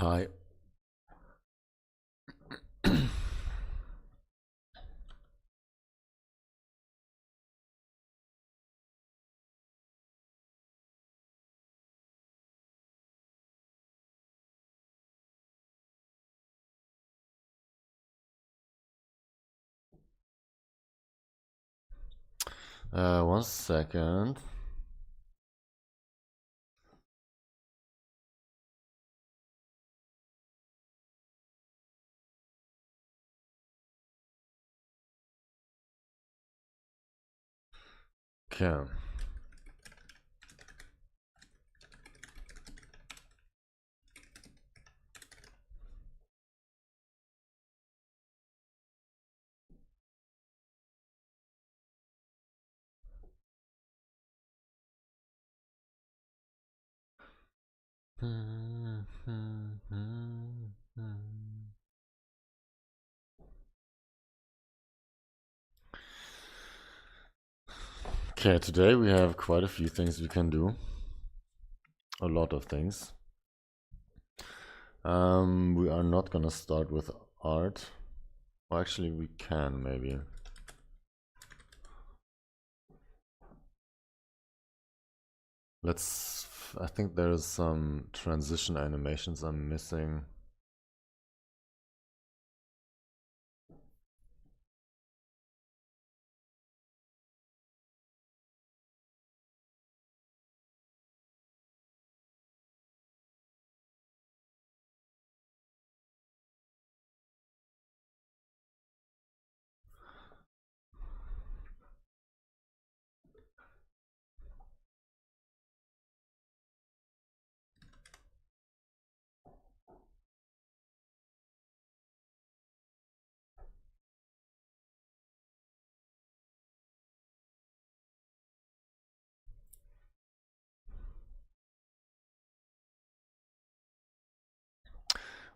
Hi. One second. Okay. Okay, today we have quite a few things we can do. A lot of things. We are not gonna start with art. Well, actually, we can maybe. I think there's some transition animations I'm missing.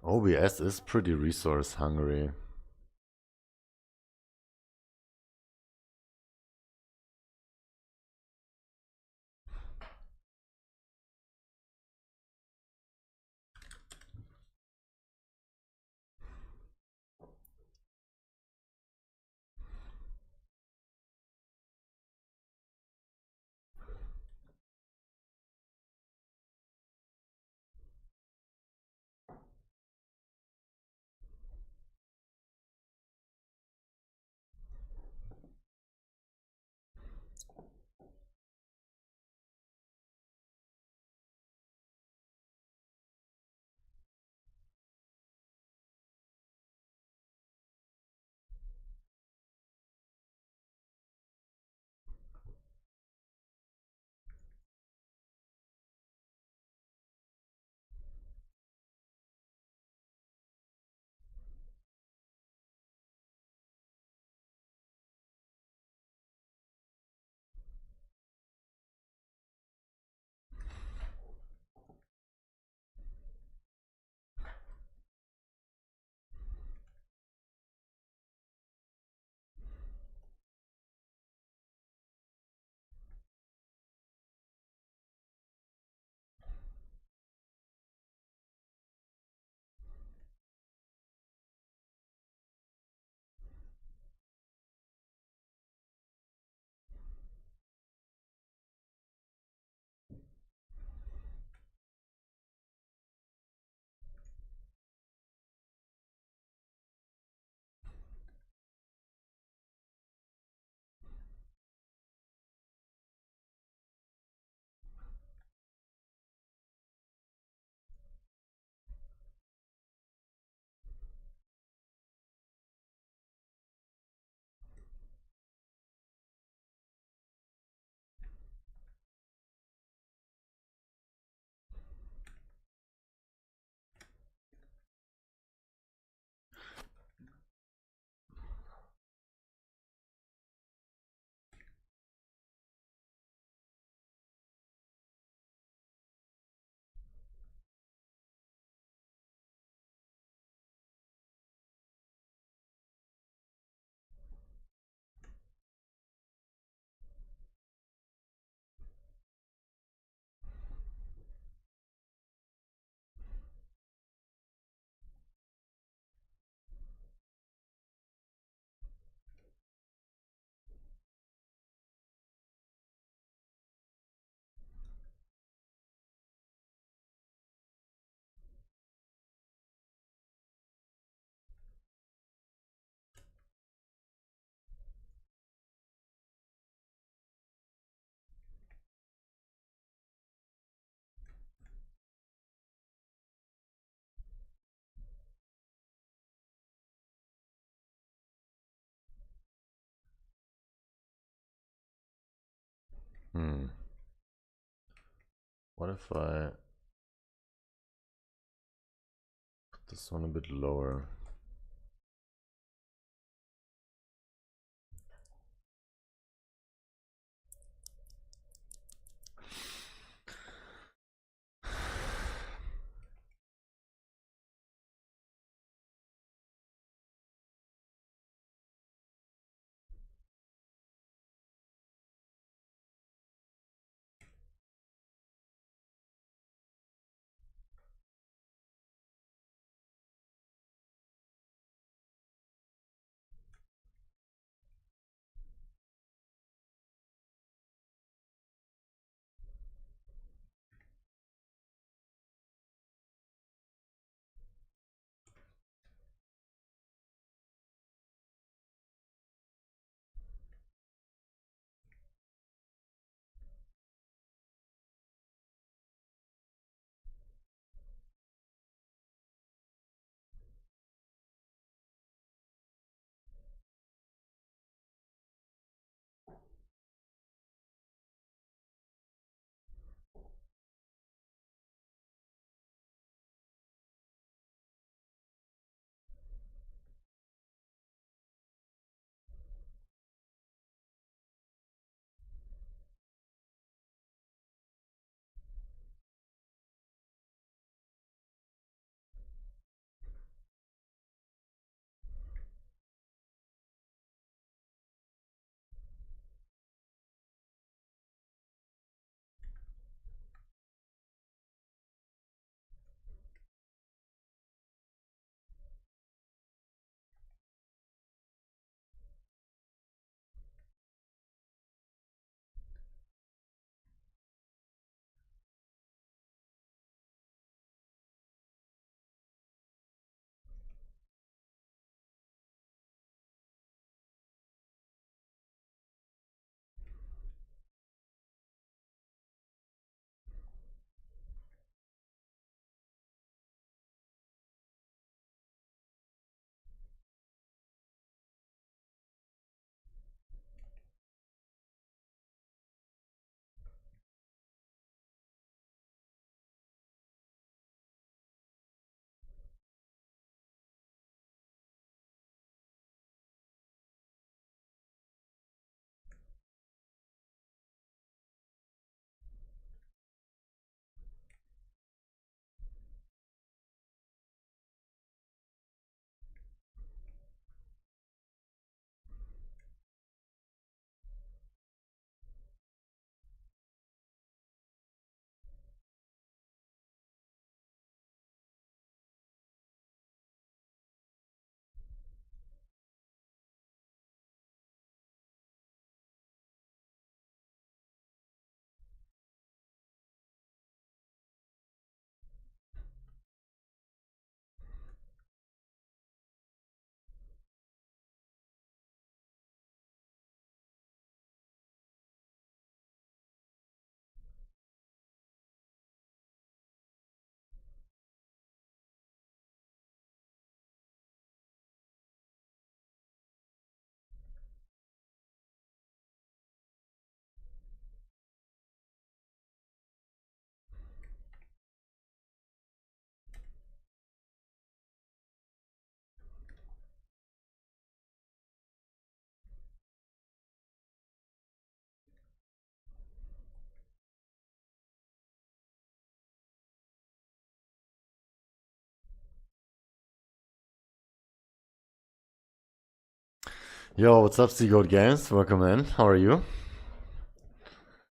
OBS is pretty resource hungry. What if I put this one a bit lower? Yo, what's up, Seagoat Games? Welcome in. How are you?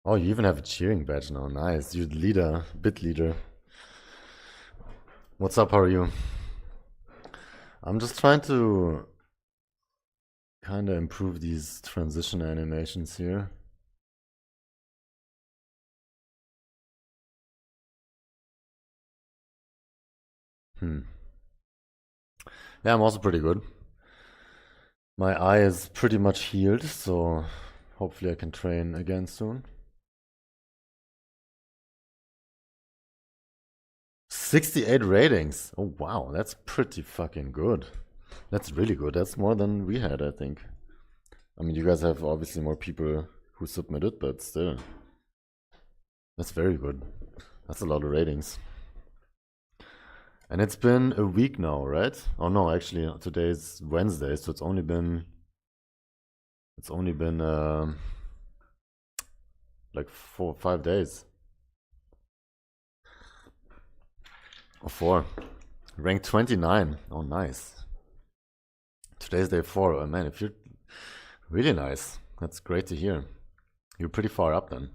Oh, you even have a cheering badge now. Nice. You're the leader, bit leader. What's up? How are you? I'm just trying to kind of improve these transition animations here. Yeah, I'm also pretty good. My eye is pretty much healed, so hopefully I can train again soon. 68 ratings. Oh wow, that's pretty fucking good. That's really good. That's more than we had, I think. I mean, you guys have obviously more people who submitted, but still. That's very good. That's a lot of ratings. And it's been a week now, right? Oh no, actually today's Wednesday, so it's only been like 4 5 days. Or four. Ranked 29. Oh nice. Today's day 4. Oh man, if you're really nice. That's great to hear. You're pretty far up then.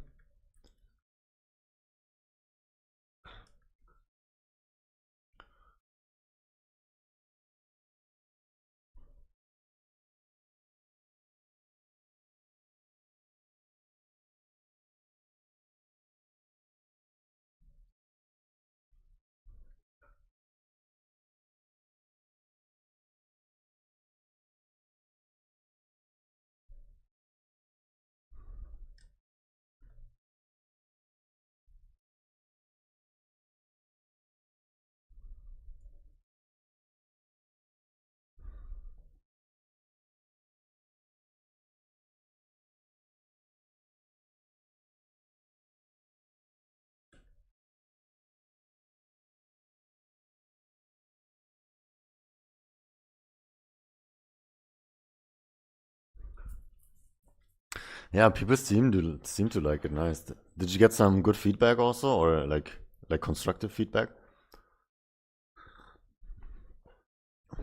Yeah, people seem to like it. Nice. Did you get some good feedback also, or like constructive feedback?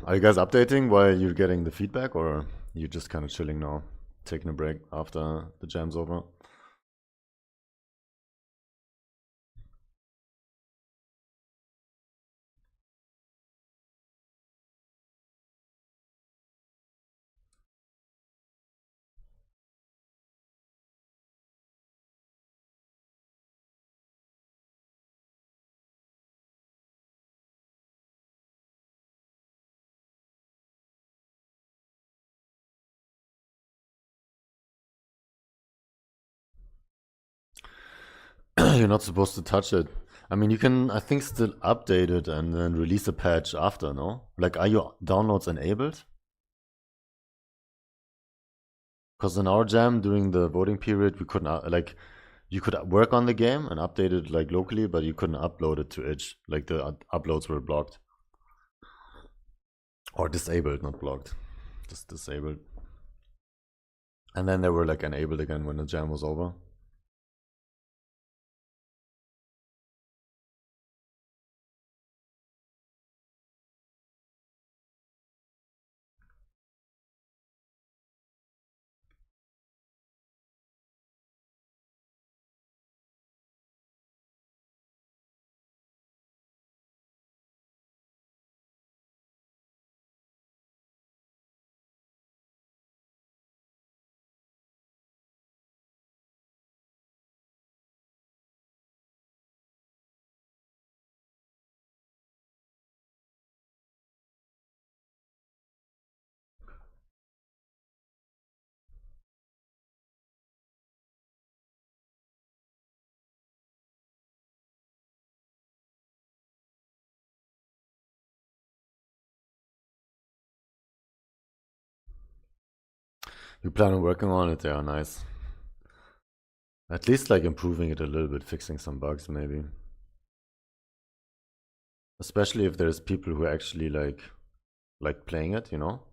Are you guys updating while you're getting the feedback, or you just kind of chilling now, taking a break after the jam's over? You're not supposed to touch it. I mean, you can, I think, still update it and then release a patch after, no? Like, are your downloads enabled? Because in our jam during the voting period, we couldn't, like, you could work on the game and update it like locally, but you couldn't upload it to itch. Like, the uploads were blocked. Or disabled, not blocked. Just disabled. And then they were like enabled again when the jam was over. You plan on working on it, they are nice. At least like improving it a little bit, fixing some bugs maybe. Especially if there's people who actually like playing it, you know?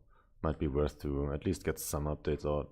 Might be worth to at least get some updates out.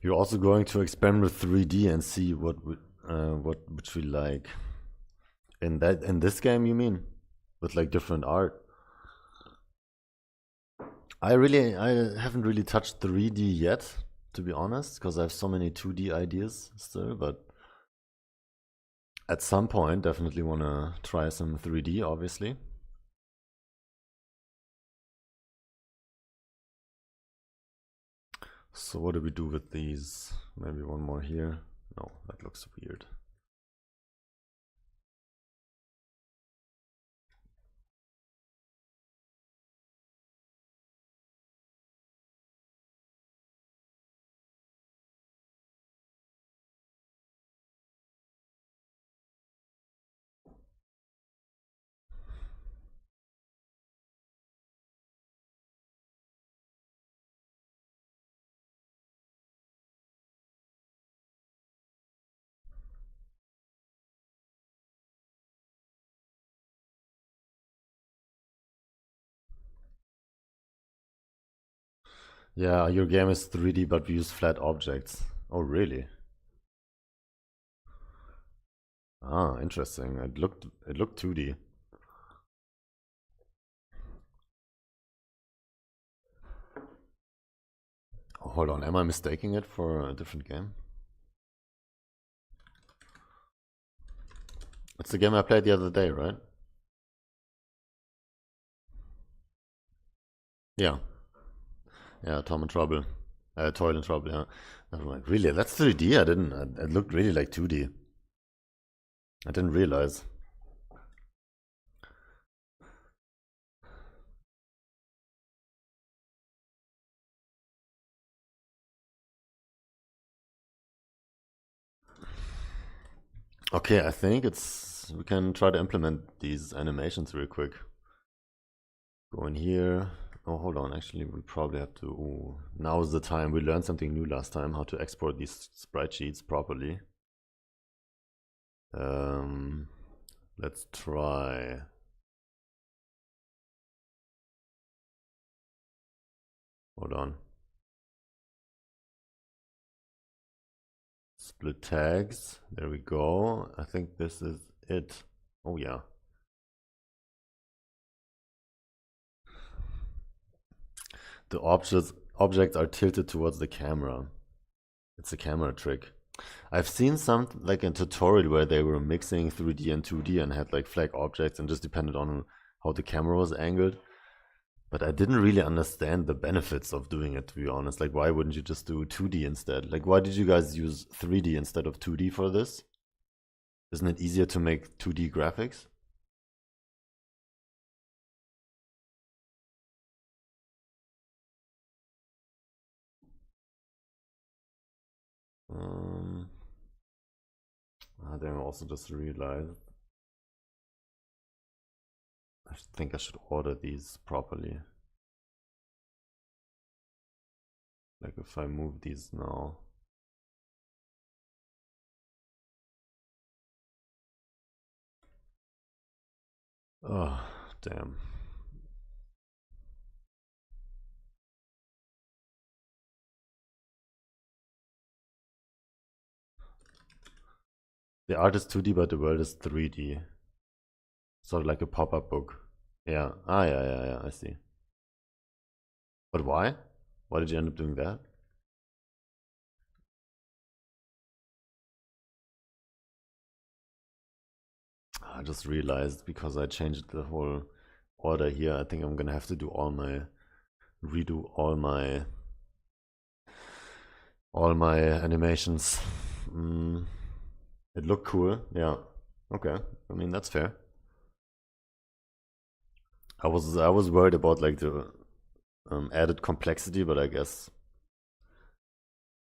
You're also going to experiment with 3D and see what which we like. In this game, you mean? With like different art. I haven't really touched 3D yet, to be honest, because I have so many 2D ideas still, but at some point definitely want to try some 3D, obviously. So what do we do with these? Maybe one more here. No, that looks weird. Yeah, your game is 3D, but we use flat objects. Oh, really? Ah, interesting. It looked 2D. Oh, hold on, am I mistaking it for a different game? It's the game I played the other day, right? Yeah. Yeah, Tom in Trouble. Toil in Trouble, yeah. I'm like, really? That's 3D? I didn't. It looked really like 2D. I didn't realize. Okay, I think it's. We can try to implement these animations real quick. Go in here. Oh, hold on. Actually, we probably have to. Ooh, now is the time. We learned something new last time, how to export these sprite sheets properly. Um, let's try. Hold on. Split tags. There we go. I think this is it. Oh, yeah. The objects are tilted towards the camera. It's a camera trick. I've seen some like a tutorial where they were mixing 3D and 2D and had like flag objects and just depended on how the camera was angled. But I didn't really understand the benefits of doing it, to be honest. Like, why wouldn't you just do 2D instead? Like, why did you guys use 3D instead of 2D for this? Isn't it easier to make 2D graphics? Um, I then also just realized I think I should order these properly. Like if I move these now. Oh, damn. The art is 2D, but the world is 3D. Sort of like a pop-up book. Yeah. Ah, yeah, yeah, yeah. I see. But why? Why did you end up doing that? I just realized because I changed the whole order here. I think I'm gonna have to do redo all my animations. Mm, it looked cool. Yeah. Okay. I mean that's fair. I was worried about like the added complexity, but I guess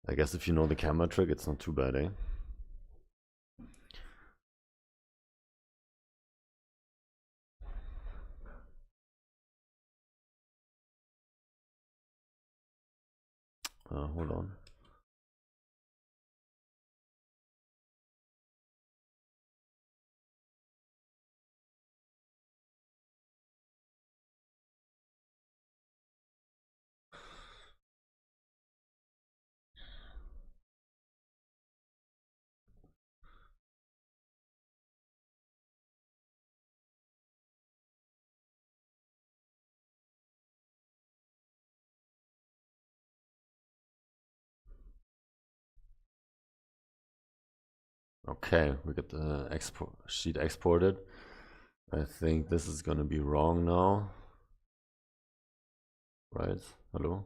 if you know the camera trick, it's not too bad, eh? Hold on. Okay, we got the export sheet exported. I think this is gonna be wrong now. Right? Hello?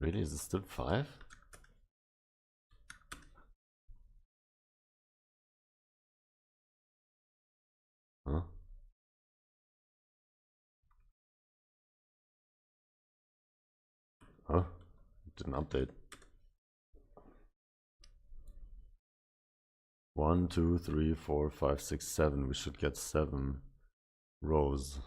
Really? Is it still 5? Huh? Huh? Didn't update. 1, 2, 3, 4, 5, 6, 7. We should get 7 rows.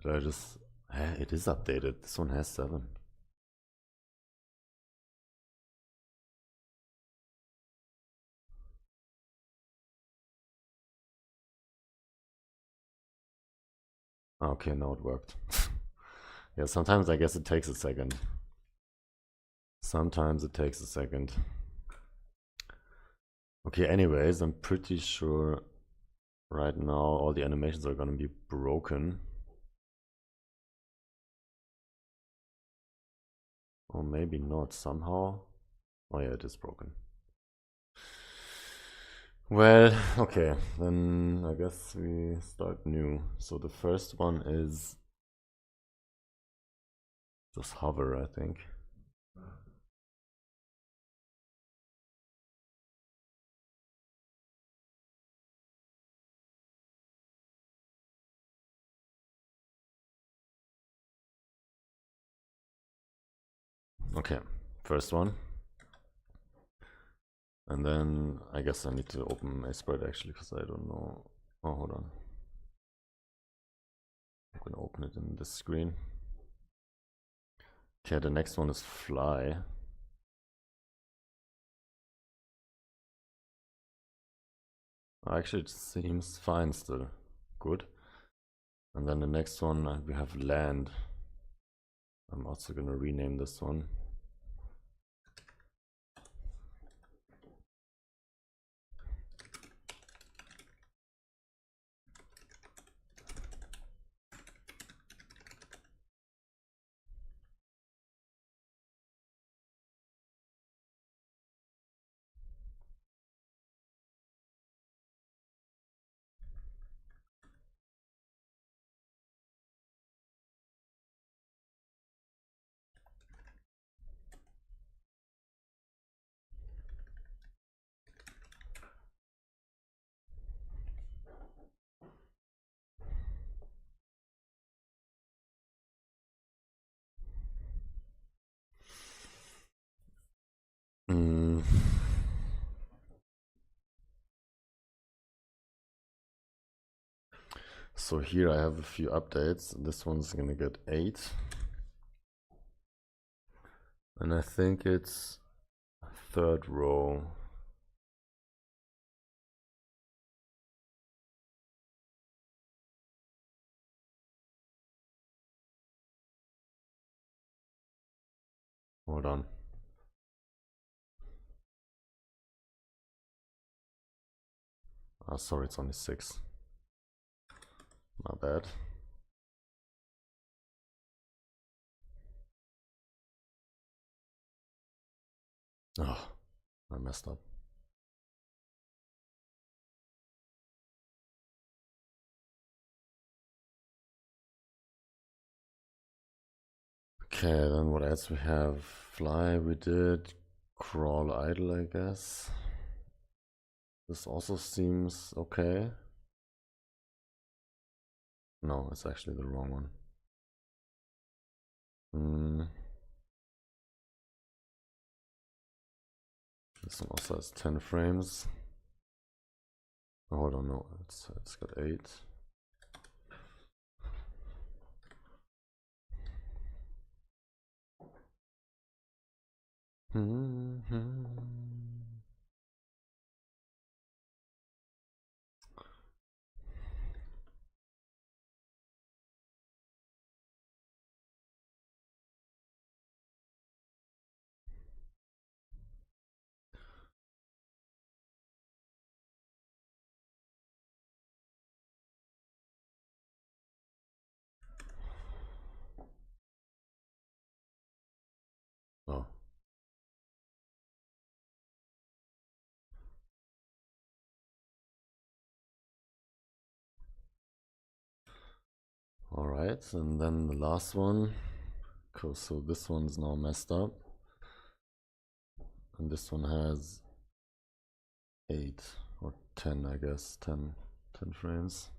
Did I just... it is updated. This one has 7. Okay, now it worked. Yeah, sometimes I guess it takes a second. Sometimes it takes a second. Okay, anyways, I'm pretty sure right now all the animations are gonna be broken. Or maybe not somehow. Oh yeah, it is broken. Well, okay, then I guess we start new. So the first one is just hover, I think. Okay, first one. And then I guess I need to open a spread actually, because I don't know. Oh, hold on. I'm gonna open it in this screen. Okay, the next one is fly. Actually, it seems fine still. Good. And then the next one, we have land. I'm also gonna rename this one. Mm. So here I have a few updates. This one's gonna get 8. And I think it's third row. Hold on. Oh, sorry, it's only 6. My bad. Oh, I messed up. Okay, then what else we have? Fly we did. Crawl idle, I guess. This also seems okay. No, it's actually the wrong one. This one also has 10 frames. Oh, hold on, no, it's got 8. Oh. Alright, and then the last one. Cool, so this one's now messed up. And this one has 8 or 10, I guess. 10 frames.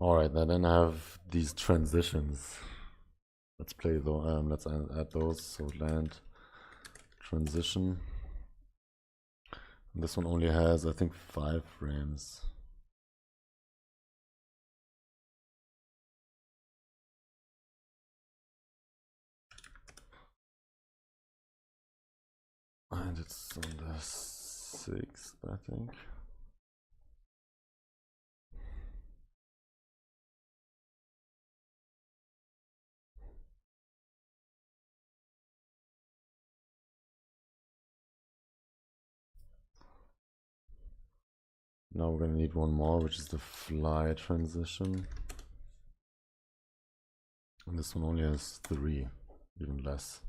Alright, then I have these transitions. Let's play though. Let's add those. So land transition. And this one only has, I think, 5 frames. And it's on the 6th, I think. Now we're gonna need one more, which is the fly transition. And this one only has 3, even less.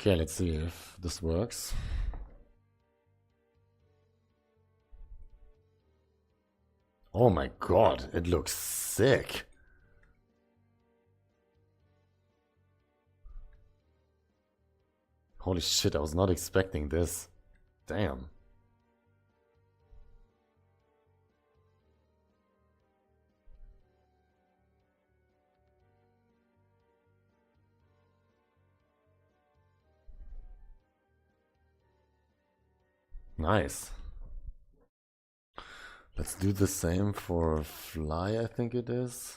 Okay, let's see if this works. Oh my god, it looks sick. Holy shit, I was not expecting this. Damn. Nice. Let's do the same for fly, I think it is.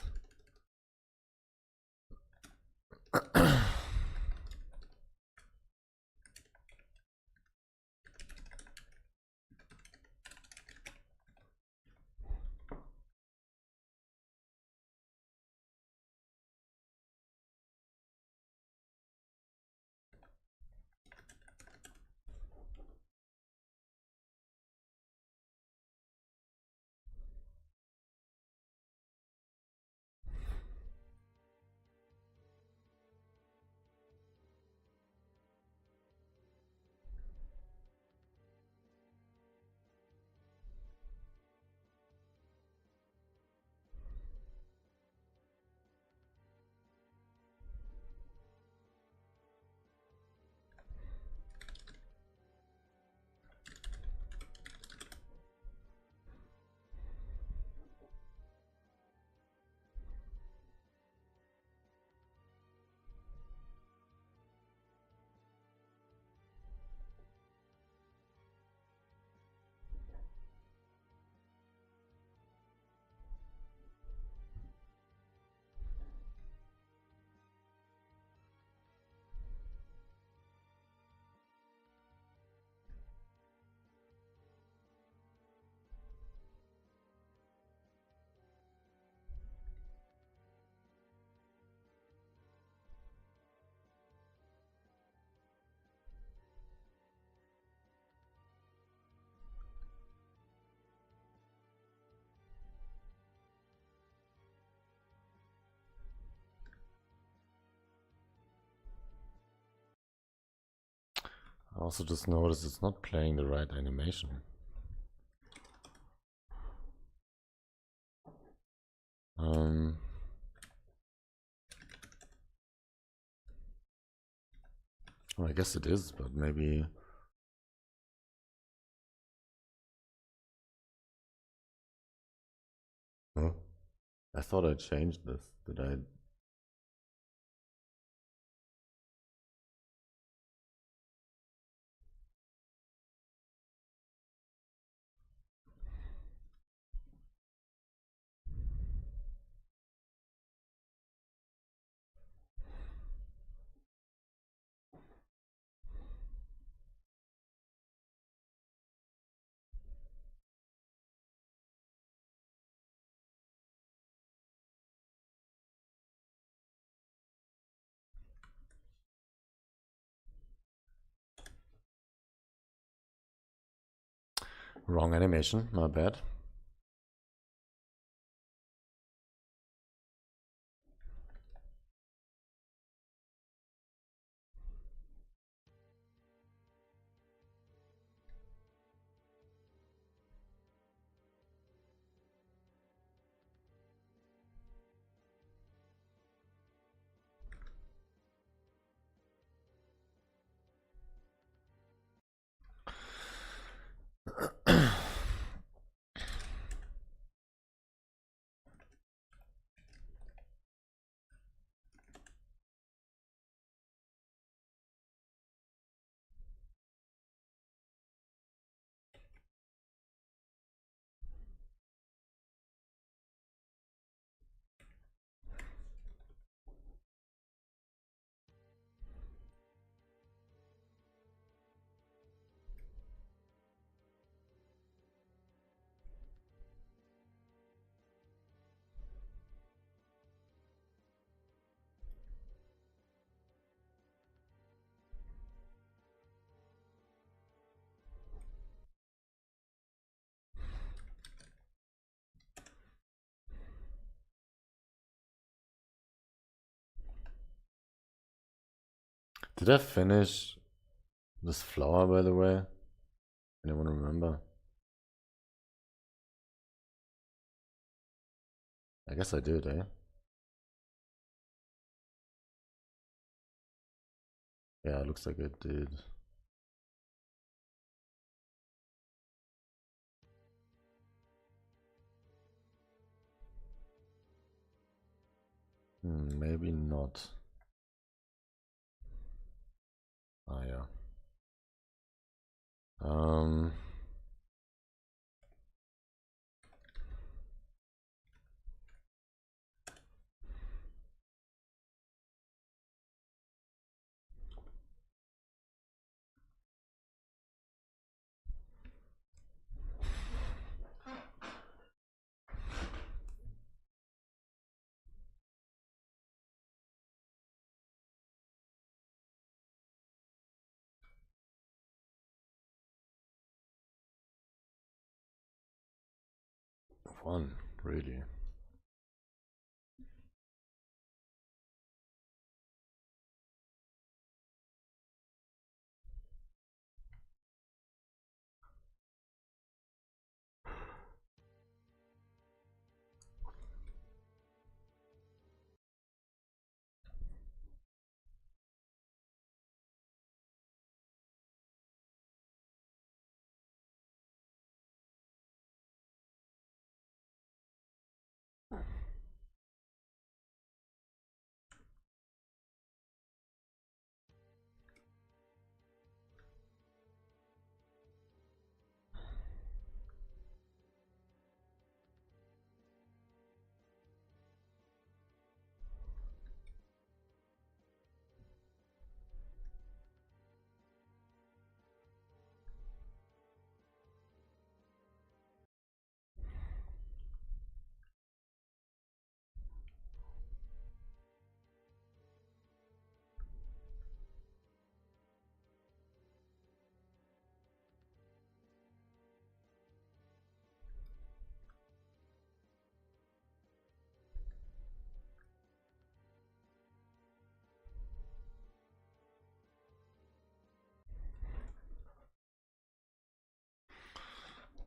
I also just noticed it's not playing the right animation. Well, I guess it is, but maybe... Huh? I thought I changed this. Did I? Wrong animation, my bad. Did I finish this flower, by the way? Anyone remember? I guess I did, eh? Yeah, it looks like I did. Maybe not. Ah, yeah. Um... One, really.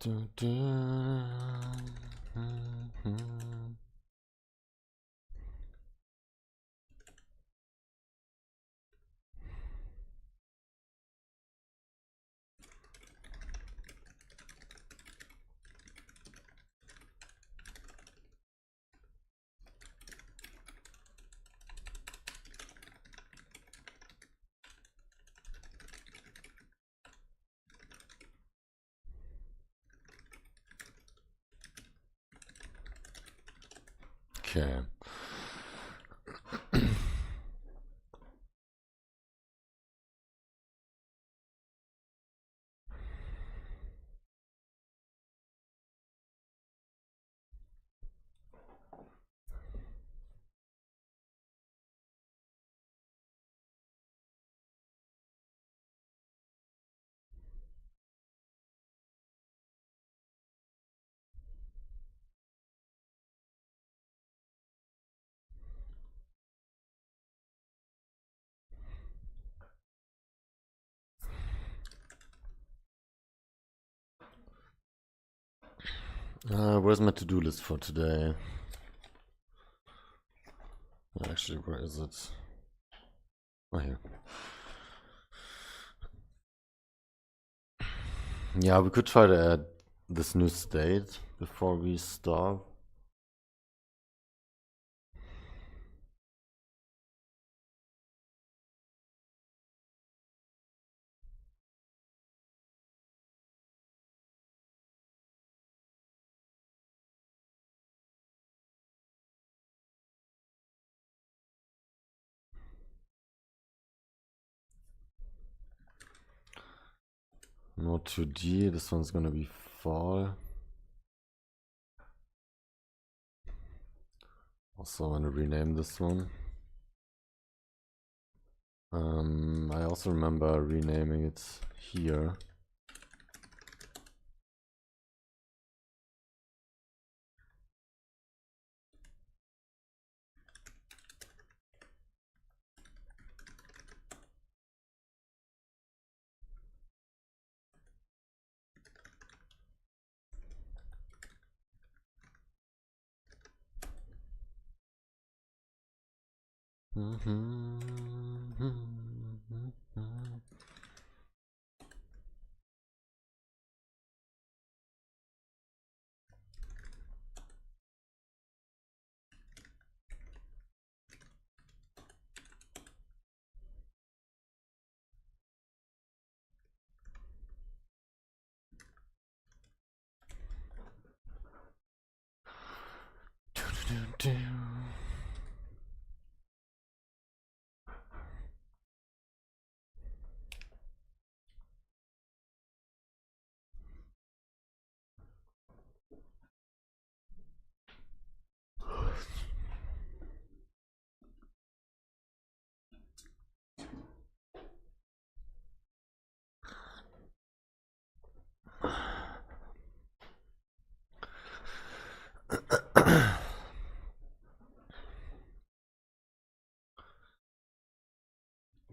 Okay. Where's my to-do list for today? Actually, where is it? Oh, here. Yeah, we could try to add this new state before we stop. No 2D, this one's gonna be fall. Also want to rename this one. I also remember renaming it here.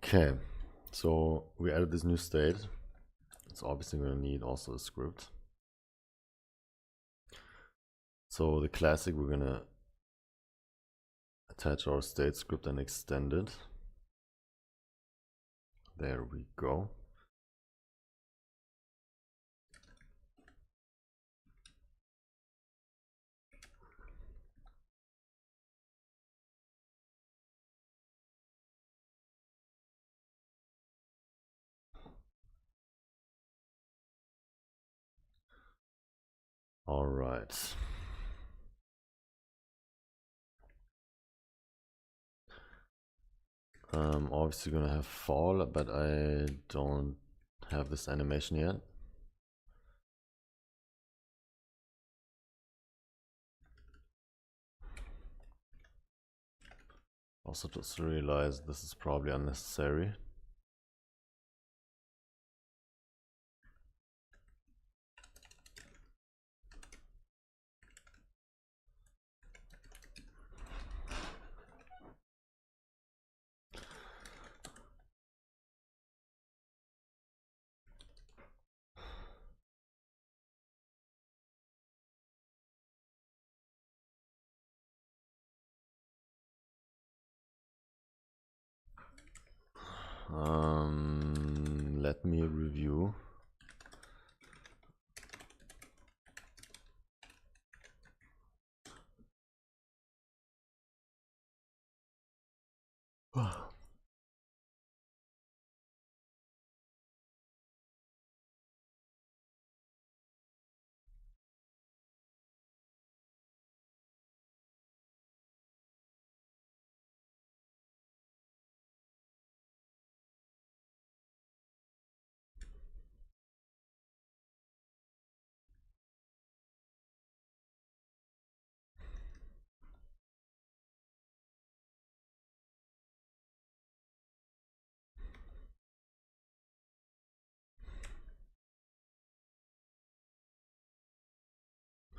Okay, so we added this new state. It's obviously going to need also a script. So the classic, we're going to attach our state script and extend it. There we go. All right. Obviously gonna have fall, but I don't have this animation yet. Also just realized this is probably unnecessary. Let me review.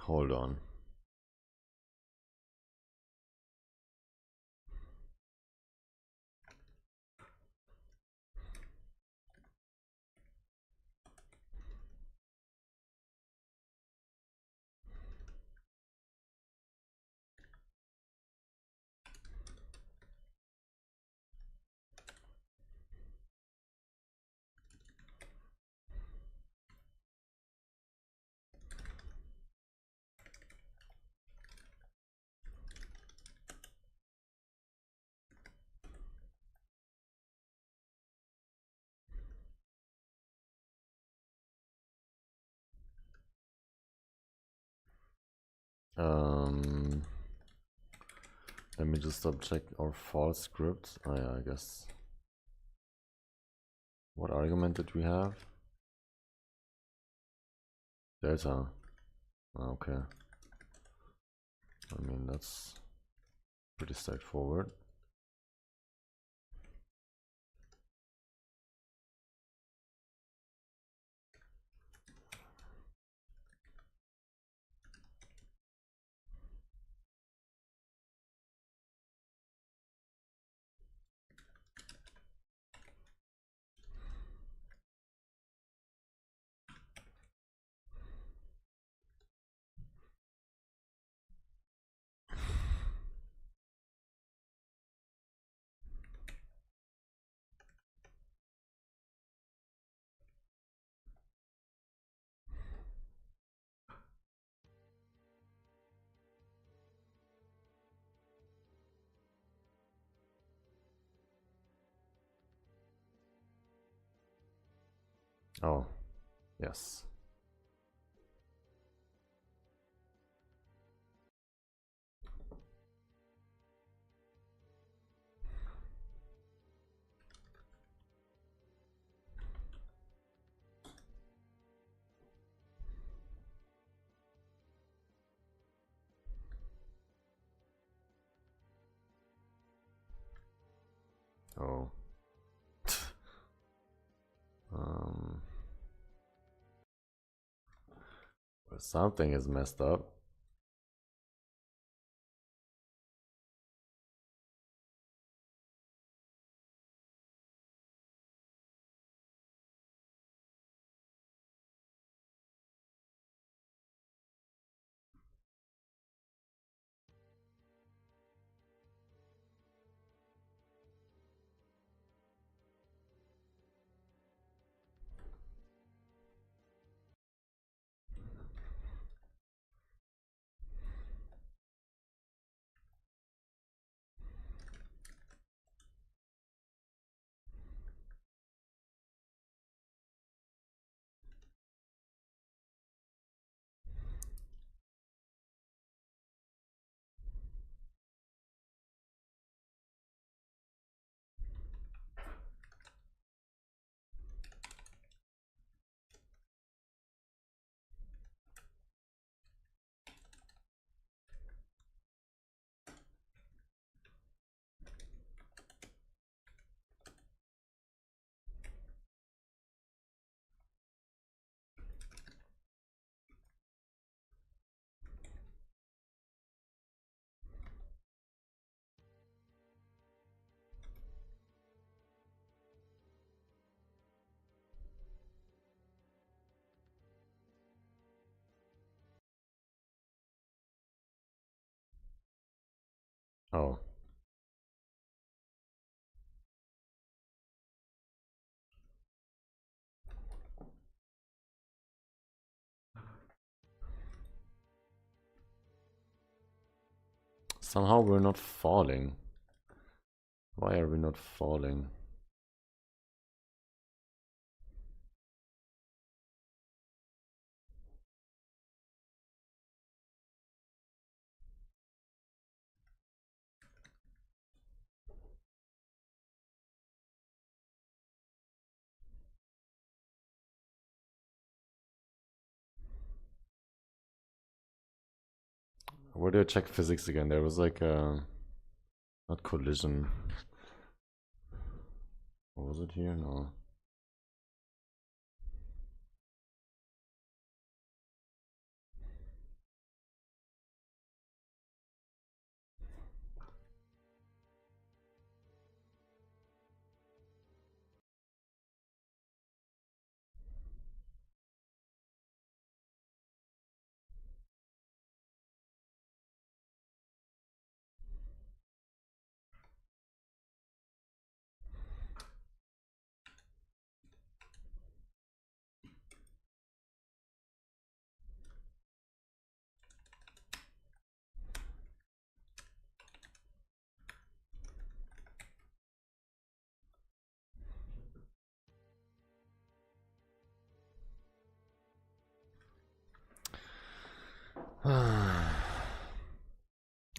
Hold on. Let me just double check our false script. Oh yeah, I guess. What argument did we have? Delta. Okay. I mean, that's pretty straightforward. Oh, yes. Oh. um, Something is messed up. Oh. Somehow we're not falling. Why are we not falling? Where did I check physics again? There was like a... Not collision. What was it here? No.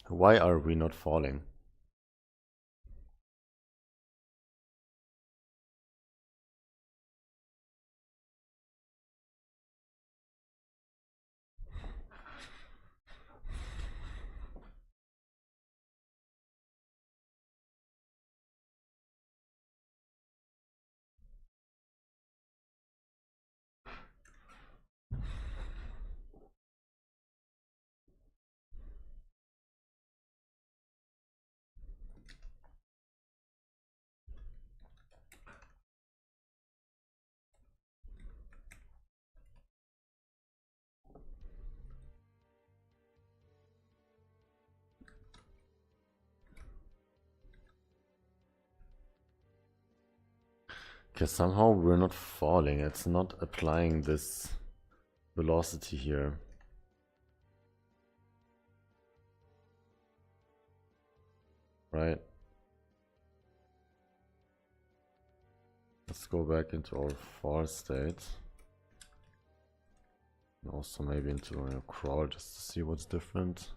Why are we not falling? Because somehow we're not falling. It's not applying this velocity here. Right? Let's go back into our fall state. And also maybe into a crawl just to see what's different.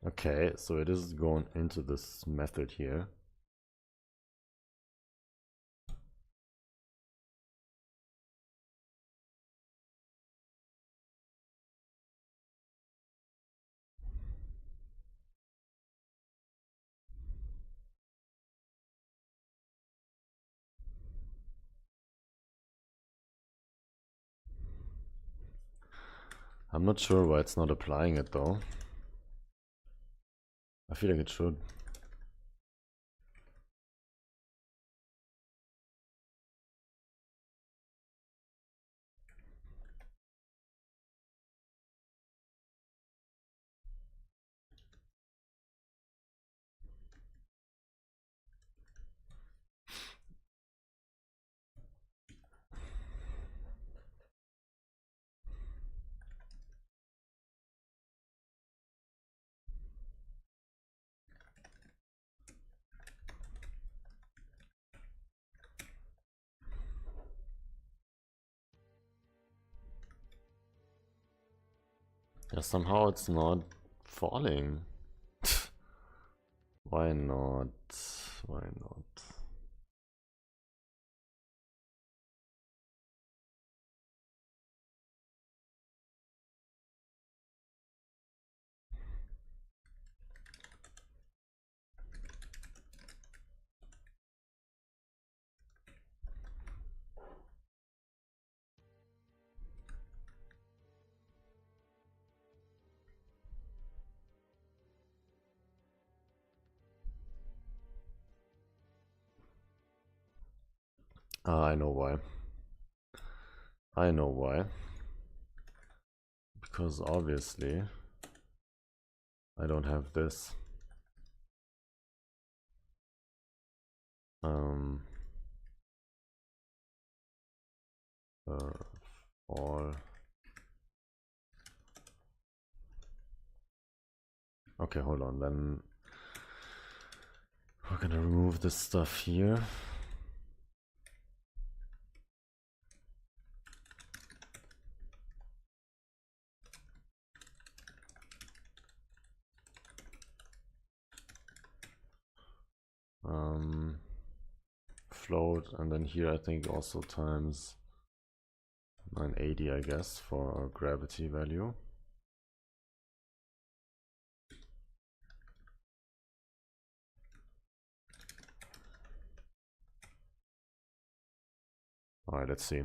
Okay, so it is going into this method here. I'm not sure why it's not applying it though. I feel like it should. Yeah, somehow it's not falling. Why not? Why not? I know why. I know why. Because obviously I don't have this. All. Okay, hold on. Then we're gonna remove this stuff here. Float, and then here I think also times 980, I guess, for our gravity value. Alright, let's see.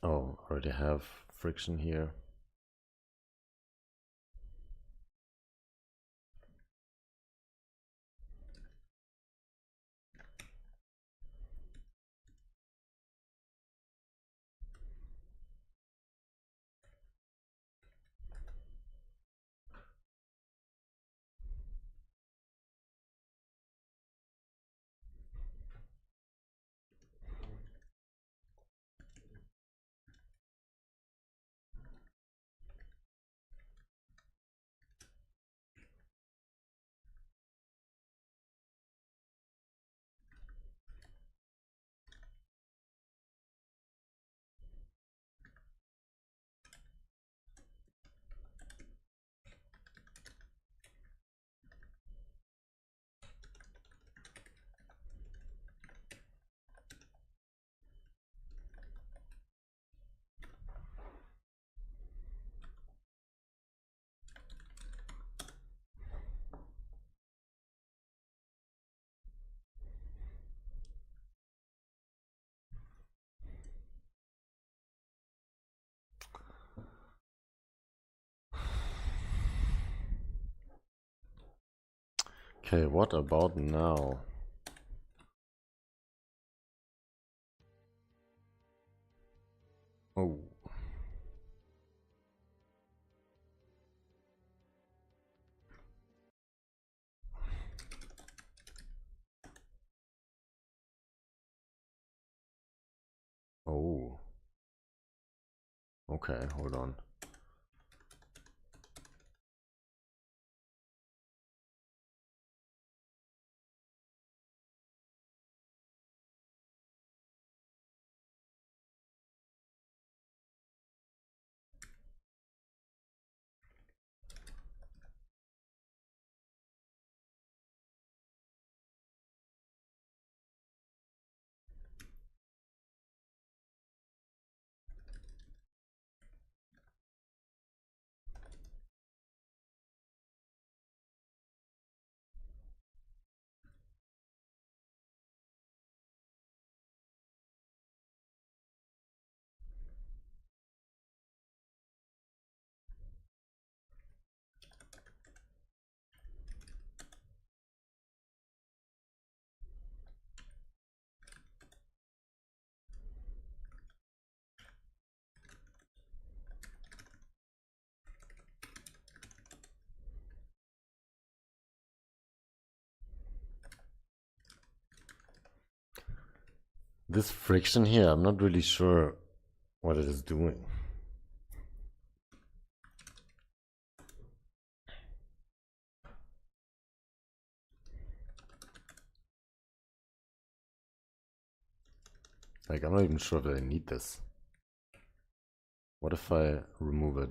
Oh, already have friction here. Okay, what about now? Oh. Oh. Okay, hold on. This friction here, I'm not really sure what it is doing. Like, I'm not even sure that I need this. What if I remove it?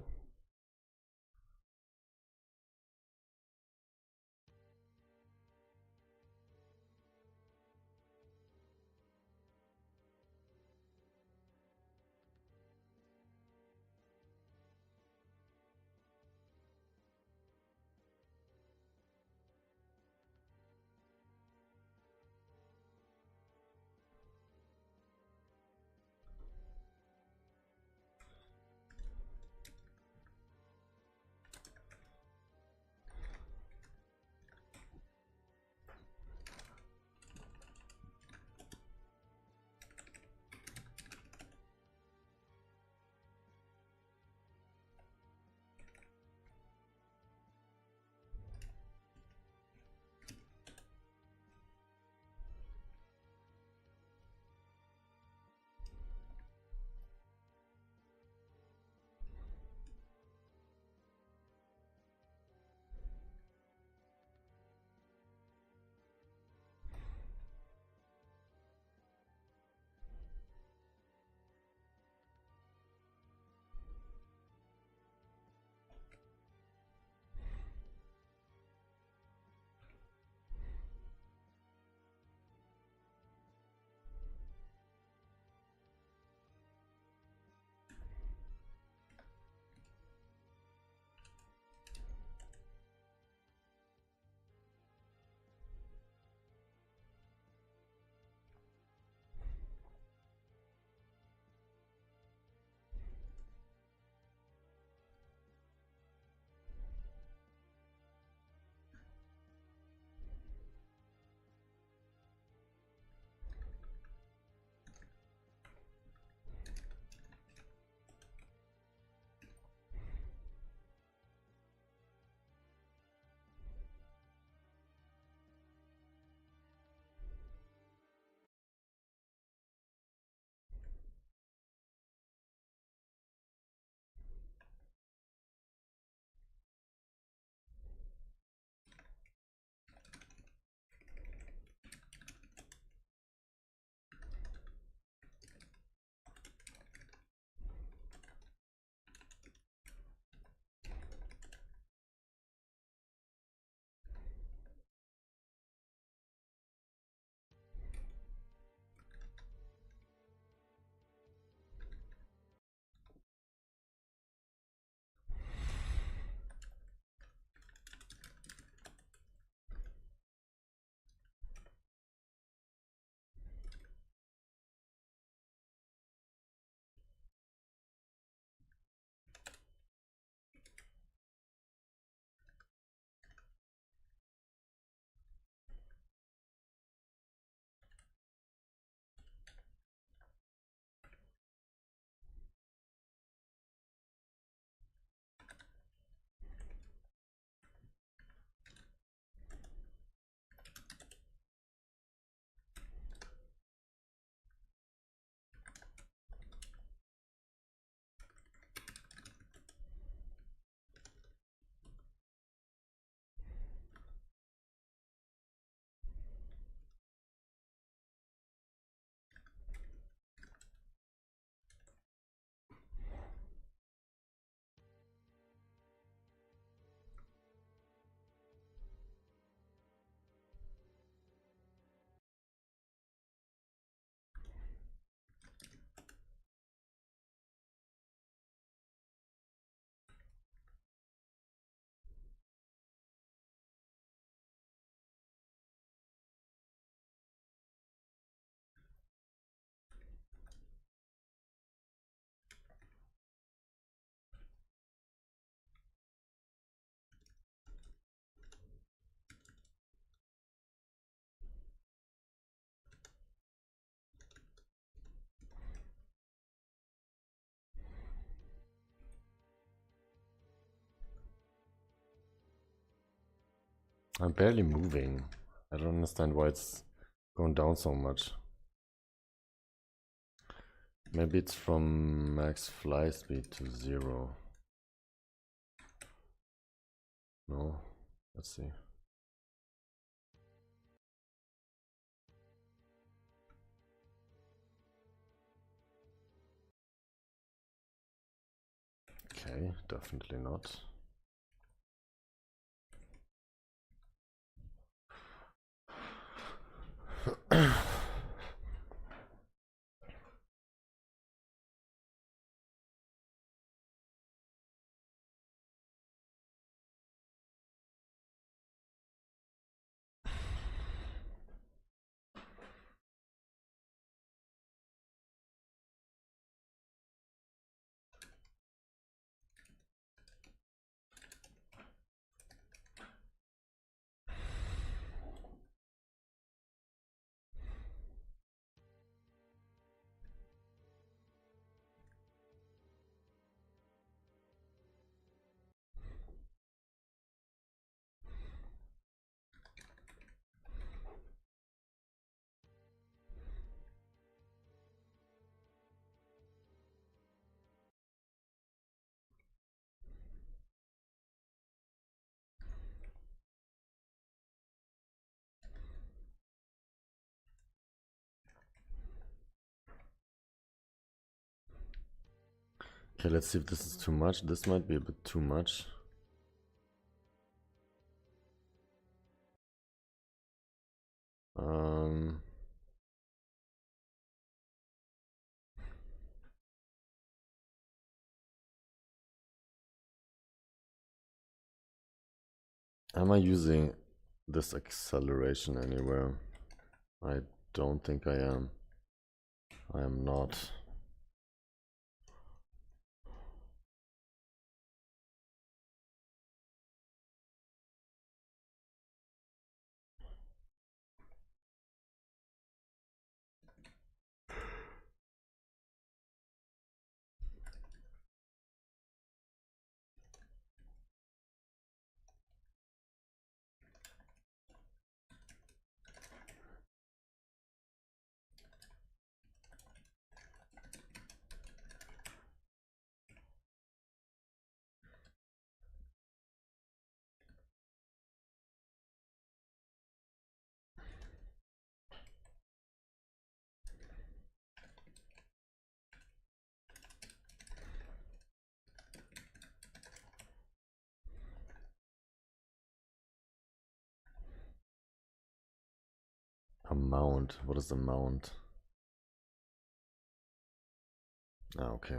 I'm barely moving. I don't understand why it's going down so much. Maybe it's from max fly speed to 0. No? Let's see. Okay, definitely not. Okay, let's see if this is too much. This might be a bit too much. Am I using this acceleration anywhere? I don't think I am. I am not. Amount. What is the amount? Ah, okay.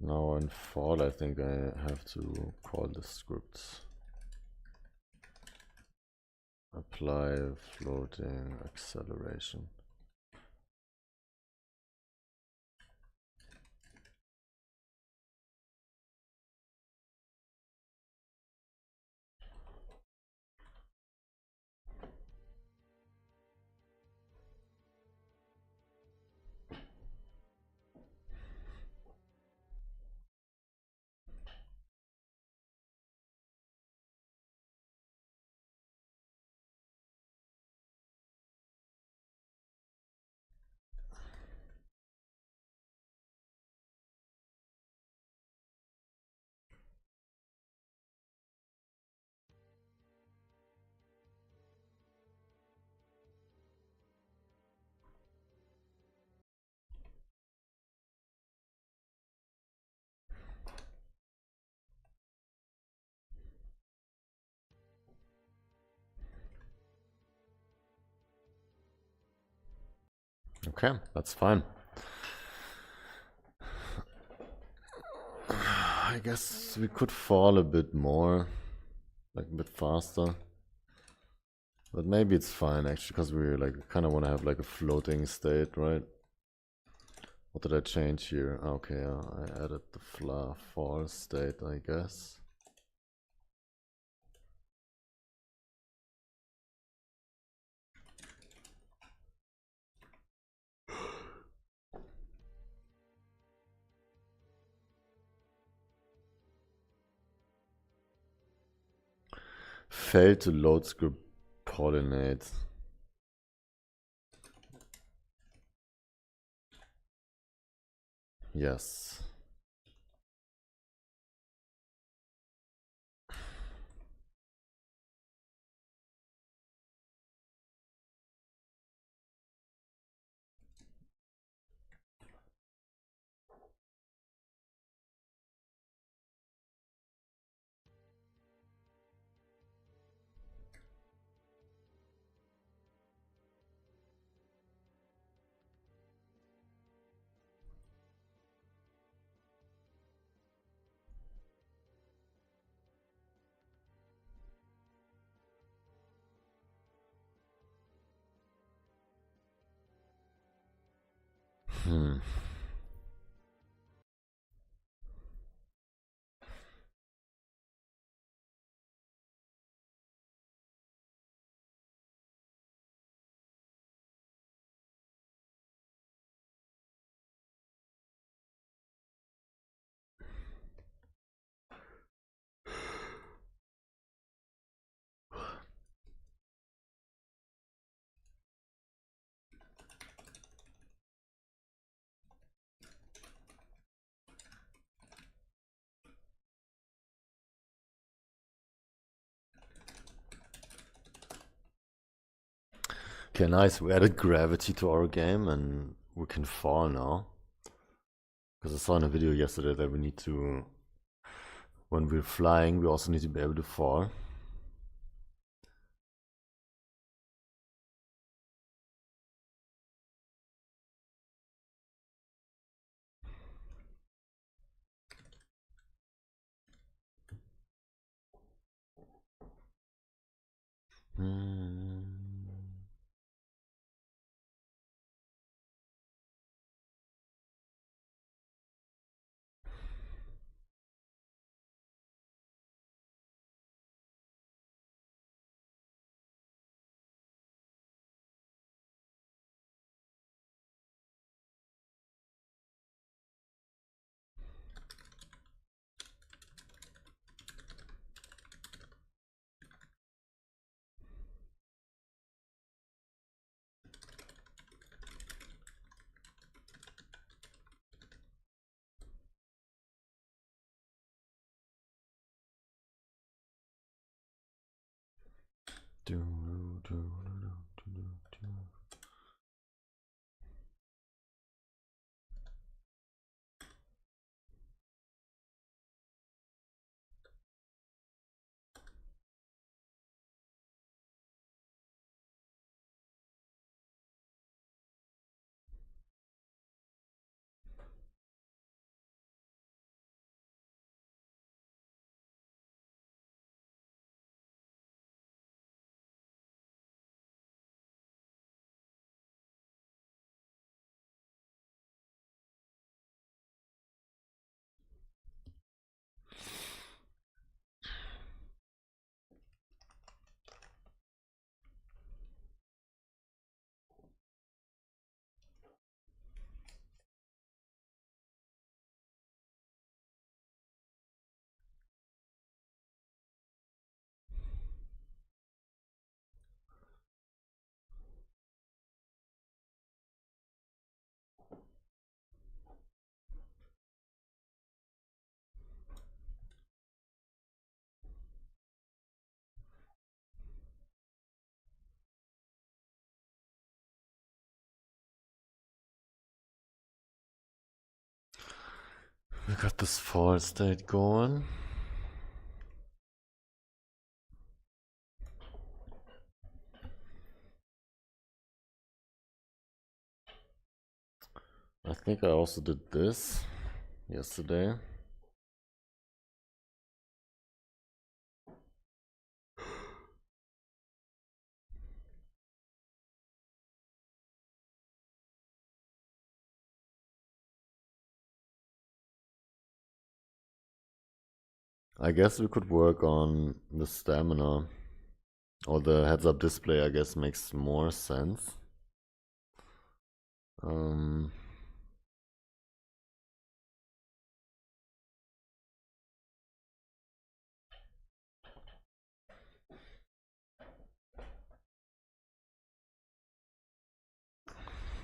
Now in fall, I think I have to call the scripts. Apply floating acceleration. Okay, that's fine. I guess we could fall a bit more, like a bit faster. But maybe it's fine actually, because we like kind of want to have like a floating state, right? What did I change here? Okay, I added the fall state, I guess. Failed to load script pollinate. Yes. Hmm. Okay, nice. We added gravity to our game and we can fall now. Because I saw in a video yesterday that we need to, when we're flying, we also need to be able to fall. Hmm. We got this fall state going. I think I also did this yesterday. I guess we could work on the stamina. Or the heads-up display, I guess, makes more sense. Um,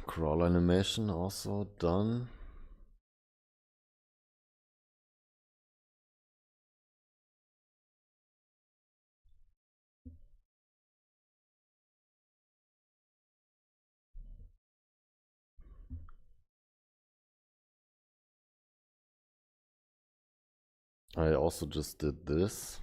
Crawl animation also done. I also just did this.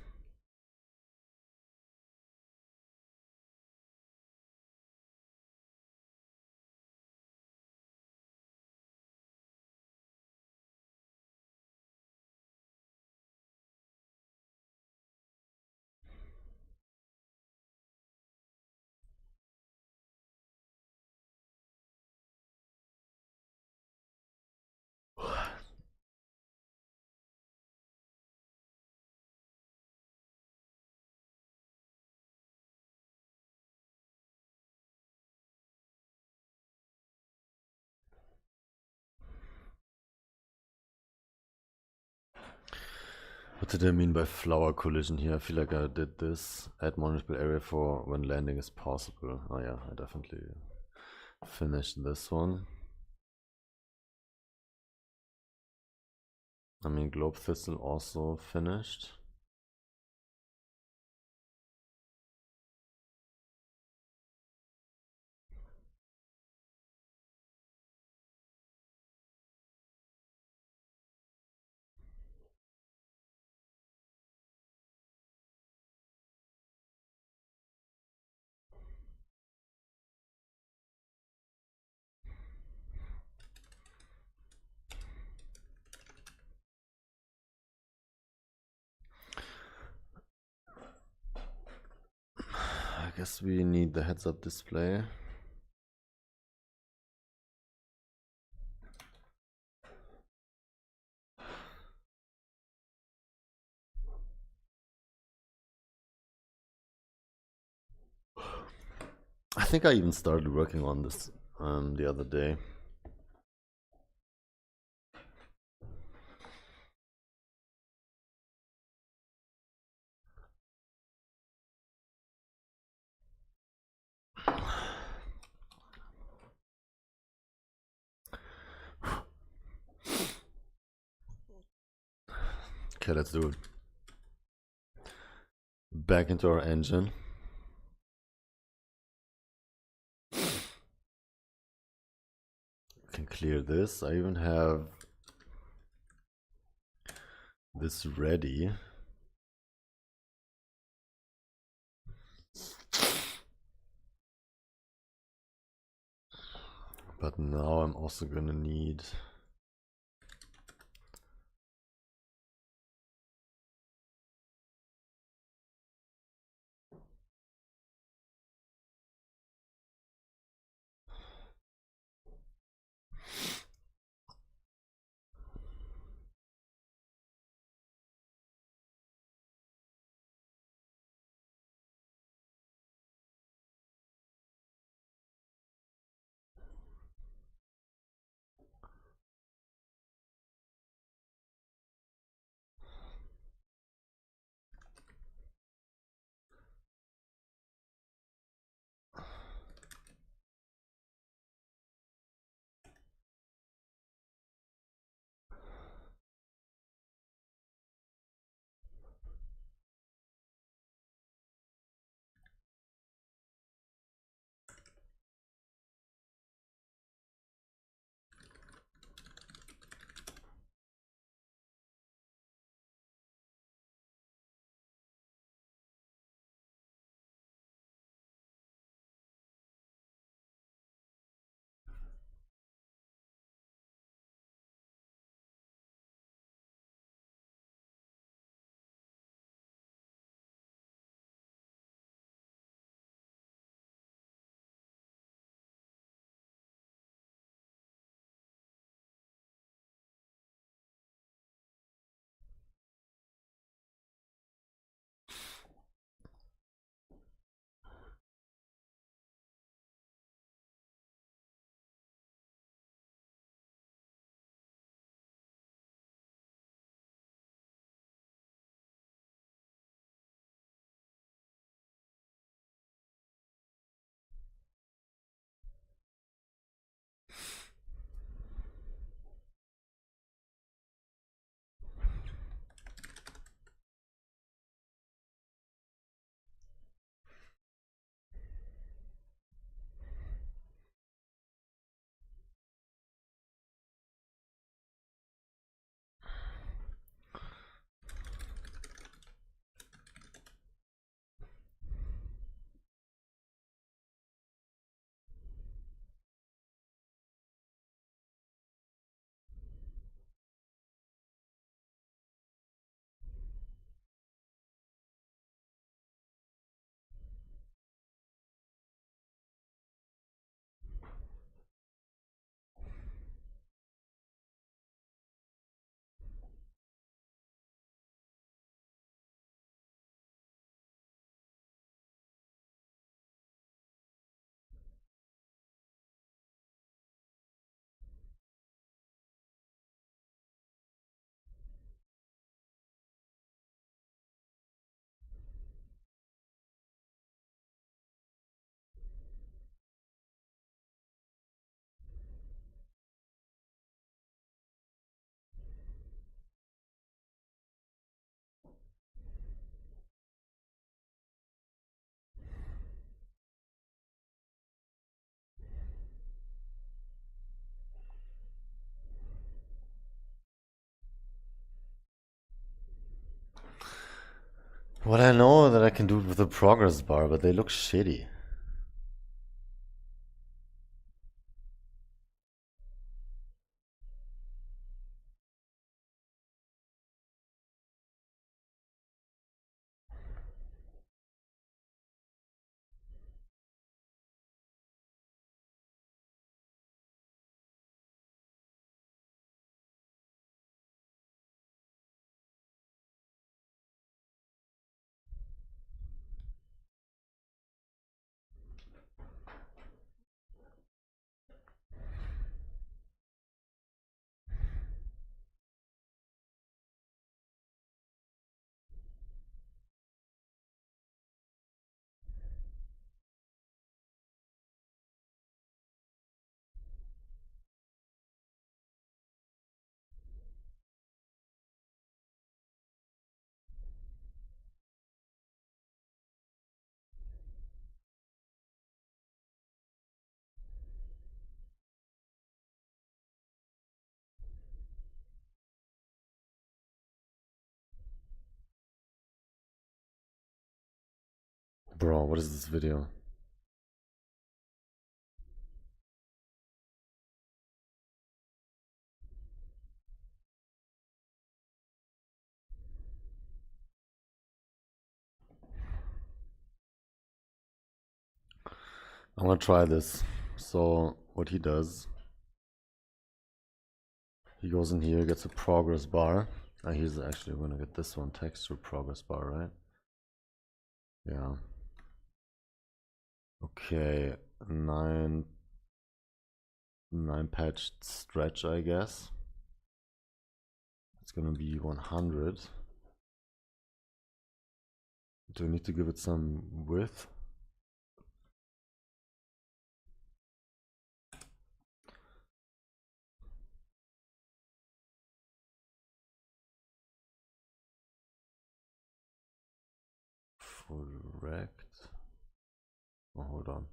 What did I mean by flower collision here? I feel like I did this. Add manageable area for when landing is possible. Oh yeah, I definitely finished this one. I mean, Globe Thistle also finished. I guess we need the heads-up display. I think I even started working on this the other day. Okay, let's do it. Back into our engine. Can clear this. I even have this ready. But now I'm also gonna need Well, I know that I can do it with the progress bar, but they look shitty. Bro, what is this video? I want to try this. So, what he does, he goes in here, gets a progress bar. He's actually going to get this one, texture progress bar, right? Yeah. Okay, 9 patched stretch, I guess. It's gonna be 100. Do we need to give it some width? Full rect. Oh, hold on.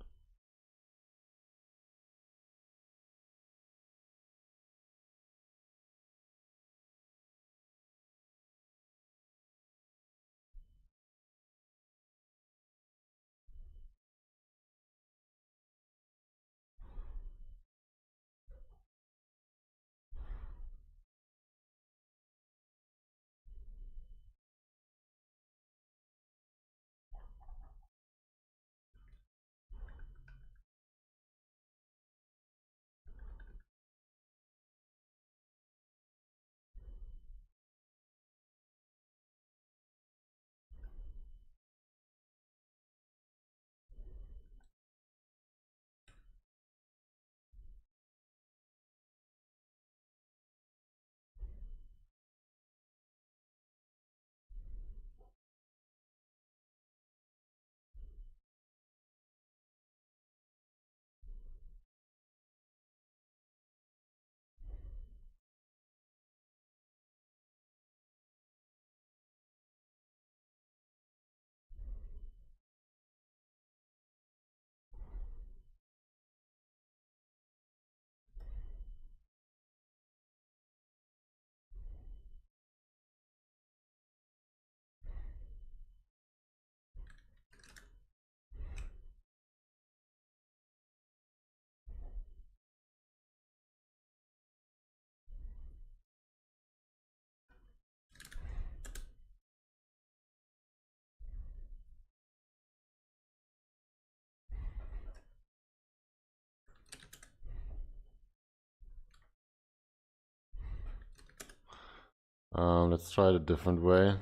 Let's try it a different way.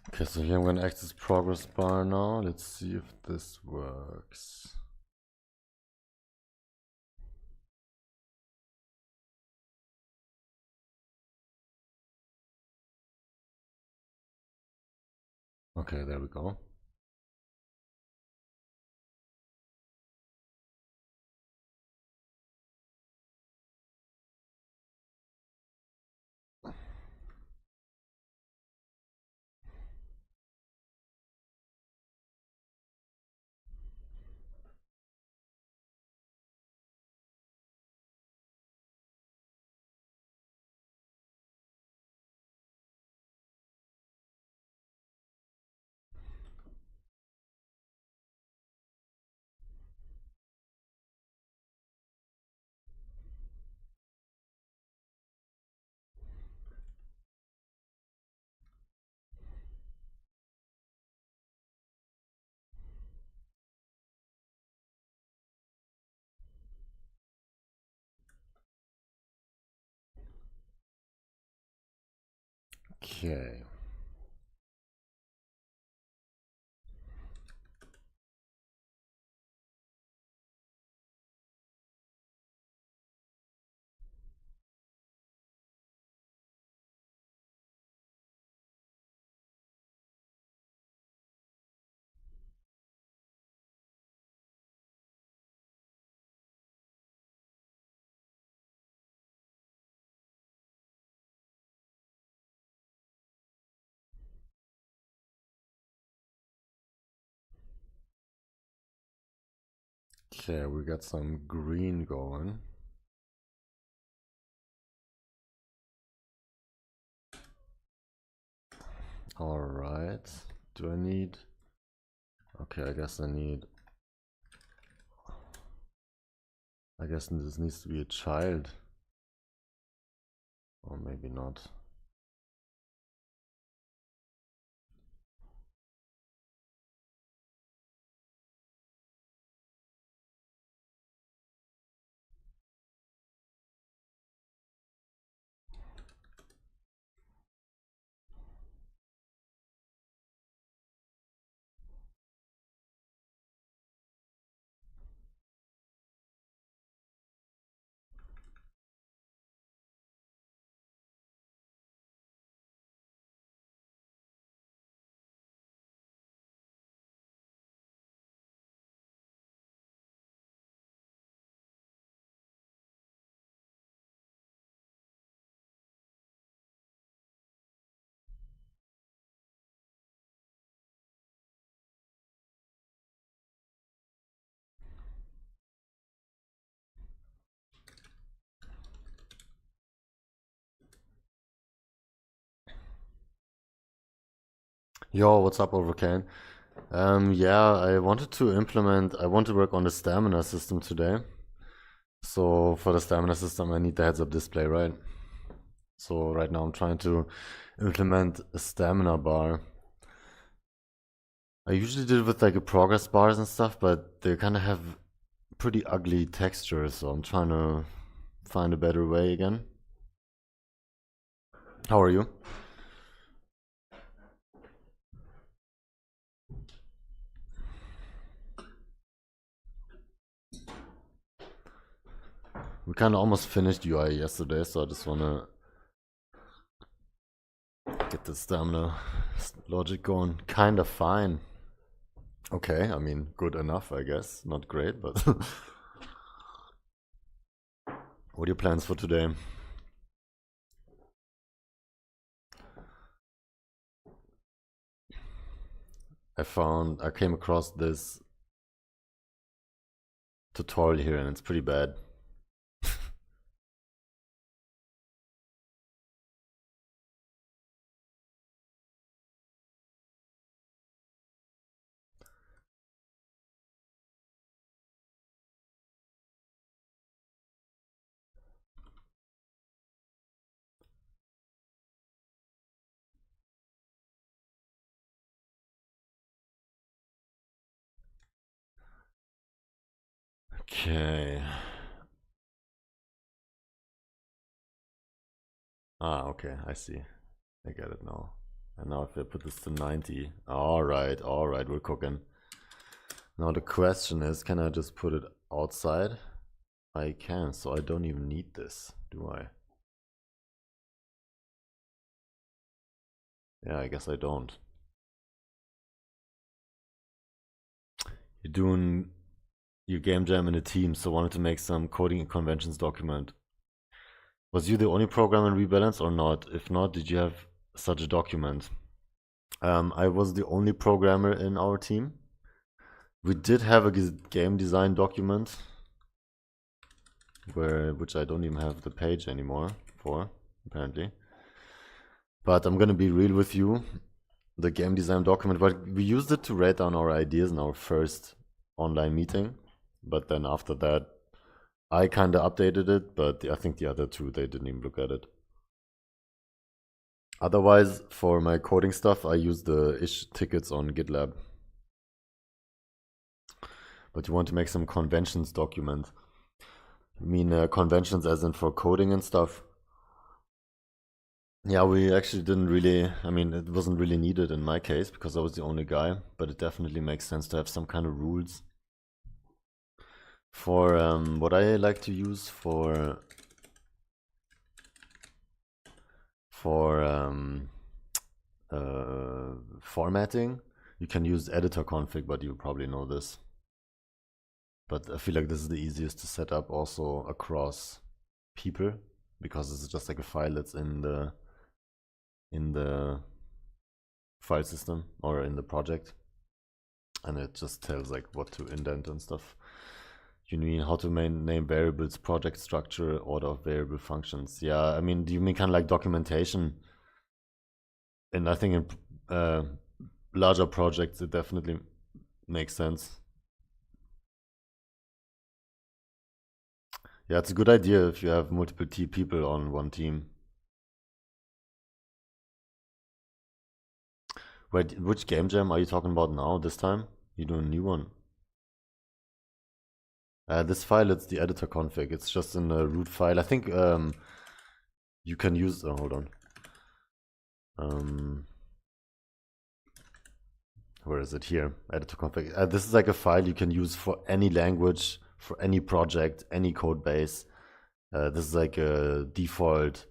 Okay, so here I'm gonna access progress bar now. Let's see if this works. Okay, there we go. Okay. Okay, we got some green going. Alright. Do I need... Okay, I guess this needs to be a child. Or maybe not. Yo, what's up, Overcane? Yeah, I want to work on the stamina system today. So for the stamina system, I need the heads-up display, right? So right now I'm trying to implement a stamina bar. I usually did it with like a progress bars and stuff, but they kind of have pretty ugly textures, so I'm trying to find a better way again. How are you? We kind of almost finished UI yesterday, so I just want to get the stamina logic going. Kind of fine. Okay, I mean, good enough, I guess. Not great, but. What are your plans for today? I came across this tutorial here and it's pretty bad. Okay. Ah, okay, I see. I get it now. And now if I put this to 90, all right, we're cooking. Now the question is, can I just put it outside? I can, so I don't even need this, do I? Yeah, I guess I don't. You're doing your game jam in a team, so wanted to make some coding and conventions document. Was you the only programmer in Rebalance or not? If not, did you have such a document? I was the only programmer in our team. We did have a game design document, which I don't even have the page anymore for, apparently. But I'm gonna be real with you. The game design document, but we used it to write down our ideas in our first online meeting. But then after that, I kind of updated it, but I think the other two, they didn't even look at it. Otherwise, for my coding stuff, I use the ish tickets on GitLab. But you want to make some conventions document. I mean, conventions as in for coding and stuff. Yeah, we actually didn't really, I mean, it wasn't really needed in my case because I was the only guy, but it definitely makes sense to have some kind of rules. For what I like to use for formatting, you can use editor config, but you probably know this. But I feel like this is the easiest to set up also across people because it's just like a file that's in the file system or in the project, and it just tells like what to indent and stuff. You mean how to name variables, project structure, order of variable functions? Yeah, I mean, do you mean kind of like documentation? And I think in larger projects, it definitely makes sense. Yeah, it's a good idea if you have multiple people on one team. Wait, which game jam are you talking about now, this time? You doing a new one? This file, it's the editor config. It's just in the root file. I think you can use, oh, hold on. Where is it? Here, editor config. This is like a file you can use for any language, for any project, any code base. This is like a default,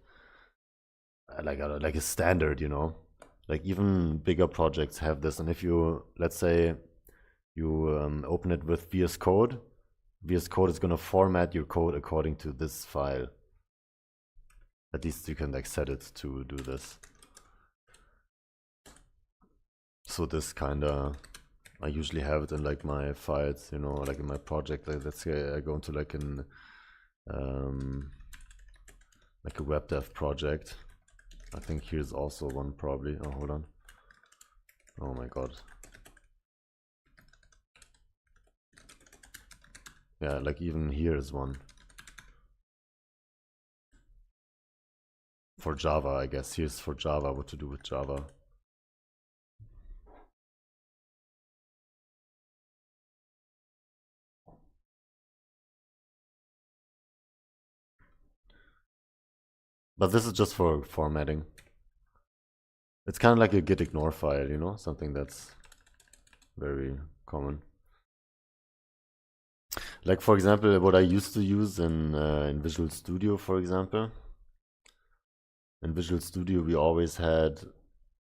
like a standard, you know. Like even bigger projects have this. And if you, let's say, you open it with VS Code, VS Code is gonna format your code according to this file. At least you can like set it to do this. So this kinda, I usually have it in like my files, you know, like in my project. Like, let's say I go into like an like a web dev project. I think here's also one probably. Oh, hold on. Oh my god. Yeah, like even here is one. For Java, I guess. Here's for Java, what to do with Java. But this is just for formatting. It's kind of like a git ignore file, you know, something that's very common. Like for example, what I used to use in Visual Studio, for example. In Visual Studio, we always had,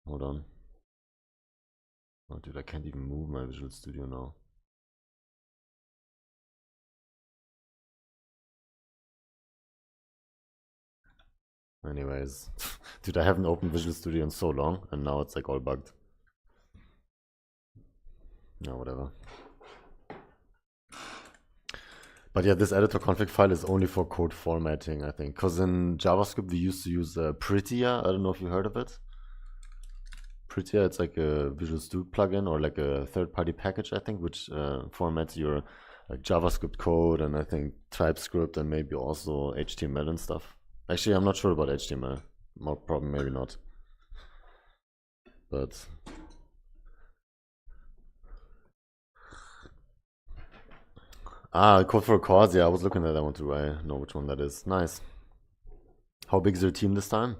hold on. Oh dude, I can't even move my Visual Studio now. Anyways, dude, I haven't opened Visual Studio in so long, and now it's like all bugged. No, whatever. But yeah, this editor config file is only for code formatting, I think. Because in JavaScript, we used to use Prettier. I don't know if you heard of it. Prettier, it's like a Visual Studio plugin or like a third-party package, I think, which formats your like JavaScript code and I think TypeScript and maybe also HTML and stuff. Actually, I'm not sure about HTML. More probably, maybe not. But Code for a Cause. Yeah, I was looking at that one too. I know which one that is. Nice. How big is your team this time?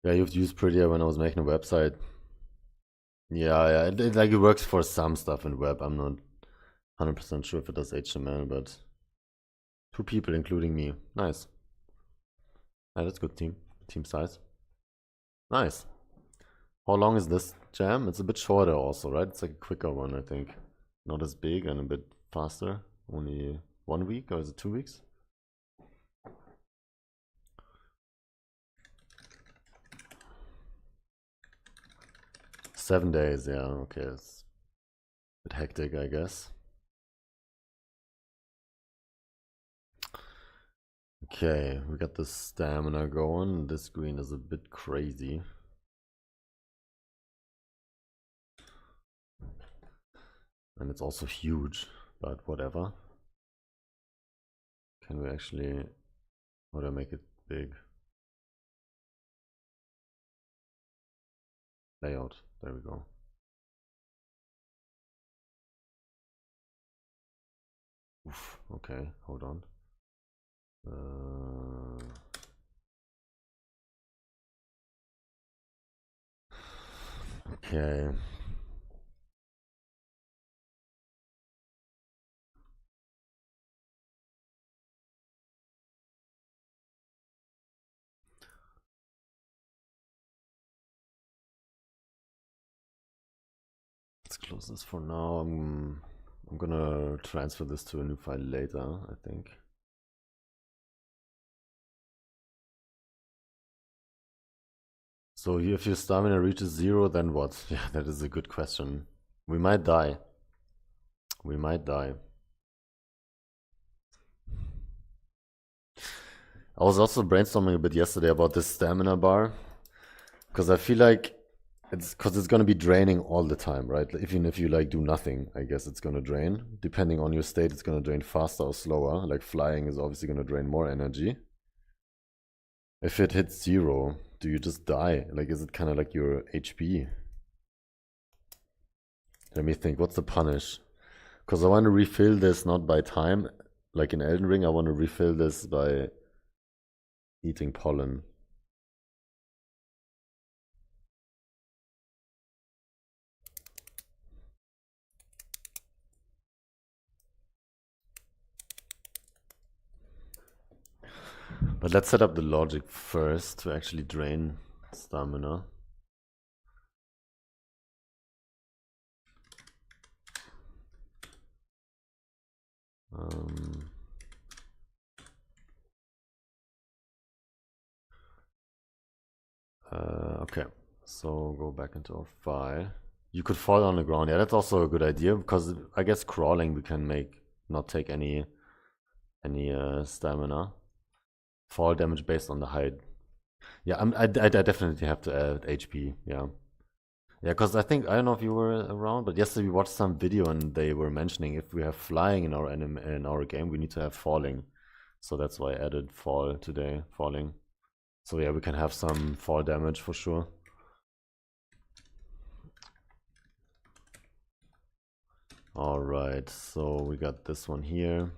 Yeah, you've used Prettier when I was making a website. Yeah, like it works for some stuff in web. I'm not 100% sure if it does HTML, but 2 people, including me. Nice. Yeah, that's good team size. Nice. How long is this jam? It's a bit shorter also, right? It's like a quicker one, I think. Not as big and a bit faster. Only 1 week, or is it 2 weeks? Seven days, yeah, okay. It's a bit hectic, I guess. Okay, we got the stamina going. This green is a bit crazy. And it's also huge, but whatever. Can we actually... How do I make it big? Layout, there we go. Oof, okay, hold on. Okay. Let's close this for now. I'm gonna transfer this to a new file later, I think. So if your stamina reaches 0, then what? Yeah, that is a good question. We might die. We might die. I was also brainstorming a bit yesterday about this stamina bar, because I feel like it's gonna be draining all the time, right? Even if you like do nothing, I guess it's gonna drain. Depending on your state, it's gonna drain faster or slower. Like flying is obviously gonna drain more energy. If it hits 0, do you just die? Like, is it kind of like your HP? Let me think, what's the punish? Because I want to refill this not by time, like in Elden Ring, I want to refill this by eating pollen. But let's set up the logic first to actually drain stamina. Okay, so go back into our file. You could fall on the ground. Yeah, that's also a good idea, because I guess crawling we can make not take any stamina. Fall damage based on the height. Yeah, I definitely have to add HP. Yeah. Yeah, because I don't know if you were around, but yesterday we watched some video and they were mentioning if we have flying in our game, we need to have falling. So that's why I added fall today, falling. So yeah, we can have some fall damage for sure. All right, so we got this one here.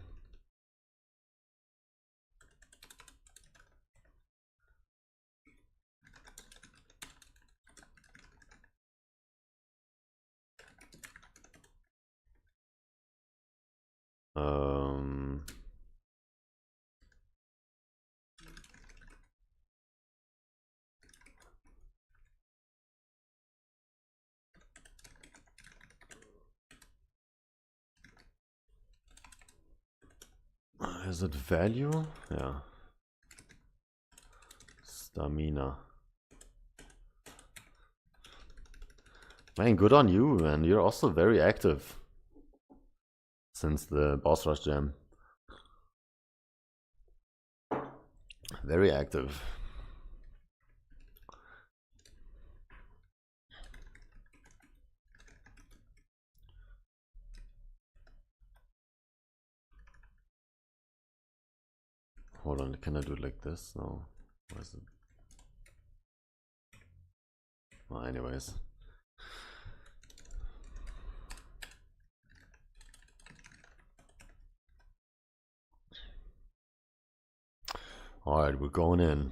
Is it value? Yeah. Stamina. Man, good on you, man. You're also very active since the boss rush jam. Very active. Hold on, can I do it like this? No. What is it? Well, anyways. Alright, we're going in.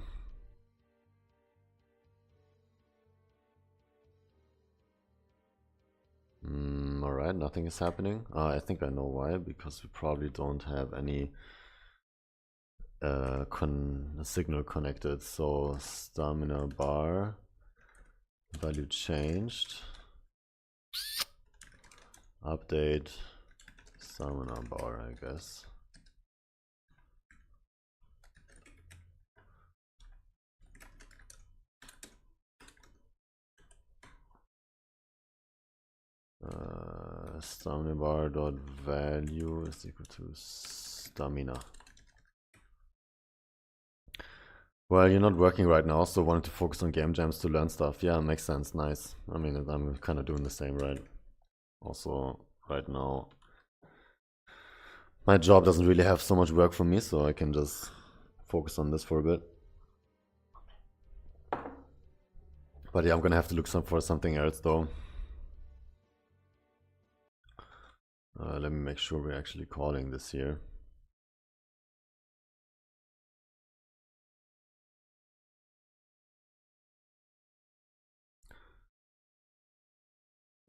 right? Nothing is happening. I think I know why, because we probably don't have any signal connected. So stamina bar value changed. Update stamina bar, I guess. Stamina bar dot value is equal to stamina. Well, you're not working right now, so wanted to focus on game jams to learn stuff. Yeah, makes sense. Nice. I mean, I'm kind of doing the same, right? Also, right now, my job doesn't really have so much work for me, so I can just focus on this for a bit. But yeah, I'm gonna have to look for something else though. Let me make sure we're actually calling this here.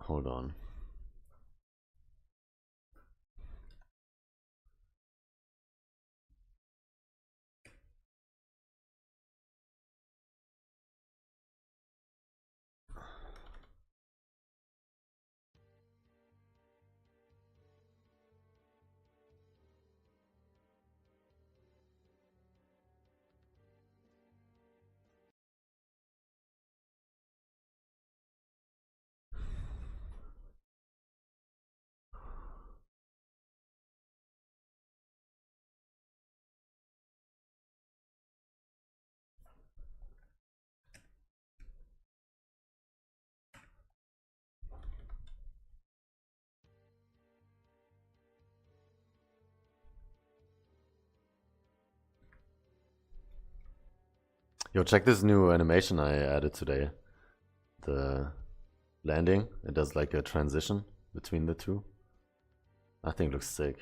Hold on. Yo, check this new animation I added today. The landing, it does like a transition between the two. I think it looks sick.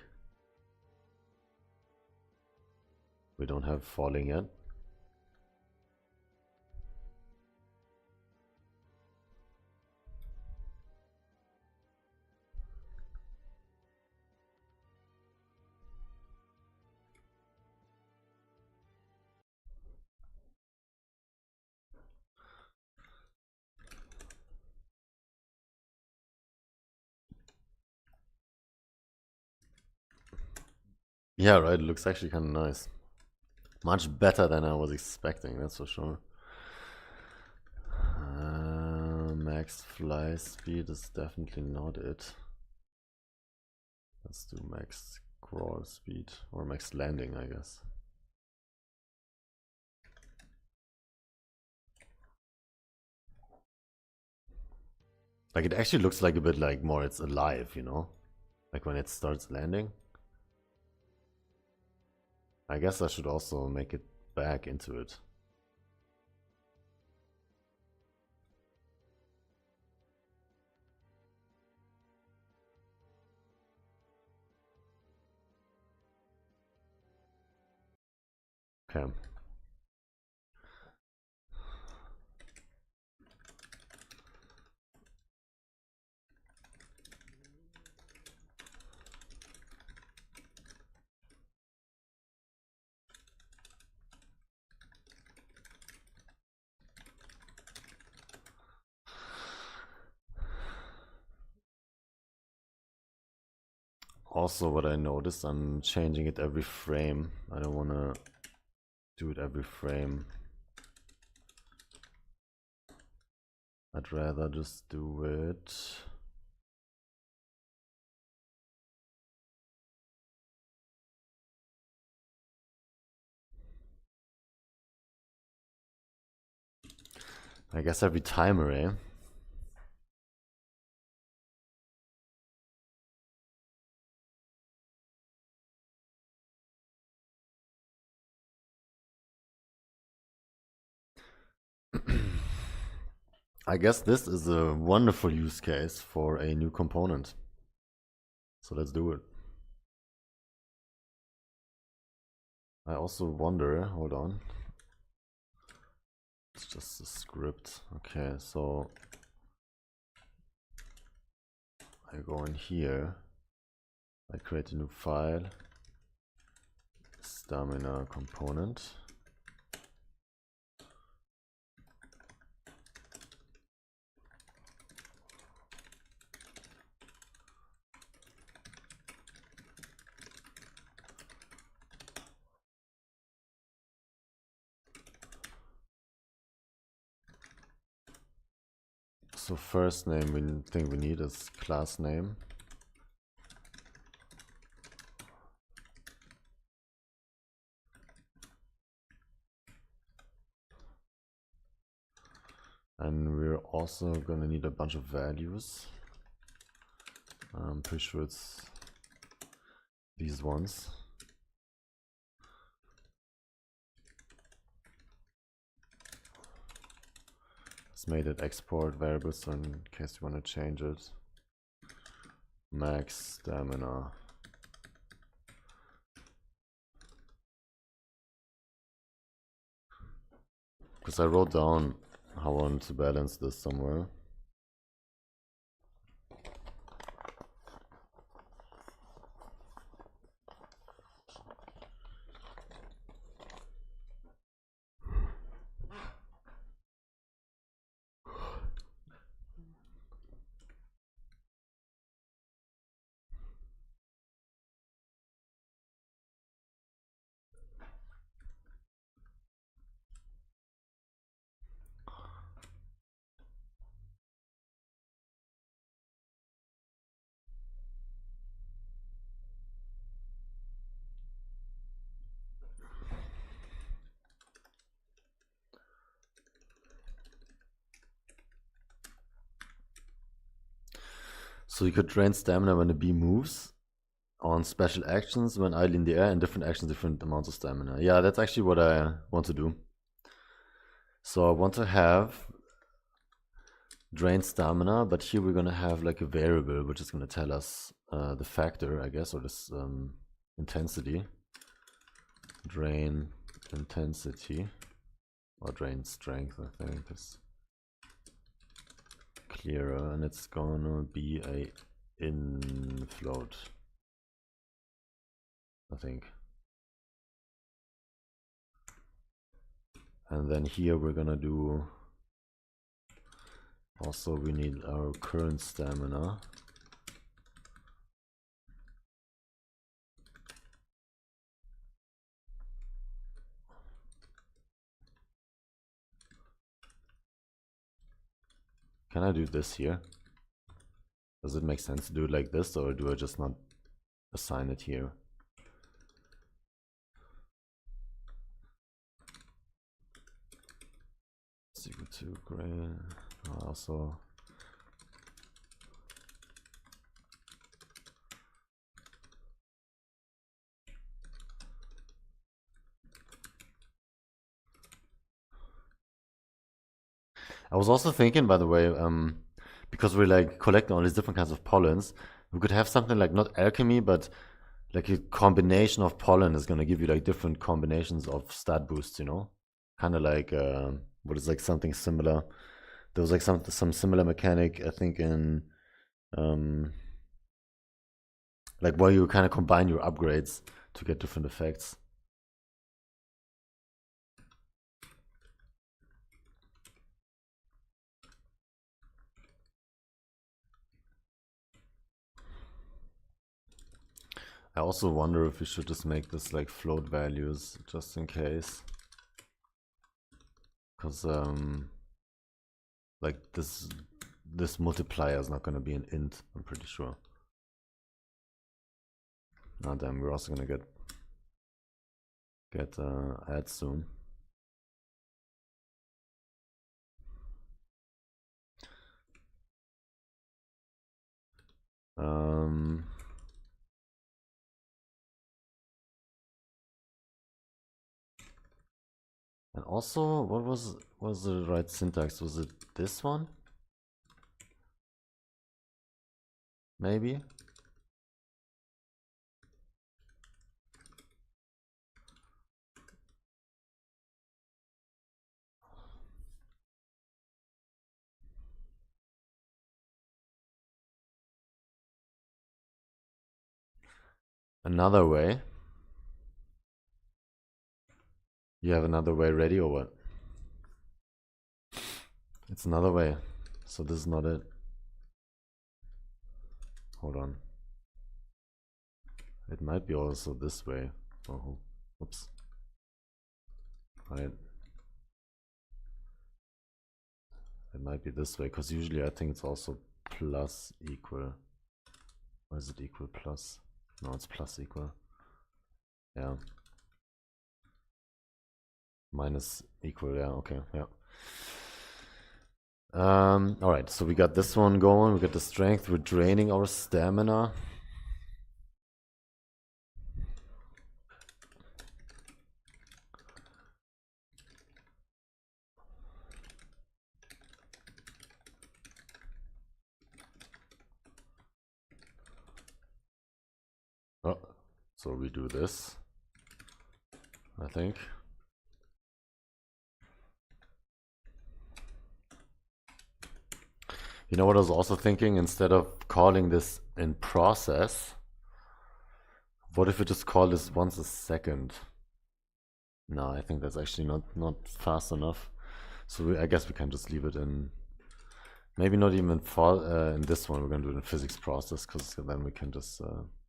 We don't have falling yet. Yeah, right, it looks actually kind of nice. Much better than I was expecting, that's for sure. Max fly speed is definitely not it. Let's do max crawl speed, or max landing, I guess. Like, it actually looks like a bit like more it's alive, you know? Like when it starts landing. I guess I should also make it back into it. Okay. Also, what I noticed, I'm changing it every frame. I don't want to do it every frame. I'd rather just do it. I guess every timer, eh? I guess this is a wonderful use case for a new component. So let's do it. I also wonder, hold on. It's just a script. Okay, so I go in here, I create a new file, stamina component. So first name we think we need is class name. And we're also gonna need a bunch of values. I'm pretty sure it's these ones. It's made it export variable, so in case you want to change it. Max stamina. Because I wrote down how I want to balance this somewhere. So you could drain stamina when the bee moves, on special actions when idle in the air, and different actions, different amounts of stamina. Yeah, that's actually what I want to do. So I want to have drain stamina, but here we're gonna have like a variable which is gonna tell us the factor, I guess, or this intensity. Drain intensity, or drain strength, I think is clearer, and it's gonna be a in float, I think. And then here we're gonna do, also we need our current stamina. Can I do this here? Does it make sense to do it like this, or do I just not assign it here? It's equal to grain. Also, I was also thinking, by the way, because we're like collecting all these different kinds of pollens, we could have something like not alchemy, but like a combination of pollen is gonna give you like different combinations of stat boosts, you know? Kind of like what is like something similar. There was like some similar mechanic, I think, in like where you kind of combine your upgrades to get different effects. I also wonder if we should just make this like float values just in case. Because like this multiplier is not going to be an int, I'm pretty sure. Oh damn, we're also going to get ads soon. And also, what was the right syntax? Was it this one? Maybe? Another way. You have another way ready or what? It's another way. So this is not it. Hold on. It might be also this way. Oh, oops. Right. It might be this way, because usually I think it's also plus equal. Or is it equal plus? No, it's plus equal. Yeah. Minus equal, yeah, okay, yeah. Alright, so we got this one going, we got the strength, we're draining our stamina. Oh, so we do this, I think. You know what I was also thinking? Instead of calling this in process, what if we just call this once a second? No, I think that's actually not fast enough. So I guess we can just leave it in. Maybe not even in this one. We're gonna do it in physics process, because then we can just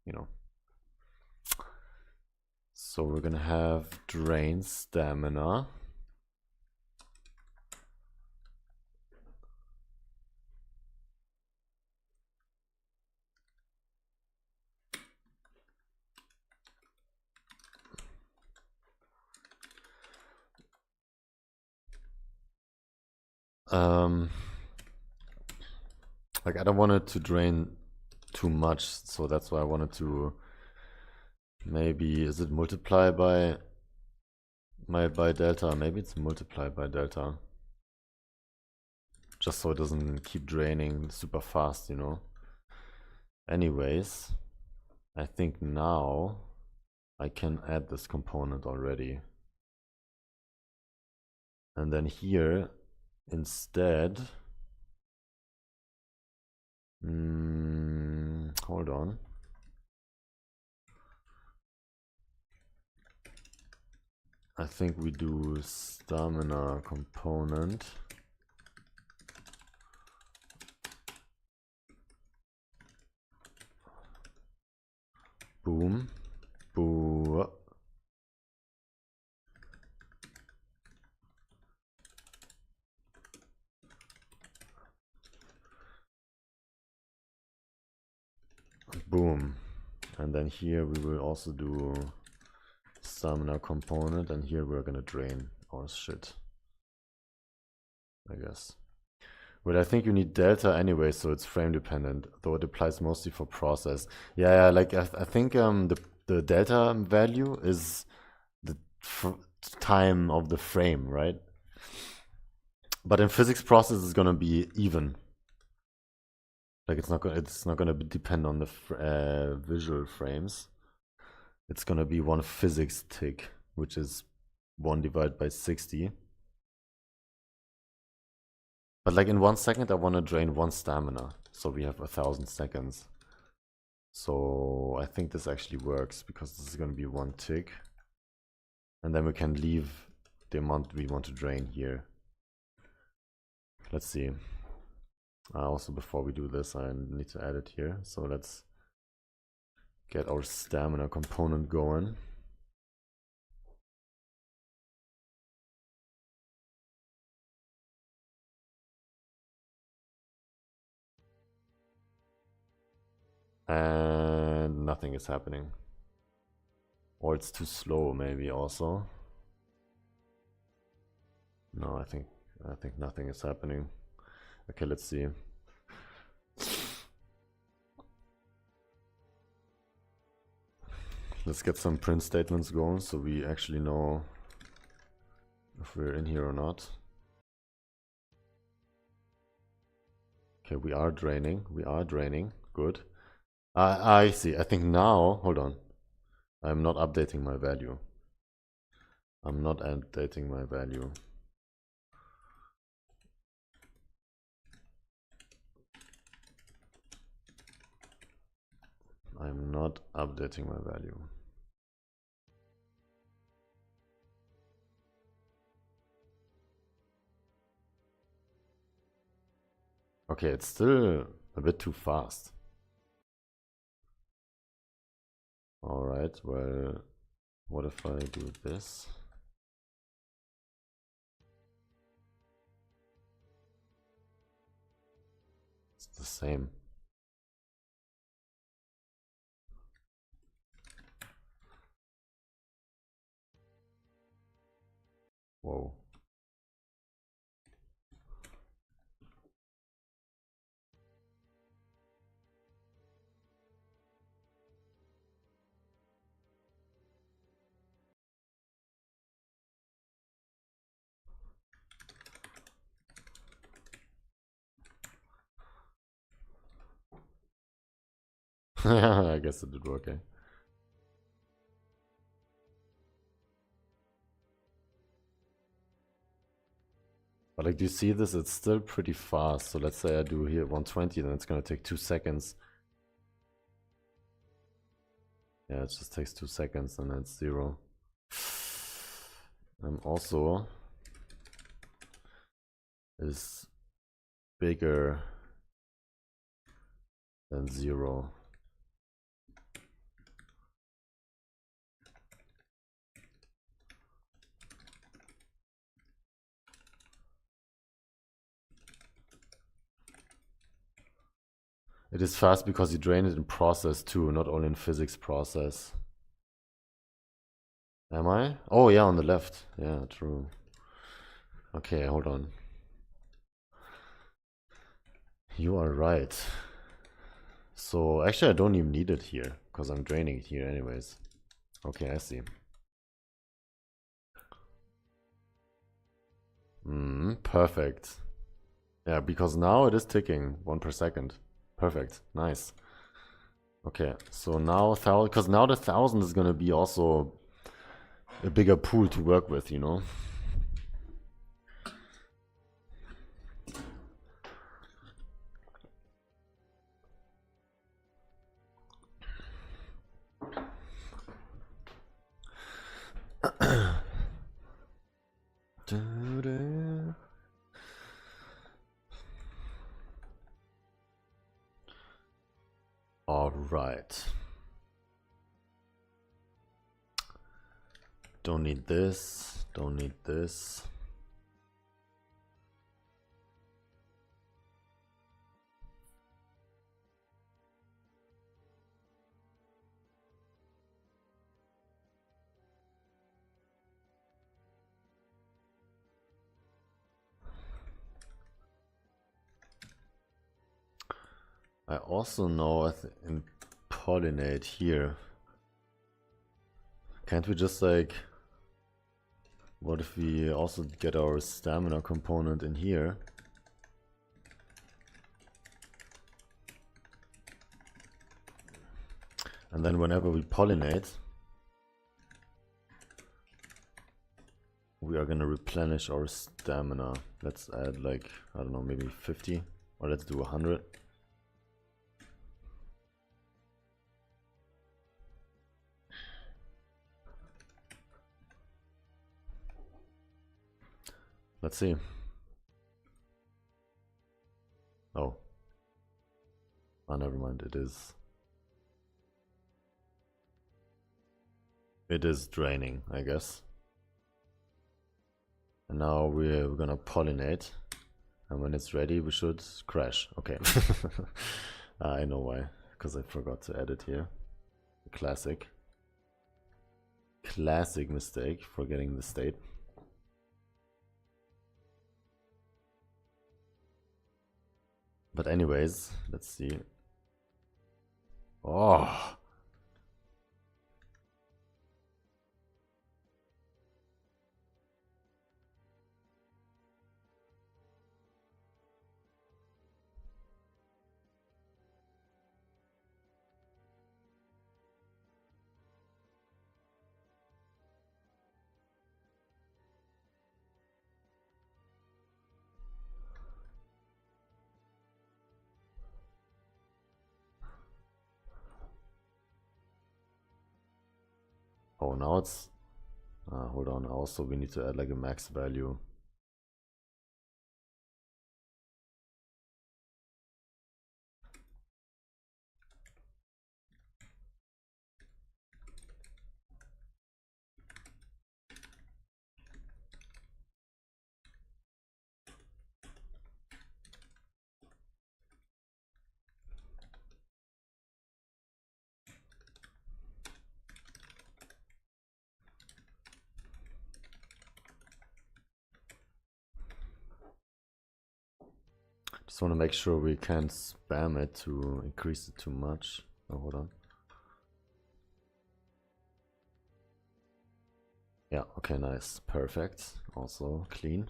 you know. So we're gonna have drain stamina. Like I don't want it to drain too much, so that's why I wanted to maybe, is it multiply by delta? Maybe it's multiply by delta. Just so it doesn't keep draining super fast, you know. Anyways, I think now I can add this component already. And then here, instead, hold on. I think we do stamina component. Boom. Boo. Boom. And then here we will also do stamina component, and here we're gonna drain our shit, I guess. But I think you need delta anyway, so it's frame dependent, though it applies mostly for process. Yeah, like I think the delta value is the time of the frame, right? But in physics process, it's gonna be even. Like it's not gonna depend on the visual frames. It's gonna be one physics tick, which is 1 divided by 60. But like in 1 second, I want to drain 1 stamina, so we have 1,000 seconds. So I think this actually works, because this is going to be 1 tick, and then we can leave the amount we want to drain here. Let's see. Also, before we do this, I need to add it here. So let's get our stamina component going. And nothing is happening. Or it's too slow, maybe also. No, I think nothing is happening. Okay, let's see. Let's get some print statements going, so we actually know if we're in here or not. Okay, we are draining. Good. I see. I think now, hold on. I'm not updating my value. I'm not updating my value. Okay, it's still a bit too fast. Alright, well, what if I do this? It's the same. Whoa. I guess it did work, eh? But like, do you see this? It's still pretty fast. So let's say I do here 120, then it's gonna take 2 seconds. Yeah, it just takes 2 seconds and then it's 0. Also is bigger than 0. It is fast because you drain it in process too, not only in physics process. Am I? Oh yeah, on the left. Yeah, true. Okay, hold on. You are right. So actually I don't even need it here, because I'm draining it here anyways. Okay, I see. Perfect. Yeah, because now it is ticking 1 per second. Perfect, nice. Okay, so now because now the 1000 is gonna be also a bigger pool to work with, you know? All right. Don't need this. Don't need this. I also know in pollinate here. Can't we just like, what if we also get our stamina component in here? And then whenever we pollinate, we are gonna replenish our stamina. Let's add like, I don't know, maybe 50, or let's do 100. Let's see. Oh. Oh, never mind, it is. It is draining, I guess. And now we're gonna pollinate. And when it's ready, we should crash. Okay. I know why. Because I forgot to add it here. Classic. Classic mistake, forgetting the state. But anyways, let's see. Oh. Oh, now it's... hold on, also we need to add like a max value. Just want to make sure we can't spam it to increase it too much. Oh, hold on. Yeah, okay, nice. Perfect. Also clean.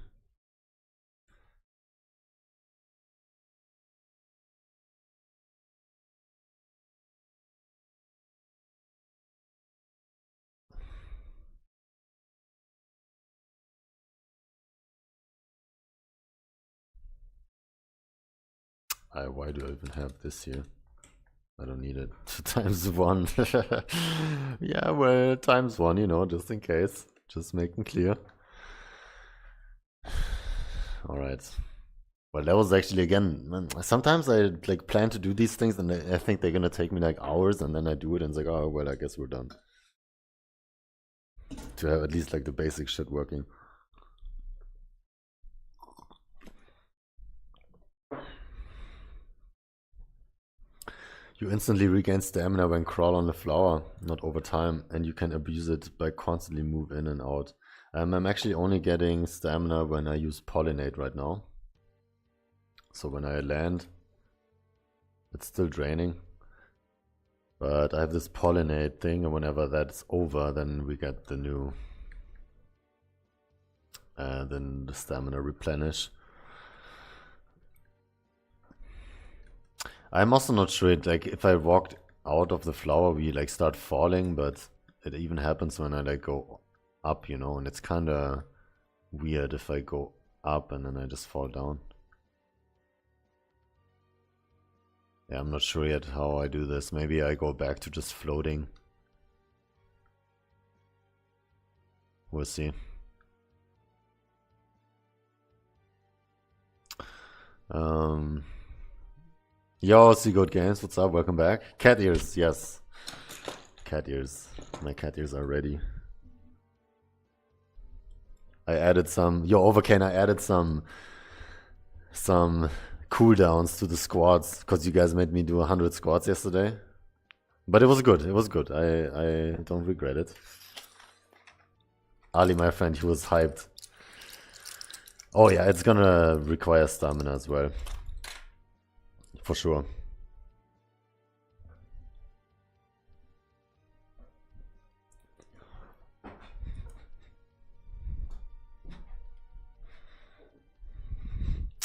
Why do I even have this here? I don't need it. Times 1. Yeah, well, times 1, you know, just in case. Just making clear. Alright. Well, that was actually, again, man, sometimes I like plan to do these things and I think they're gonna take me like hours, and then I do it and it's like, oh, well, I guess we're done. To have at least like the basic shit working. You instantly regain stamina when crawl on the flower, not over time, and you can abuse it by constantly move in and out. I'm actually only getting stamina when I use pollinate right now. So when I land, it's still draining. But I have this pollinate thing, and whenever that's over, then we get the new... then the stamina replenish. I'm also not sure, like, if I walked out of the flower, we like start falling, but it even happens when I like go up, you know, and it's kind of weird if I go up and then I just fall down. Yeah, I'm not sure yet how I do this. Maybe I go back to just floating. We'll see. Yo, Seagoat Games, what's up? Welcome back. Cat ears, yes. Cat ears. My cat ears are ready. I added some... Yo, Overcane, I added some cooldowns to the squats, because you guys made me do 100 squats yesterday. But it was good, it was good. I don't regret it. Ali, my friend, he was hyped. Oh yeah, it's gonna require stamina as well. For sure.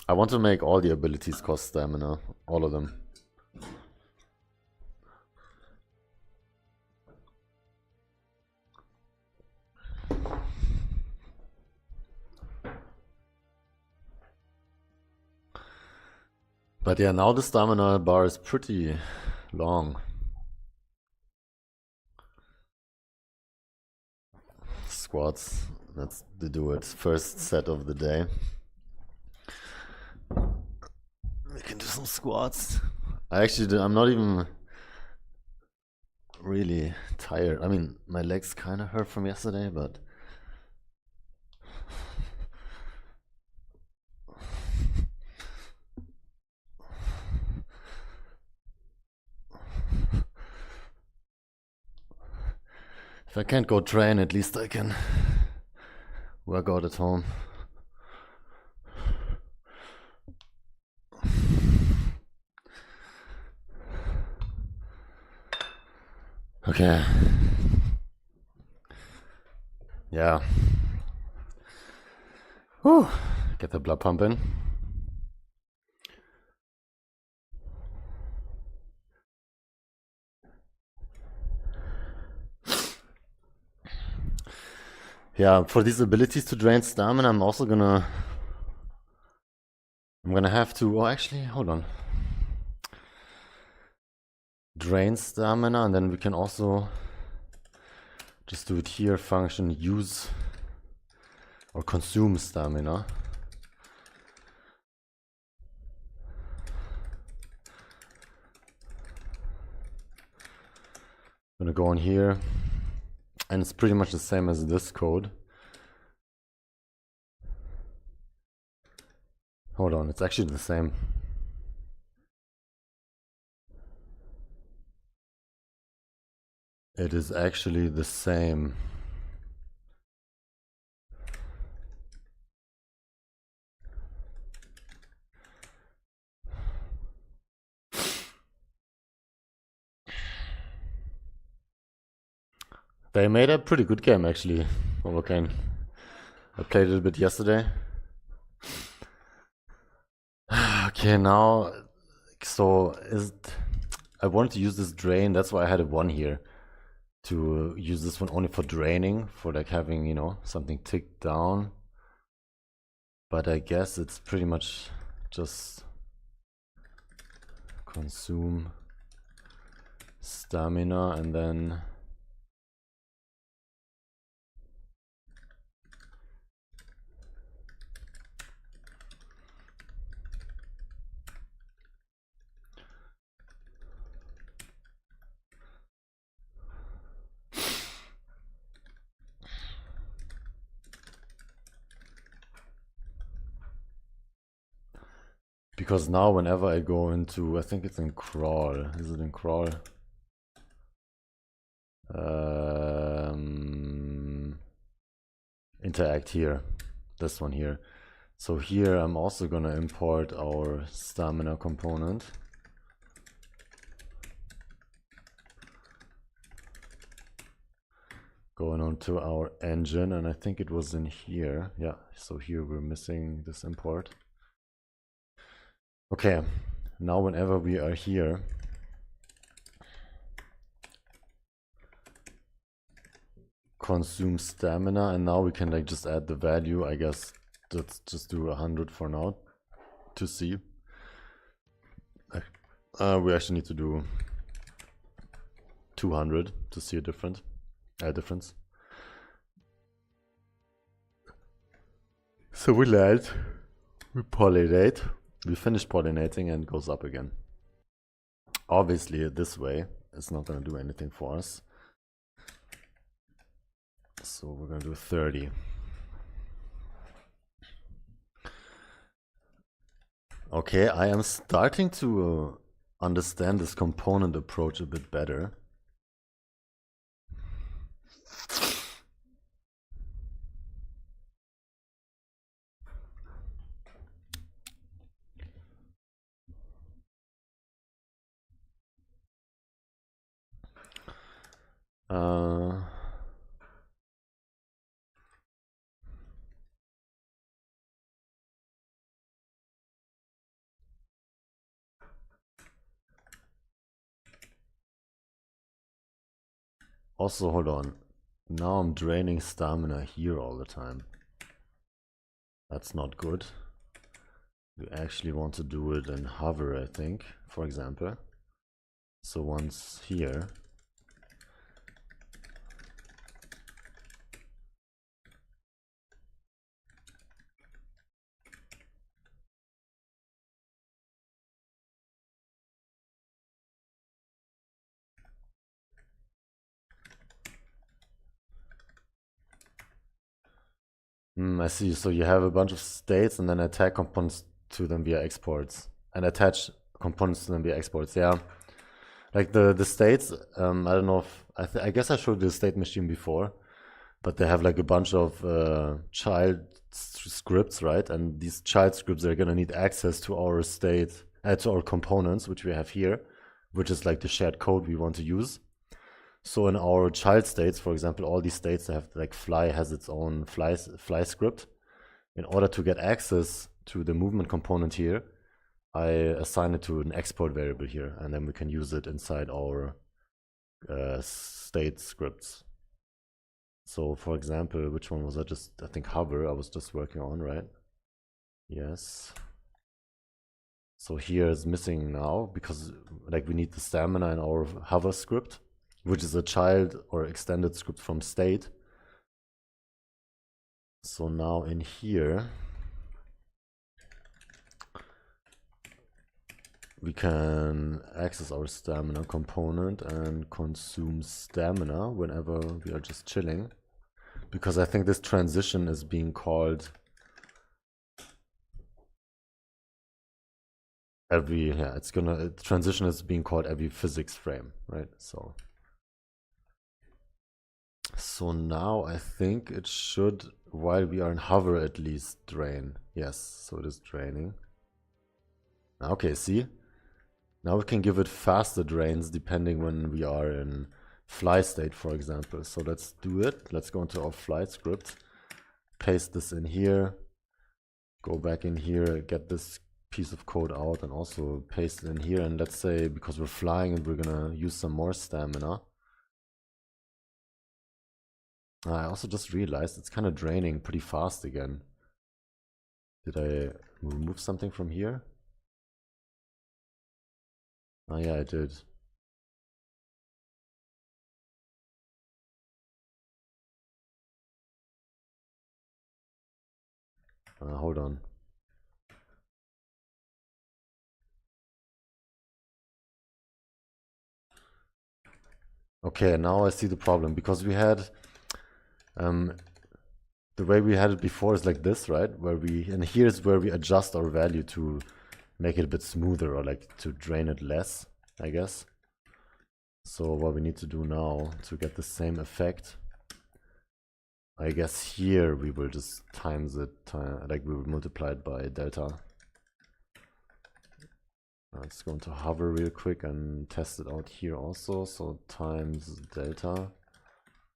I want to make all the abilities cost stamina. All of them. But yeah, now the stamina bar is pretty long. Squats, let's do it. First set of the day. We can do some squats. I'm not even really tired. I mean, my legs kind of hurt from yesterday, but... If I can't go train, at least I can work out at home. Okay. Yeah. Whew. Get the blood pumping. Yeah, for these abilities to drain stamina, I'm gonna have to... Oh, actually, hold on. Drain stamina, and then we can also Just do it here, function use or consume stamina. I'm gonna go on here, and it's pretty much the same as this code. Hold on, it's actually the same. It is actually the same. They made a pretty good game actually, Overcane. I played it a bit yesterday. Okay, now, so I wanted to use this drain, that's why I had a 1 here. To use this one only for draining, for like having, you know, something ticked down. But I guess it's pretty much just consume stamina and then because now whenever I go into, I think it's in crawl. Is it in crawl? Interact here, this one here. So here I'm also gonna import our stamina component. Going on to our engine, and I think it was in here. Yeah, so here we're missing this import. Okay, now whenever we are here, consume stamina, and now we can like just add the value. I guess let's just do 100 for now to see. We actually need to do 200 to see a difference. So we land, we pollinate, we finish pollinating, and it goes up again. Obviously this way it's not going to do anything for us, so we're going to do 30. Okay, I am starting to understand this component approach a bit better. Also, hold on. Now I'm draining stamina here all the time. That's not good. We actually want to do it in hover, I think, for example. So once here. I see. So you have a bunch of states and then attach components to them via exports. And attach components to them via exports, yeah. Like the states, I don't know if, I guess I showed the state machine before, but they have like a bunch of child scripts, right? And these child scripts are gonna need access to our state, to our components, which we have here, which is like the shared code we want to use. So in our child states, for example, all these states have like fly has its own fly script. In order to get access to the movement component here, I assign it to an export variable here, and then we can use it inside our state scripts. So for example, which one was I I think hover I was just working on, right? Yes. So here is missing now because like we need the stamina in our hover script. which is a child or extended script from state. So now in here, we can access our stamina component and consume stamina whenever we are just chilling. Because I think this transition is being called transition is being called every physics frame, right? So now I think it should, while we are in hover, at least drain. Yes, so it is draining. Okay, see? Now we can give it faster drains depending when we are in fly state, for example. So let's do it. Let's go into our flight script, paste this in here, go back in here, get this piece of code out and also paste it in here. And let's say, because we're flying and we're gonna use some more stamina. I also just realized it's kind of draining pretty fast again. Did I remove something from here? Oh yeah, I did. Hold on. Okay, now I see the problem, because we had the way we had it before is like this, right? And here's where we adjust our value to make it a bit smoother, or like to drain it less, I guess. So what we need to do now to get the same effect, I guess here we will just times it, like we will multiply it by delta. Let's go into hover real quick and test it out here also. So times delta.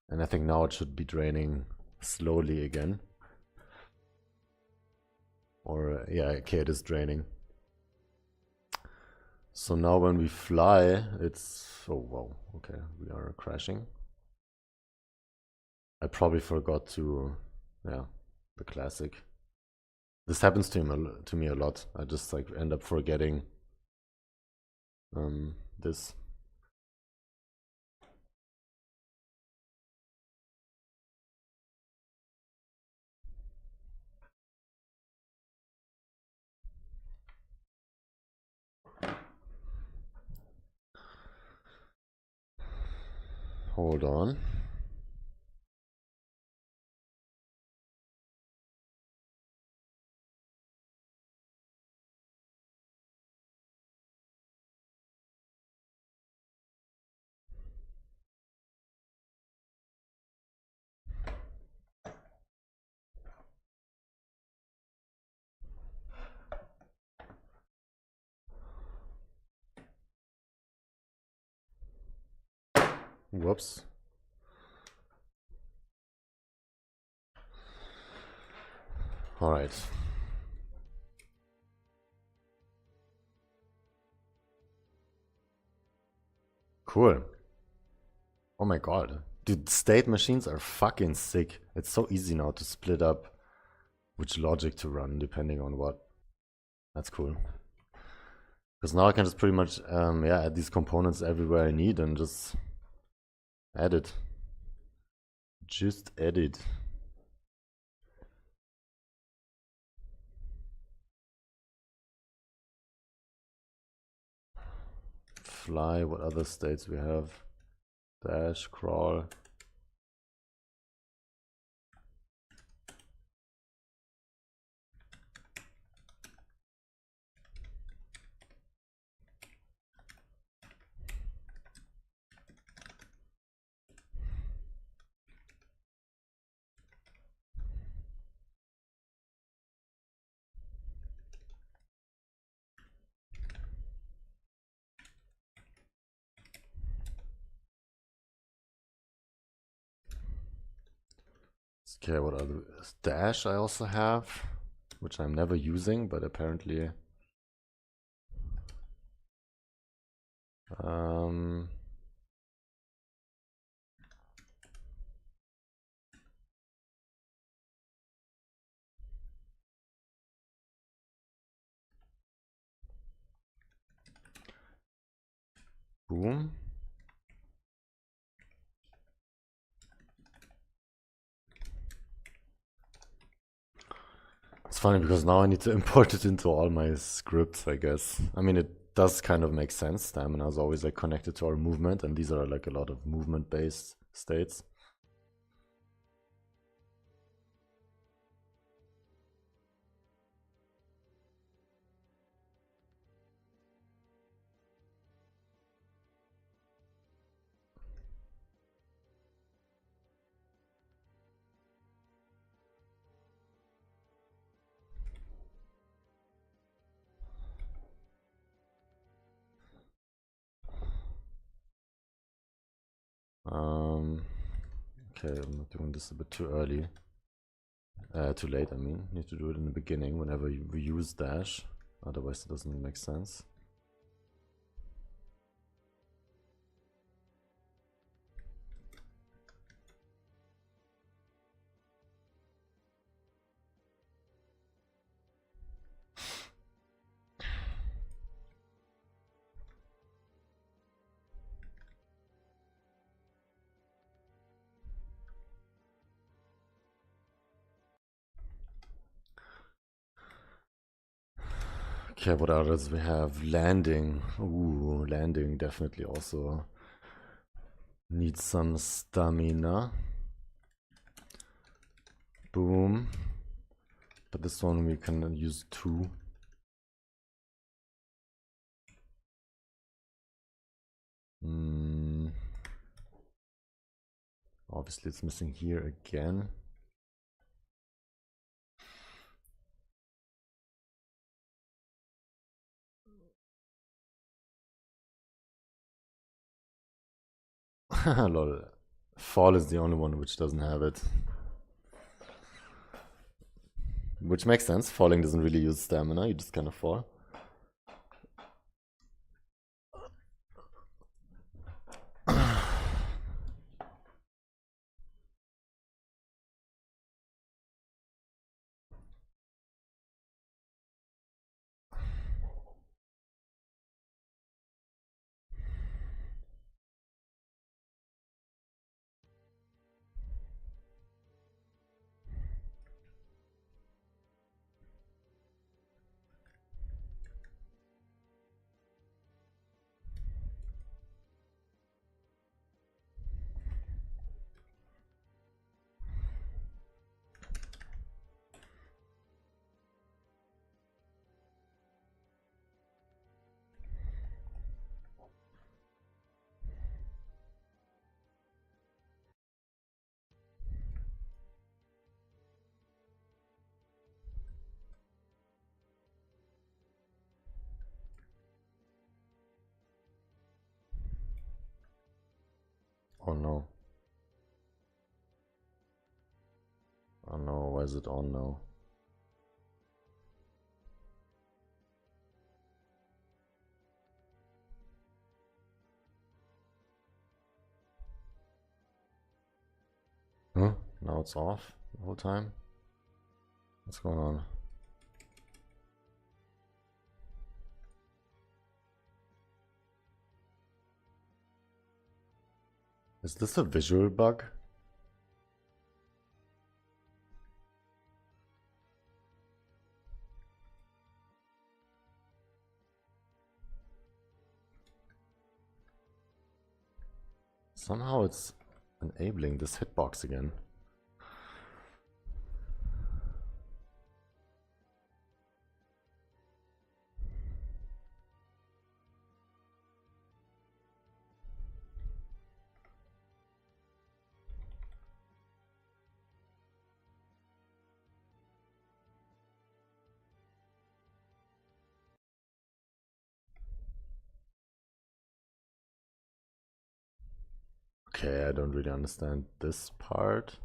And I think now it should be draining slowly again. Or, yeah, okay, it is draining. So now when we fly, it's... Oh, wow, okay, we are crashing. I probably forgot to... Yeah, the classic. This happens to me a lot. I just like end up forgetting this. Hold on. Whoops. All right. Cool. Oh my god. Dude, state machines are fucking sick. It's so easy now to split up which logic to run depending on what. That's cool. Because now I can just pretty much add these components everywhere I need and just add it. Just add it. Fly, what other states we have? Dash, crawl. Okay, what other dash I also have, which I'm never using, but apparently boom. It's funny because now I need to import it into all my scripts, I guess. I mean, it does kind of make sense. Stamina is always like connected to our movement, and these are like a lot of movement-based states. Okay, I'm not doing this a bit too early. Too late, I mean. Need to do it in the beginning whenever we use dash. Otherwise it doesn't make sense. Okay, what others we have? Landing. Ooh, landing definitely also needs some stamina. Boom. But this one we can use 2. Obviously it's missing here again. Lol. Fall is the only one which doesn't have it. Which makes sense. Falling doesn't really use stamina, you just kind of fall. Oh no. Oh no, why is it on now? Huh? Now it's off the whole time? What's going on? Is this a visual bug? Somehow it's enabling this hitbox again. Okay, I don't really understand this part.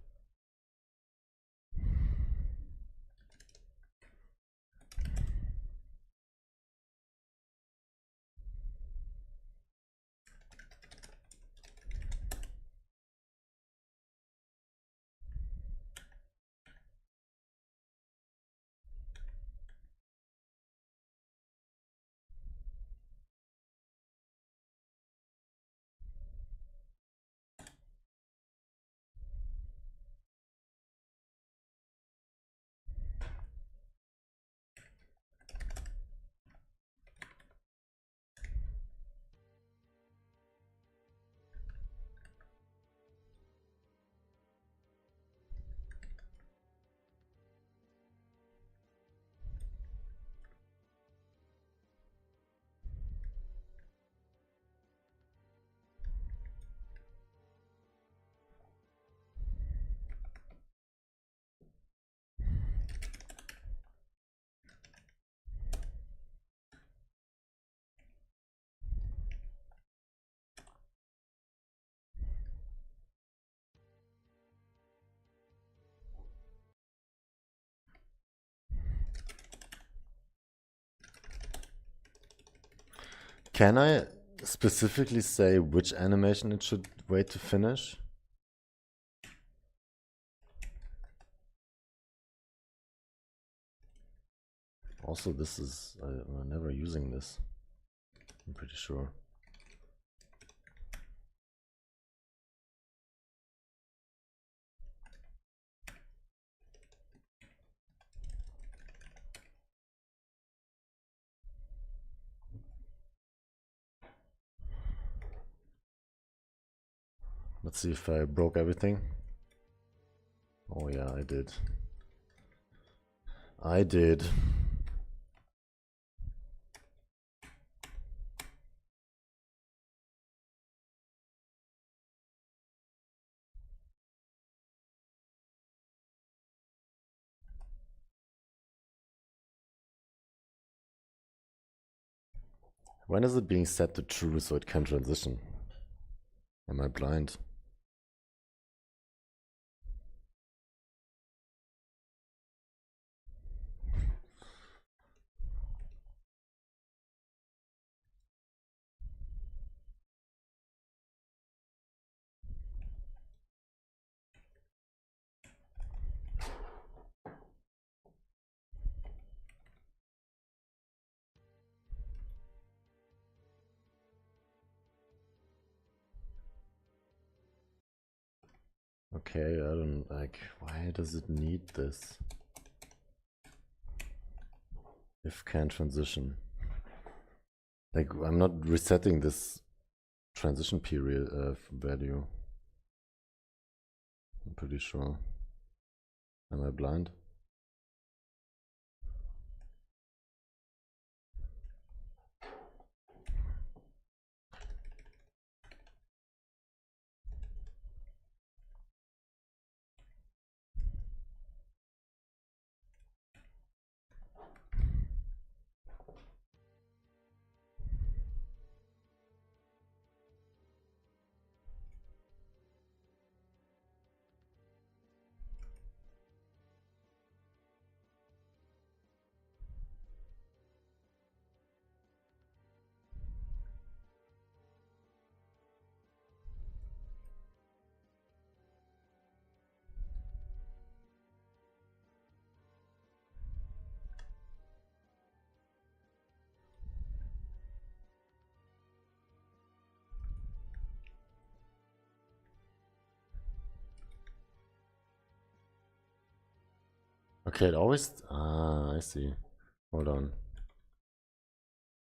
Can I specifically say which animation it should wait to finish? Also, this is, I'm never using this, I'm pretty sure. Let's see if I broke everything. Oh yeah, I did. I did. When is it being set to true so it can transition? Am I blind? Okay, I don't like, why does it need this? If can transition. Like, I'm not resetting this transition period value. I'm pretty sure. Am I blind? Okay, it always, I see. Hold on.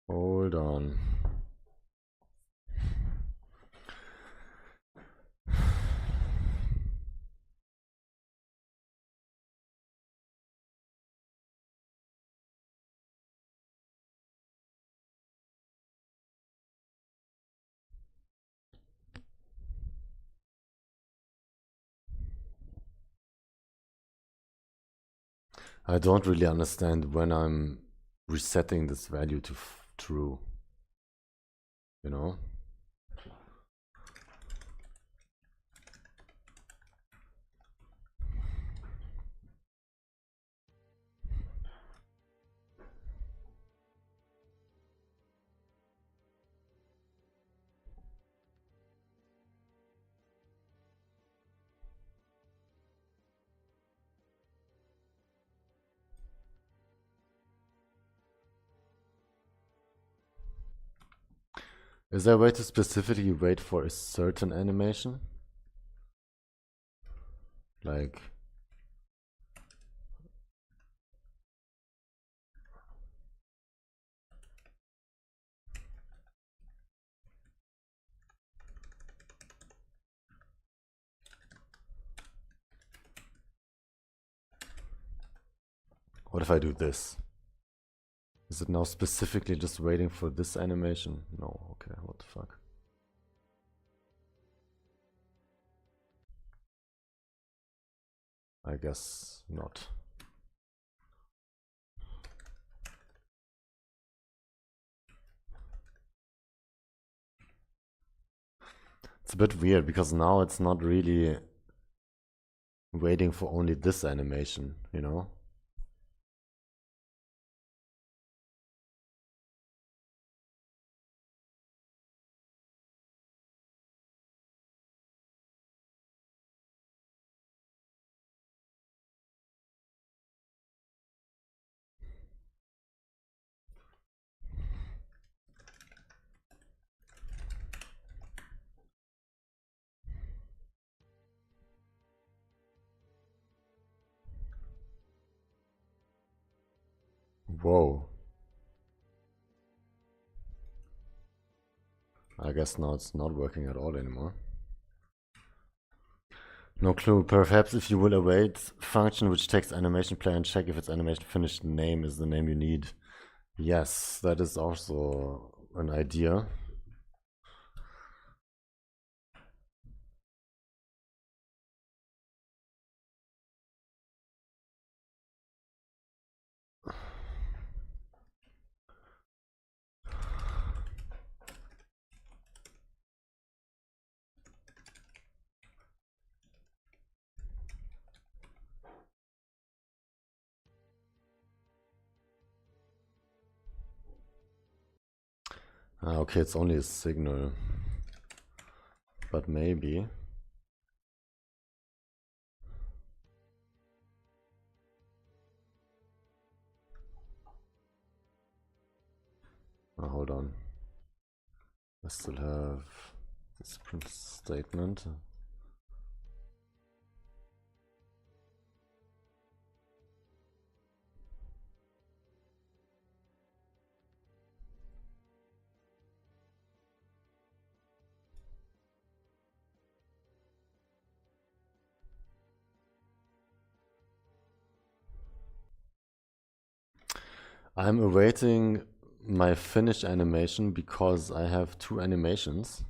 Hold on. I don't really understand when I'm resetting this value to true. You know? Is there a way to specifically wait for a certain animation? Like, what if I do this? Is it now specifically just waiting for this animation? No, okay, what the fuck? I guess not. It's a bit weird because now it's not really waiting for only this animation, you know? Whoa. I guess now it's not working at all anymore. No clue. Perhaps if you will await function which takes animation player and check if its animation finished name is the name you need. Yes, that is also an idea. Okay, it's only a signal. But maybe. Oh, hold on. I still have this print statement. I'm awaiting my finish animation because I have two animations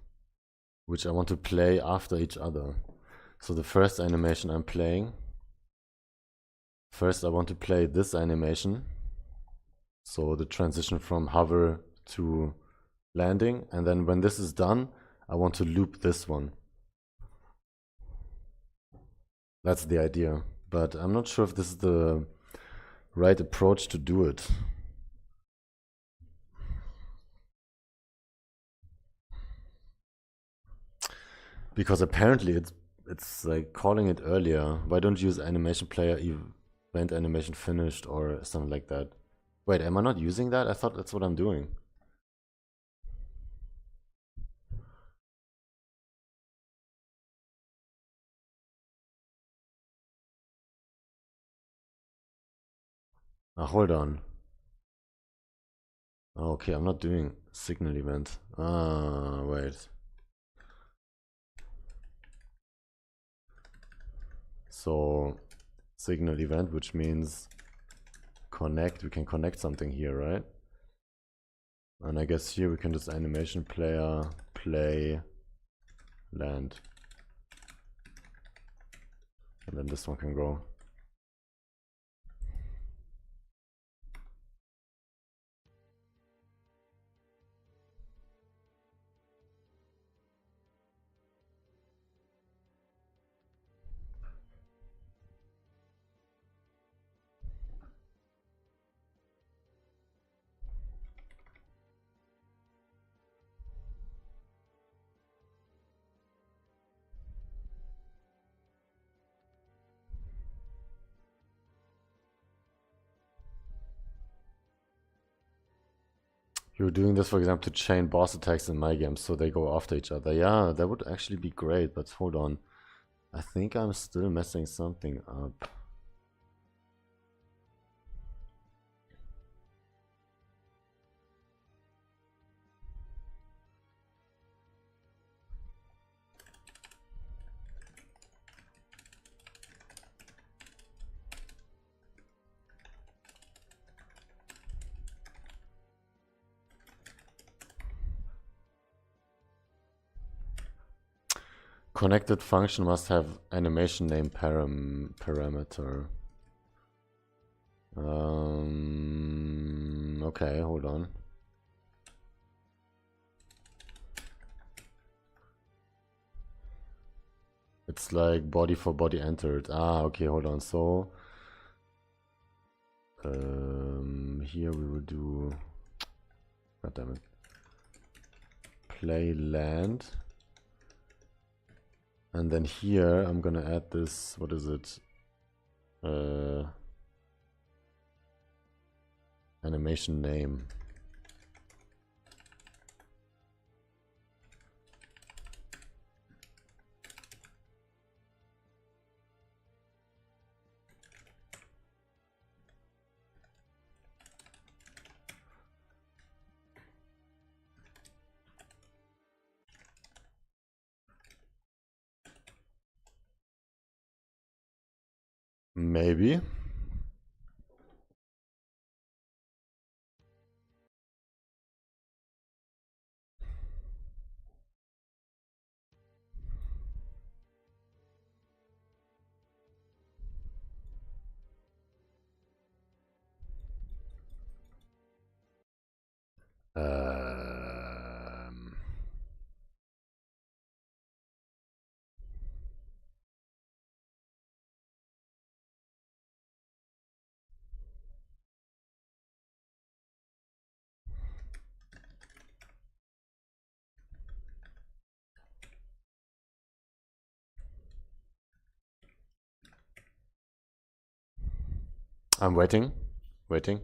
which I want to play after each other. So the first animation I'm playing, first I want to play this animation. So the transition from hover to landing, and then when this is done, I want to loop this one. That's the idea, but I'm not sure if this is the right approach to do it. Because apparently it's like calling it earlier. Why don't you use animation player event animation finished or something like that? Wait, am I not using that? I thought that's what I'm doing. Hold on. Okay, I'm not doing signal event. Wait. So signal event, which means connect. We can connect something here, right? And I guess here we can just animation player play land, and then this one can go. You're doing this, for example, to chain boss attacks in my games so they go after each other. Yeah, that would actually be great, but hold on. I think I'm still messing something up. Connected function must have animation name parameter. Okay, hold on. It's like body for body entered. Okay, hold on. So here we will do, god damn it, play land, and then here I'm gonna add this, what is it, animation name. Maybe. Um, I'm waiting. Waiting.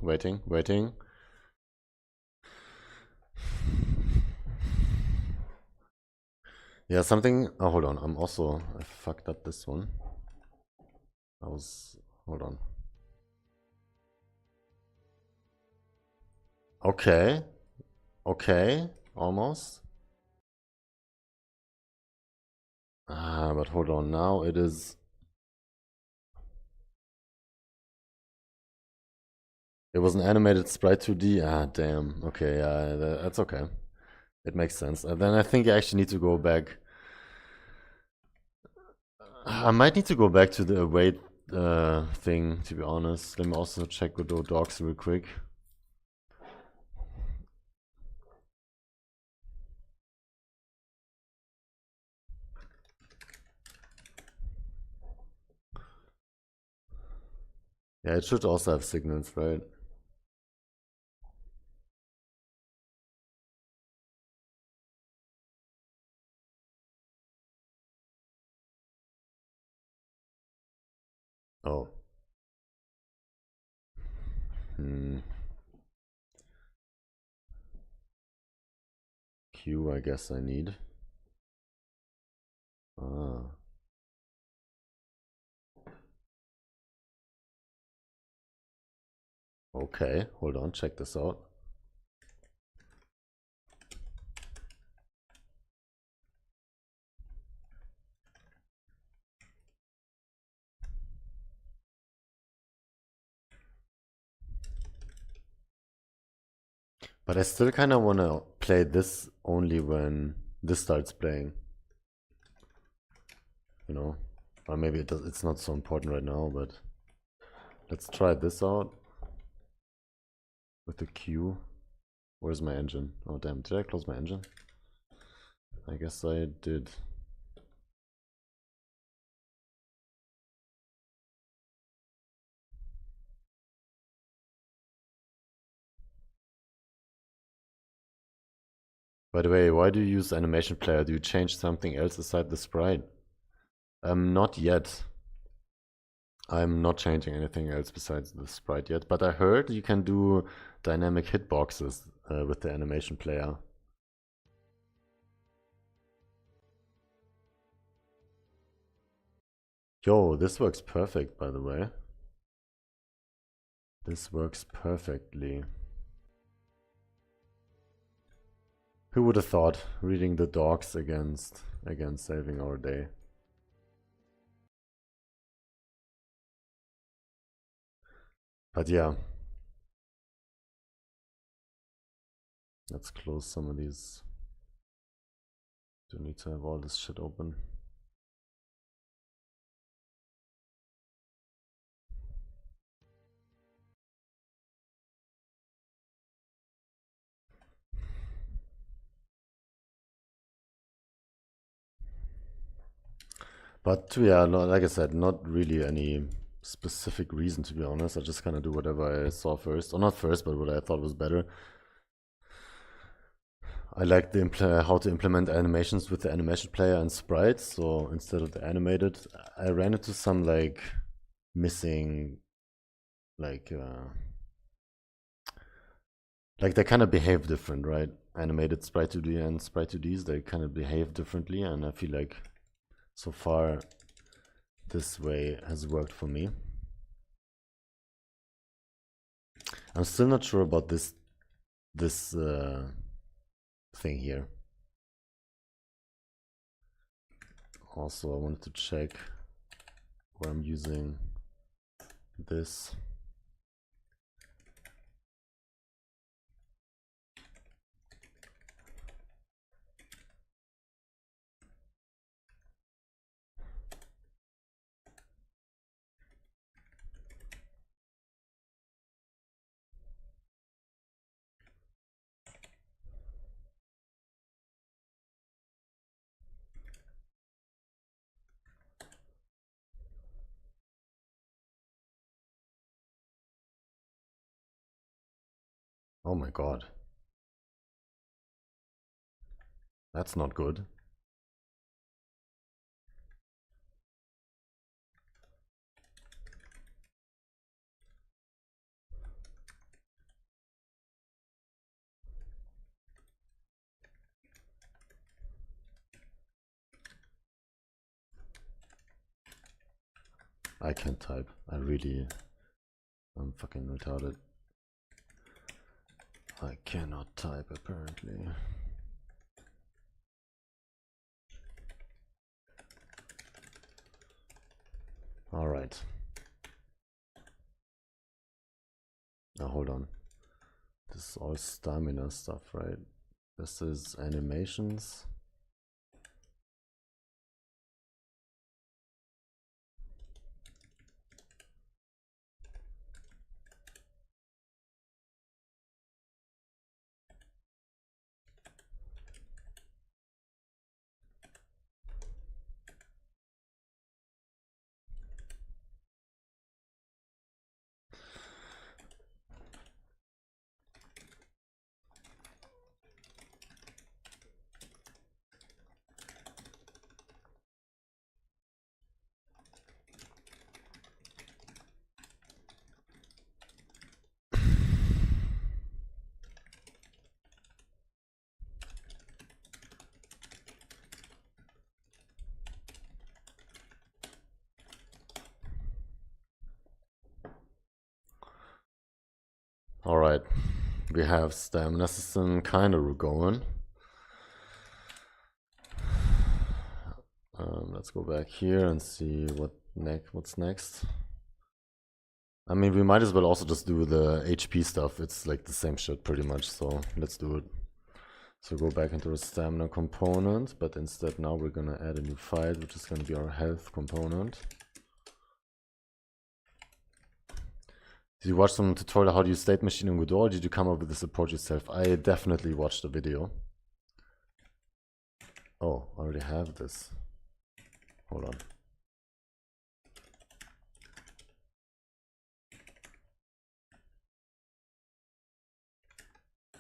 Yeah, something. Oh, hold on. I fucked up this one. Hold on. Okay. Okay. Almost. Ah, but hold on. Now it is. It was an animated sprite 2D. Ah, damn. Okay, yeah, that's okay. It makes sense. Then I think I actually need to go back. I might need to go back to the await thing, to be honest. Let me also check with the docs real quick. Yeah, it should also have signals, right? Oh. Hmm. Q, I guess I need. Ah. Okay, hold on, check this out. But I still kind of want to play this only when this starts playing. You know? Or maybe it's not so important right now, but let's try this out with the Q. Where's my engine? Oh damn, did I close my engine? I guess I did. By the way, why do you use animation player? Do you change something else aside the sprite? Not yet. I'm not changing anything else besides the sprite yet, but I heard you can do dynamic hitboxes with the animation player. Yo, this works perfect, by the way. This works perfectly. Who would have thought reading the docs against saving our day? But yeah, let's close some of these. Don't need to have all this shit open. But yeah, like I said, not really any specific reason, to be honest. I just kind of do whatever I saw first, or not first, but what I thought was better. I like how to implement animations with the animation player and sprites. So instead of the animated, I ran into some like missing, like they kind of behave different, right? Animated sprite 2D and sprite 2Ds, they kind of behave differently, and I feel like so far this way has worked for me. I'm still not sure about this thing here. Also, I wanted to check where I'm using this. Oh my god. That's not good. I can't type. I'm fucking retarded. I cannot type apparently. Alright. Now hold on. This is all stamina stuff, right? This is animations. Alright, we have stamina system kind of going. Let's go back here and see what's next. I mean, we might as well also just do the HP stuff. It's like the same shit pretty much, so let's do it. So go back into the stamina component, but instead now we're gonna add a new file, which is gonna be our health component. Did you watch some tutorial how to use state machine in Godot, or did you come up with this approach yourself? I definitely watched a video. Oh, I already have this. Hold on.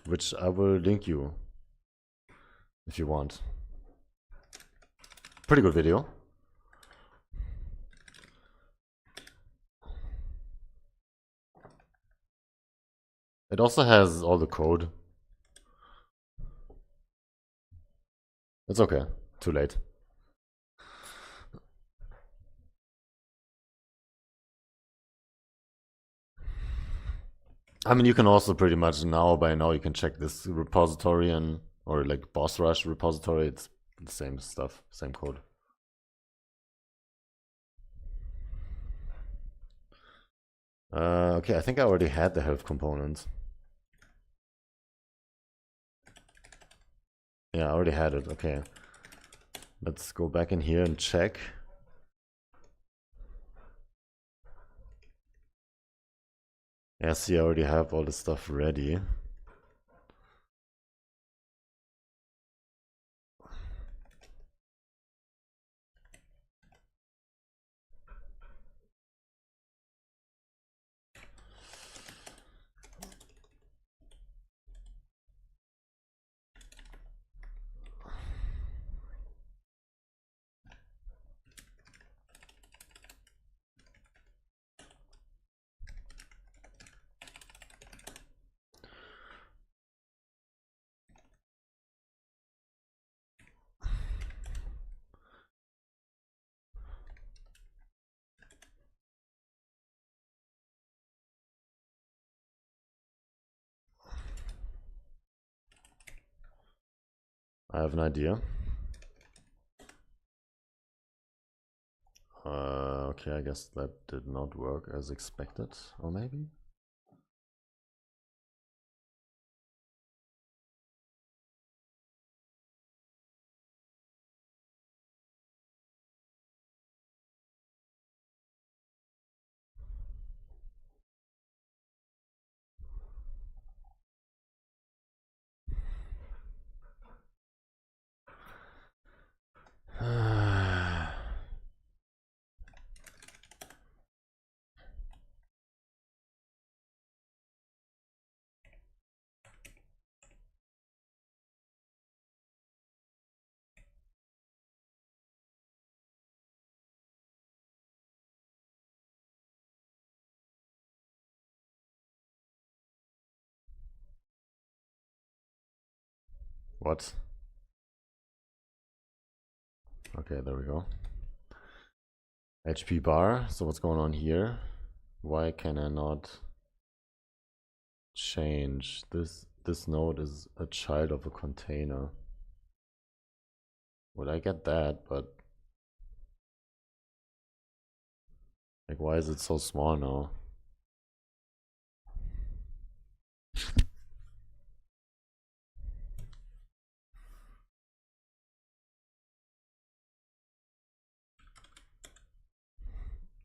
Which I will link you if you want. Pretty good video. It also has all the code. It's okay. Too late. I mean, you can also pretty much by now you can check this repository or like boss rush repository. It's the same stuff, same code. Okay, I think I already had the health component. Yeah, I already had it. Okay. Let's go back in here and check. Yeah, see, I already have all the stuff ready. I have an idea. Okay, I guess that did not work as expected, or maybe? What? Okay, there we go. HP bar, so what's going on here? Why can I not change this? This node is a child of a container. Would I get that, but like, why is it so small now?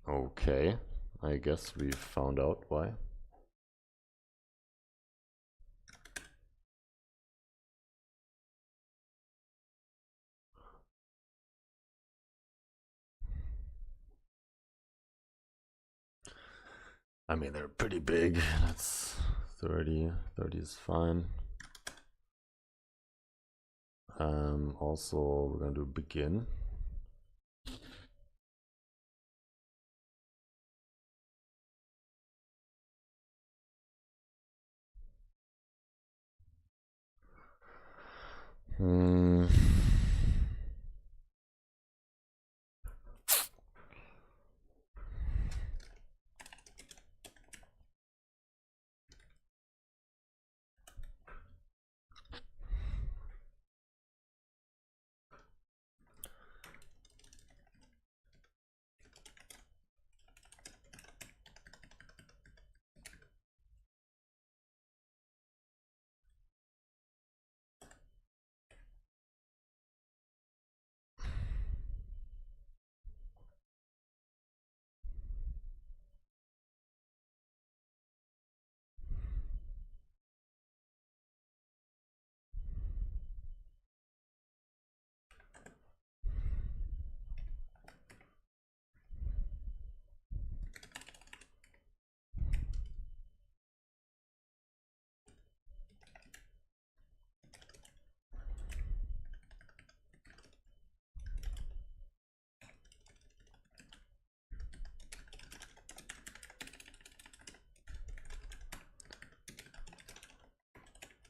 Okay, I guess we found out why. I mean, they're pretty big. That's 30. 30 is fine. Also, we're gonna do begin.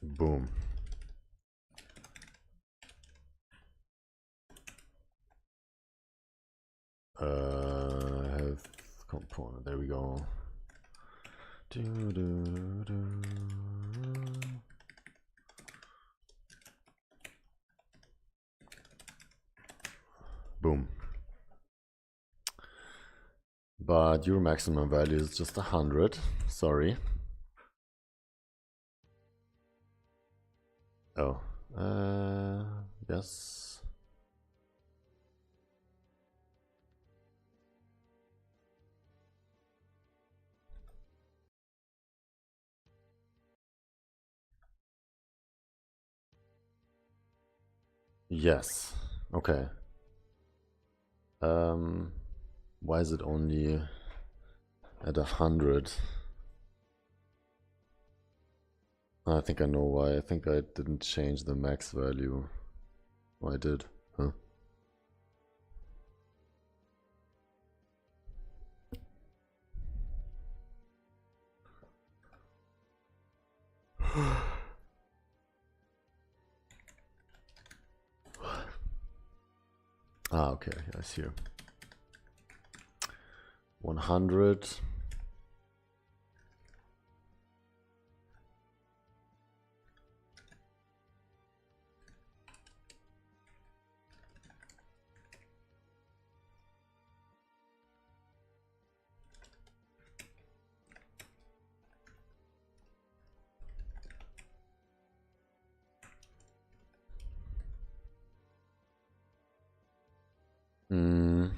Boom. Health component. There we go. Boom. But your maximum value is just 100. Sorry. Oh. Yes. Yes. Okay. Why is it only at 100? I think I know why. I think I didn't change the max value. Oh, I did. Huh? Ah, okay. I see. 100. Mm.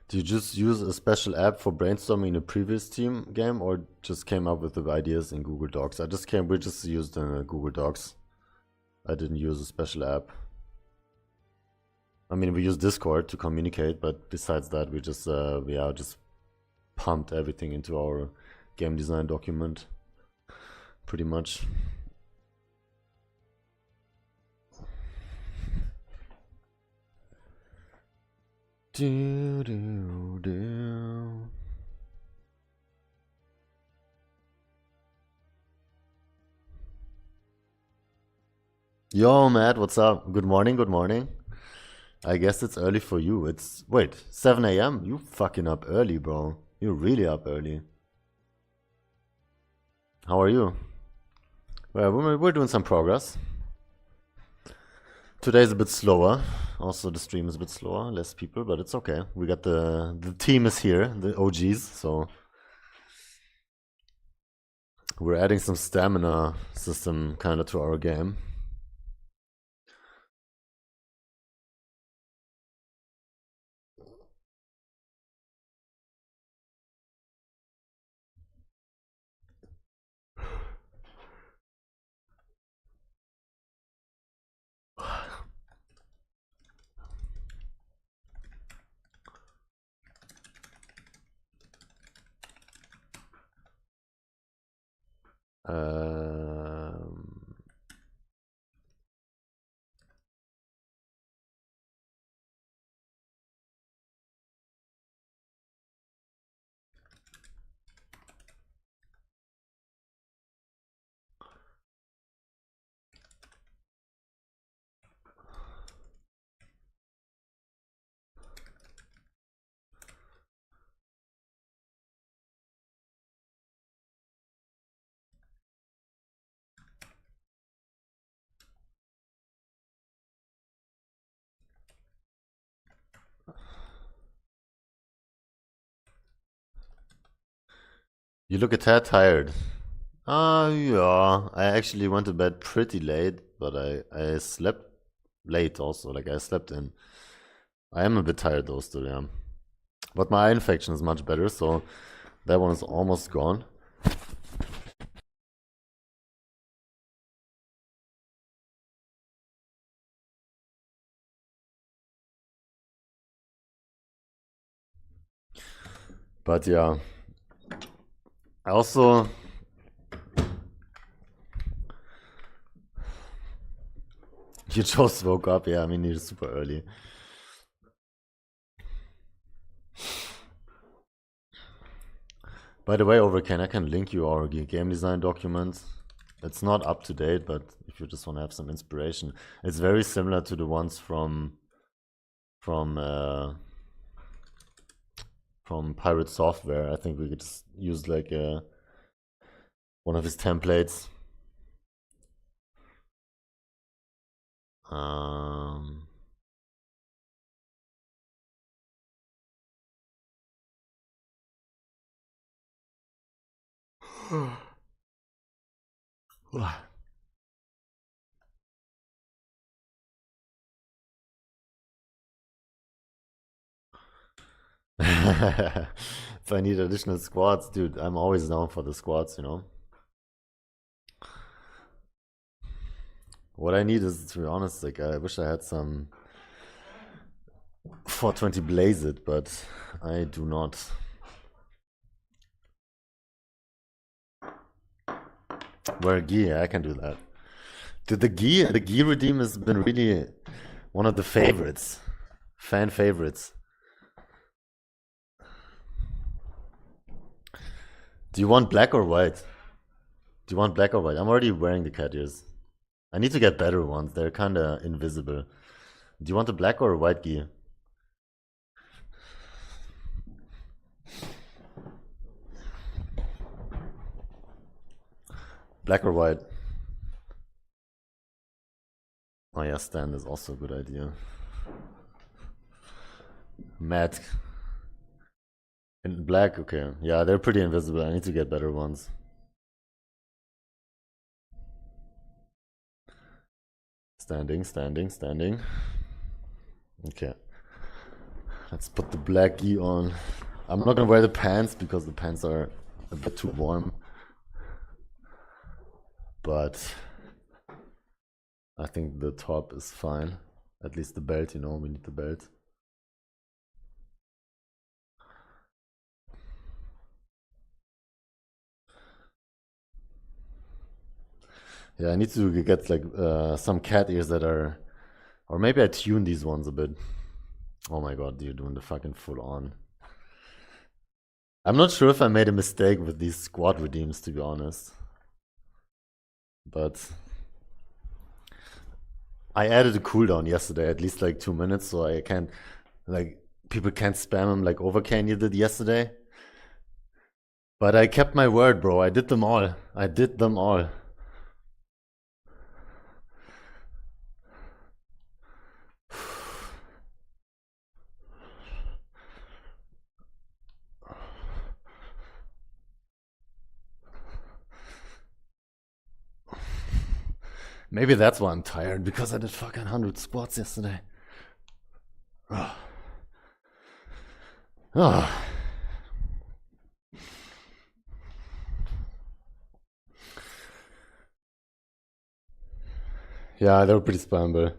Do you just use a special app for brainstorming in a previous team game, or just came up with the ideas in Google Docs? We just used Google Docs. I didn't use a special app. I mean, we use Discord to communicate, but besides that, we just pumped everything into our game design document, pretty much. Do, do, do. Yo, Matt, what's up? Good morning, good morning. I guess it's early for you. Wait, 7 a.m.? You fucking up early, bro. You're really up early. How are you? Well, we're doing some progress. Today's a bit slower. Also, the stream is a bit slower, less people, but it's okay. We got the team is here, the OGs, so we're adding some stamina system kind of to our game. Um, you look a tad tired. Yeah. I actually went to bed pretty late, but I slept late also. Like, I slept in. I am a bit tired though still, yeah. But my eye infection is much better, so that one is almost gone. But yeah. I also you just woke up, yeah, I mean you're super early. By the way, Overcan, I can link you our game design document. It's not up to date, but if you just want to have some inspiration, it's very similar to the ones from Pirate Software. I think we could just use like one of his templates. If I need additional squads, dude, I'm always down for the squads, you know. What I need is, to be honest, like I wish I had some 420 Blaze it, but I do not. Wear gear, I can do that. Dude, the gear redeem has been really one of the favorites, fan favorites. Do you want black or white? Do you want black or white? I'm already wearing the cat ears. I need to get better ones. They're kind of invisible. Do you want a black or a white gear? Black or white? Oh yeah, stand is also a good idea. Matte. In black, okay. Yeah, they're pretty invisible. I need to get better ones. Standing, standing, standing. Okay. Let's put the black gi on. I'm not gonna wear the pants because the pants are a bit too warm. But I think the top is fine. At least the belt, you know, we need the belt. Yeah, I need to get like some cat ears that are, or maybe I tune these ones a bit. Oh my god, you're doing the fucking full on. I'm not sure if I made a mistake with these squad redeems, to be honest. But I added a cooldown yesterday, at least like 2 minutes, so I can't, like, people can't spam them like Overcan you did yesterday. But I kept my word, bro. I did them all. I did them all. Maybe that's why I'm tired, because I did fucking 100 squats yesterday. Oh. Oh. Yeah, they were pretty spammable.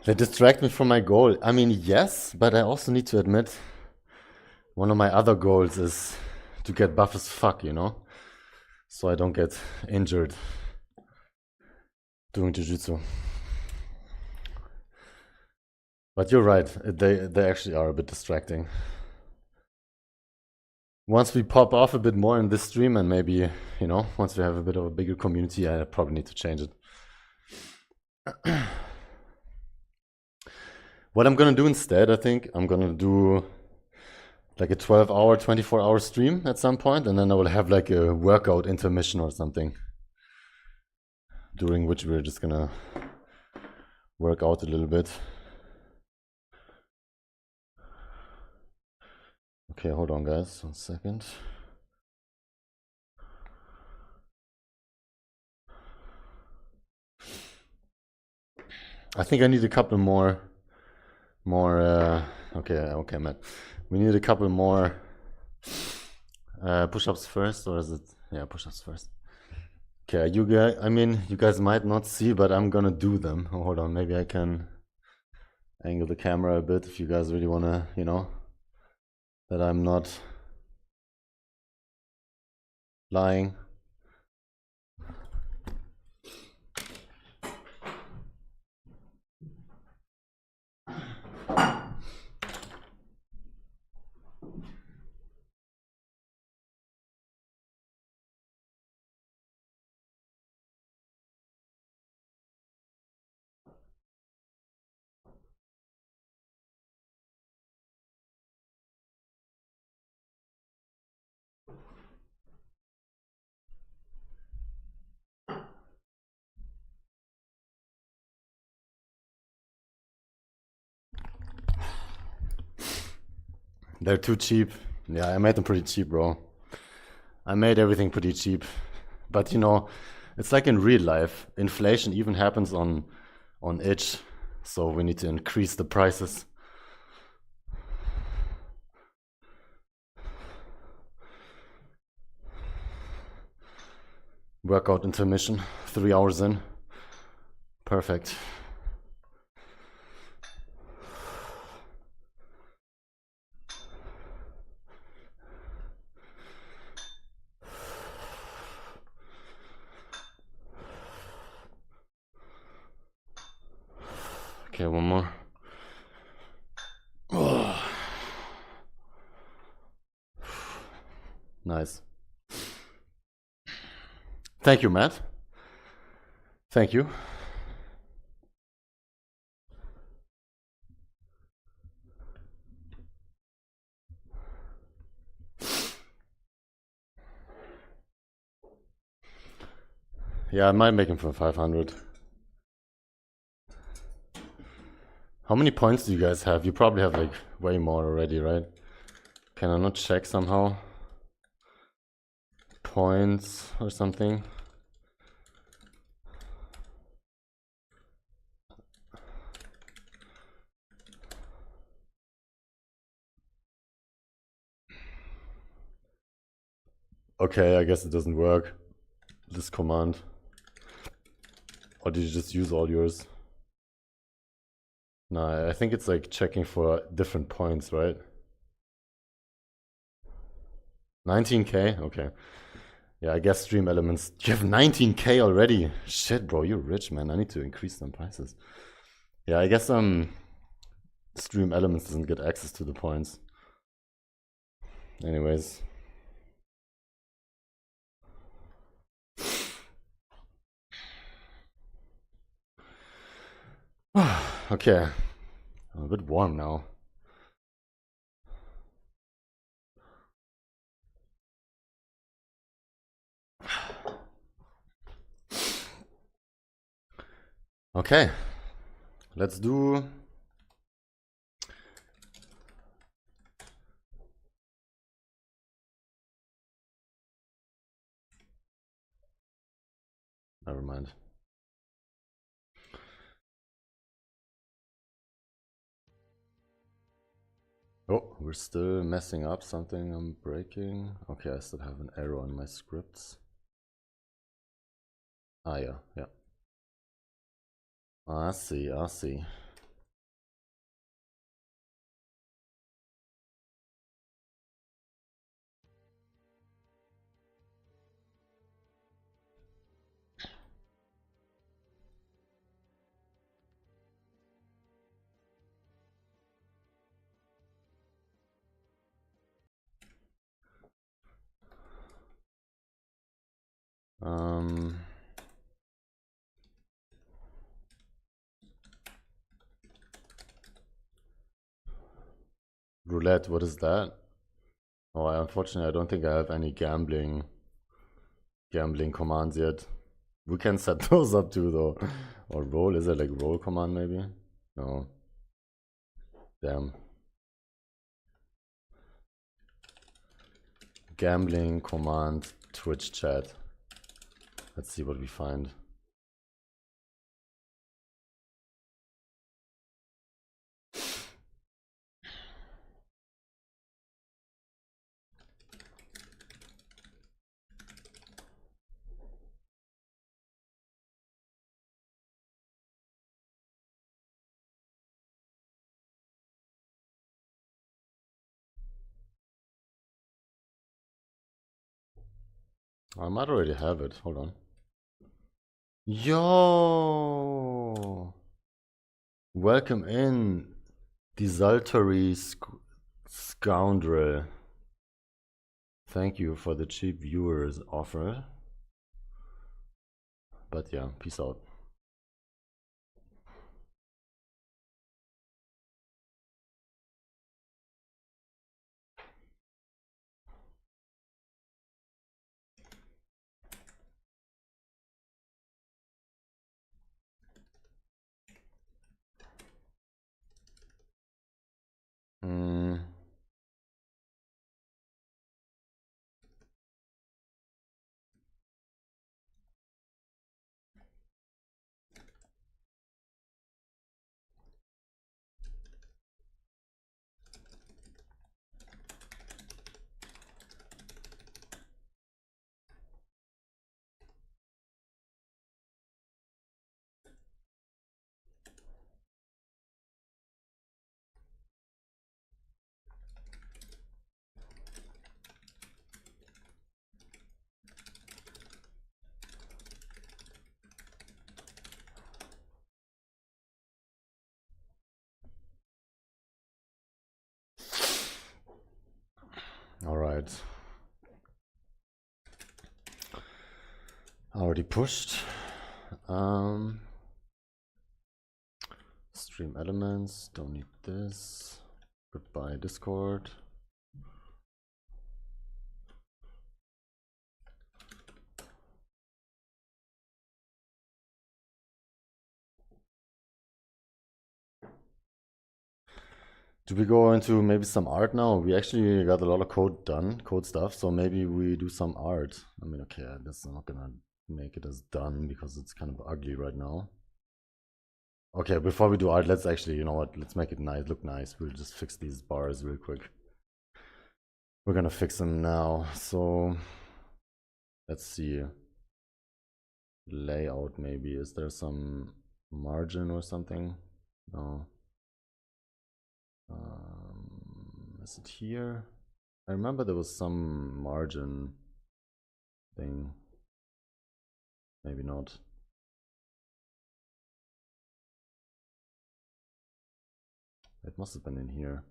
They distract me from my goal. I mean, yes, but I also need to admit, one of my other goals is to get buff as fuck, you know? So I don't get injured doing jiu-jitsu. But you're right, they actually are a bit distracting. Once we pop off a bit more in this stream, and maybe, you know, once we have a bit of a bigger community, I probably need to change it. What I'm gonna do instead, I think, I'm gonna do like a 12-hour, 24-hour stream at some point, and then I will have like a workout intermission or something, during which we're just gonna work out a little bit. Okay, hold on guys, 1 second. I think I need a couple more, okay, Matt. We need a couple more push-ups first, or is it? Yeah, push-ups first. Okay, you guys might not see, but I'm gonna do them. Oh, hold on, maybe I can angle the camera a bit if you guys really wanna, you know, that I'm not lying. They're too cheap. Yeah, I made them pretty cheap, bro. I made everything pretty cheap. But you know, it's like in real life. Inflation even happens on itch. So we need to increase the prices. Workout intermission, 3 hours in. Perfect. Okay, one more. Oh. Nice. Thank you, Matt. Thank you. Yeah, I might make him for 500. How many points do you guys have? You probably have like way more already, right? Can I not check somehow? Points or something? Okay, I guess it doesn't work, this command. Or did you just use all yours? No, I think it's like checking for different points, right? 19k? Okay. Yeah, I guess stream elements. You have 19k already. Shit, bro, you're rich, man. I need to increase some prices. Yeah, I guess stream elements doesn't get access to the points. Anyways. Okay. I'm a bit warm now. Okay. Let's do... Never mind. Oh, we're still messing up something. I'm breaking. Okay, I still have an error on my scripts. Ah, yeah, yeah. I see, I see. Roulette, what is that? Oh, unfortunately, I don't think I have any gambling commands yet. We can set those up too, though. Or roll, is it like roll command maybe? No. Damn. Gambling command Twitch chat. Let's see what we find. I might already have it. Hold on. Yo! Welcome in, desultory scoundrel. Thank you for the cheap viewers offer. But yeah, peace out. All right. Already pushed. Stream elements, don't need this. Goodbye Discord. Do we go into maybe some art now? We actually got a lot of code stuff, so maybe we do some art. I mean, okay, this I'm not gonna make it as done because it's kind of ugly right now. Okay, before we do art, let's actually, you know what, let's make it nice, look nice. We'll just fix these bars real quick. We're gonna fix them now. So Let's see. Layout maybe. Is there some margin or something? No. Is it here? I remember there was some margin thing. Maybe not. It must have been in here.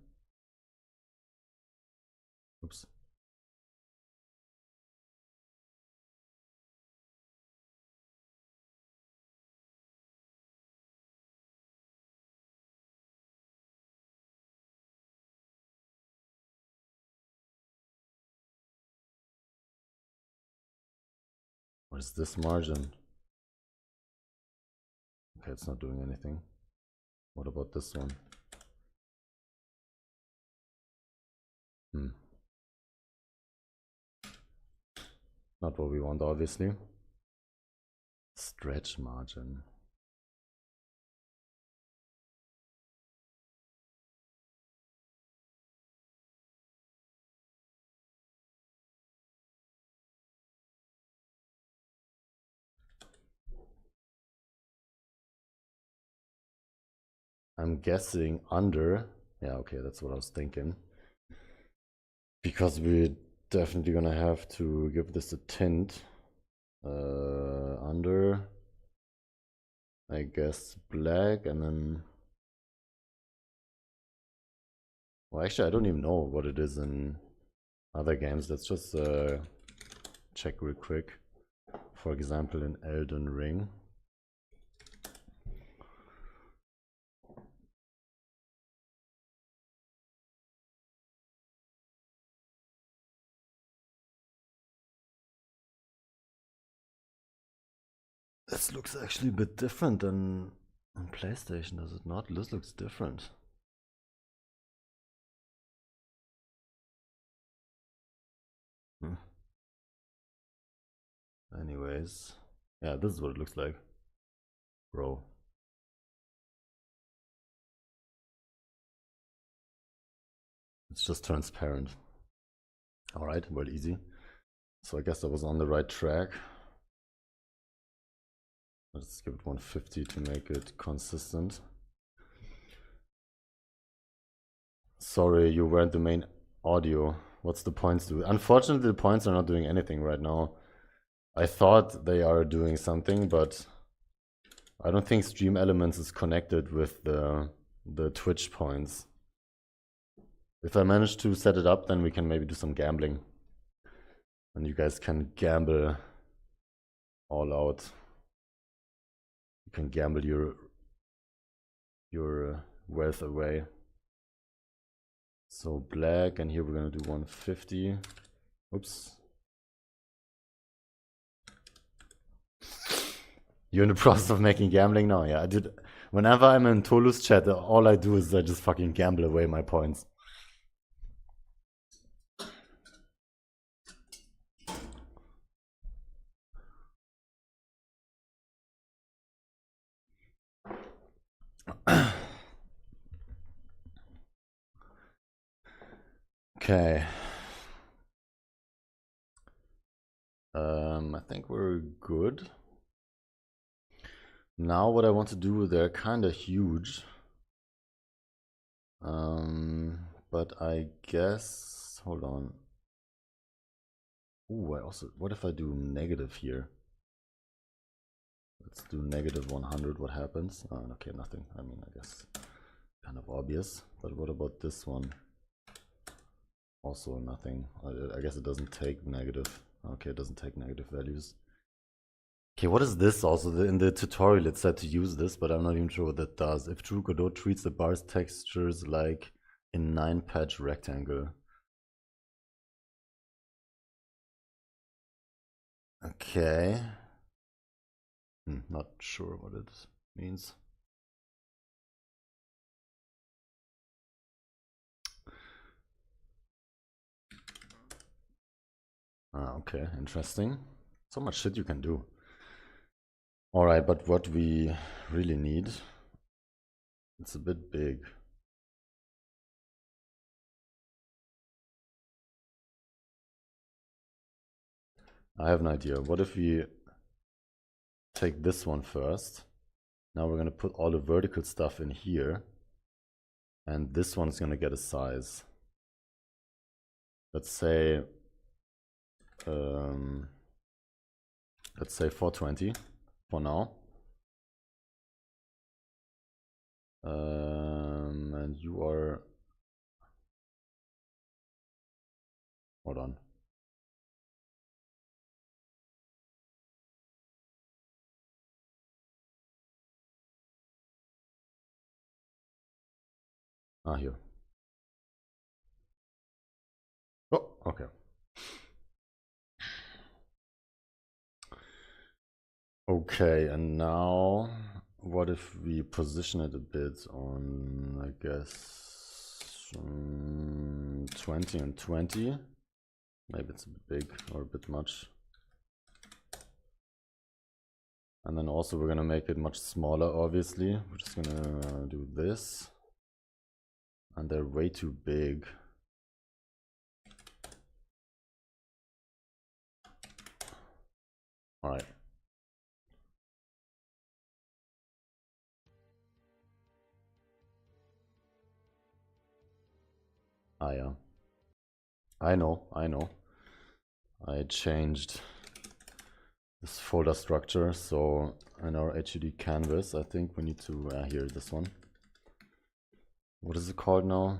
Oops. What is this margin? Okay, it's not doing anything. What about this one? Not what we want, obviously. Stretch margin. I'm guessing under. Yeah, okay, that's what I was thinking. Because we're definitely gonna have to give this a tint. Under, I guess black, and then, well, actually I don't even know what it is in other games. Let's just check real quick. For example, in Elden Ring. This looks actually a bit different than on PlayStation, does it not? This looks different. Anyways, yeah, this is what it looks like. Bro. It's just transparent. Alright, well, easy. So I guess I was on the right track. Let's give it 150 to make it consistent. Sorry, you weren't the main audio. What's the points do? Unfortunately, the points are not doing anything right now. I thought they are doing something, but I don't think Stream Elements is connected with the Twitch points. If I manage to set it up, then we can maybe do some gambling. And you guys can gamble all out. You can gamble your wealth away. So black, and here we're gonna do 150. Oops. You're in the process of making gambling now? Yeah, I did. Whenever I'm in Tolu's chat, all I do is I just fucking gamble away my points. Okay. I think we're good. Now what I want to do, they're kind of huge. But I guess, hold on. Ooh, what if I do negative here? Let's do negative 100, what happens? Oh, okay, nothing. I mean, I guess kind of obvious. But what about this one? Also nothing. I guess it doesn't take negative. Okay, it doesn't take negative values. Okay, what is this also? In the tutorial it said to use this, but I'm not even sure what that does. If True Godot treats the bar's textures like a 9-patch rectangle. Okay. Not sure what it means. Okay, interesting. So much shit you can do. Alright, but what we really need, it's a bit big. I have an idea. What if we take this one first? Now we're gonna put all the vertical stuff in here, and this one's gonna get a size. Let's say 420 for now. And you are, hold on. Ah, here. Oh, okay. Okay, and now what if we position it a bit on, I guess, 20 and 20? Maybe it's a bit big or a bit much. And then also we're gonna make it much smaller, obviously. We're just gonna do this. And they're way too big. All right. Ah, yeah. I know. I changed this folder structure, so in our HUD canvas, I think we need to, here, this one. What is it called now?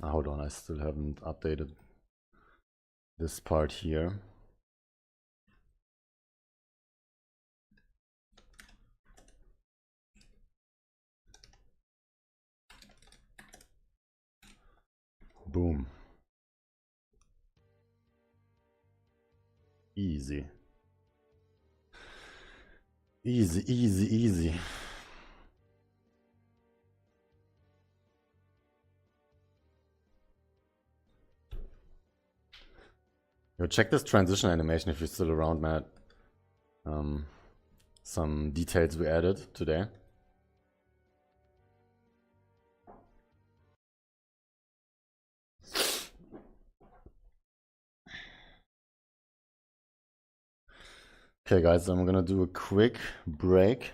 Hold on, I still haven't updated this part here. Boom. Easy. Easy, easy, easy. Yo, check this transition animation if you're still around, Matt. Some details we added today. Okay, guys, I'm gonna do a quick break.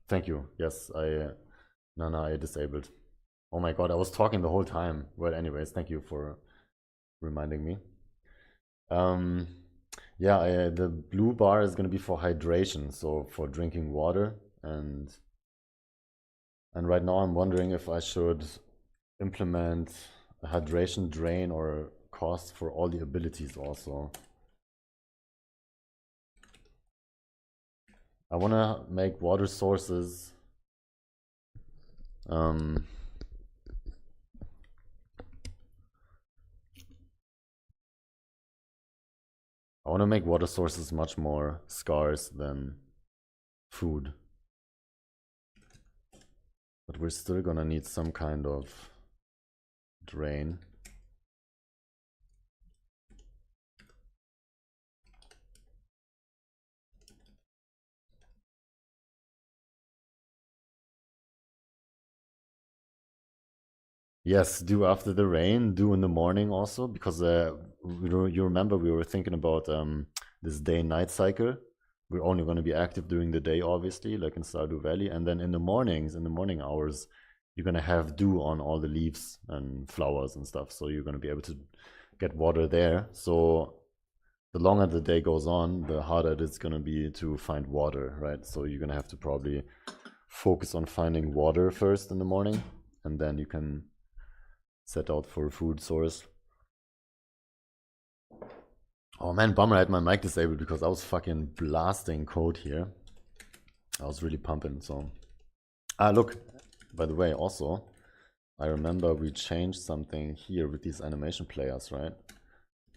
Thank you. Yes, I disabled. Oh my god, I was talking the whole time. Well, anyways, thank you for reminding me. Um, yeah, the blue bar is gonna be for hydration, so for drinking water, and right now I'm wondering if I should implement a hydration drain or cost for all the abilities also. I wanna make water sources I want to make water sources much more scarce than food. But we're still gonna need some kind of drain. Yes, do after the rain, do in the morning also, because you remember we were thinking about this day-night cycle. We're only going to be active during the day, obviously, like in Stardew Valley, and then in the mornings, in the morning hours, you're going to have dew on all the leaves and flowers and stuff, so you're going to be able to get water there. So the longer the day goes on, the harder it's going to be to find water, right? So you're going to have to probably focus on finding water first in the morning, and then you can set out for a food source. Oh man, bummer I had my mic disabled because I was fucking blasting code here. I was really pumping, so. Ah, look, by the way, also, I remember we changed something here with these animation players, right?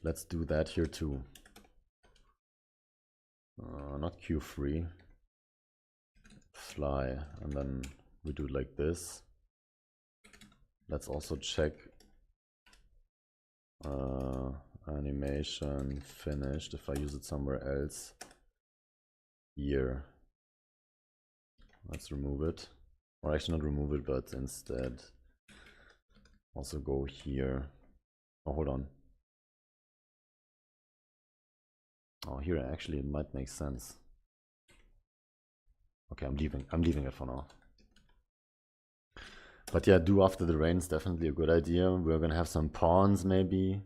Let's do that here too. Not Q3. Fly, and then we do like this. Let's also check animation finished if I use it somewhere else. Here. Let's remove it. Or actually not remove it, but instead also go here. Oh, hold on. Oh, here actually it might make sense. Okay, I'm leaving it for now. But yeah, do after the rain is definitely a good idea. We're gonna have some pawns maybe.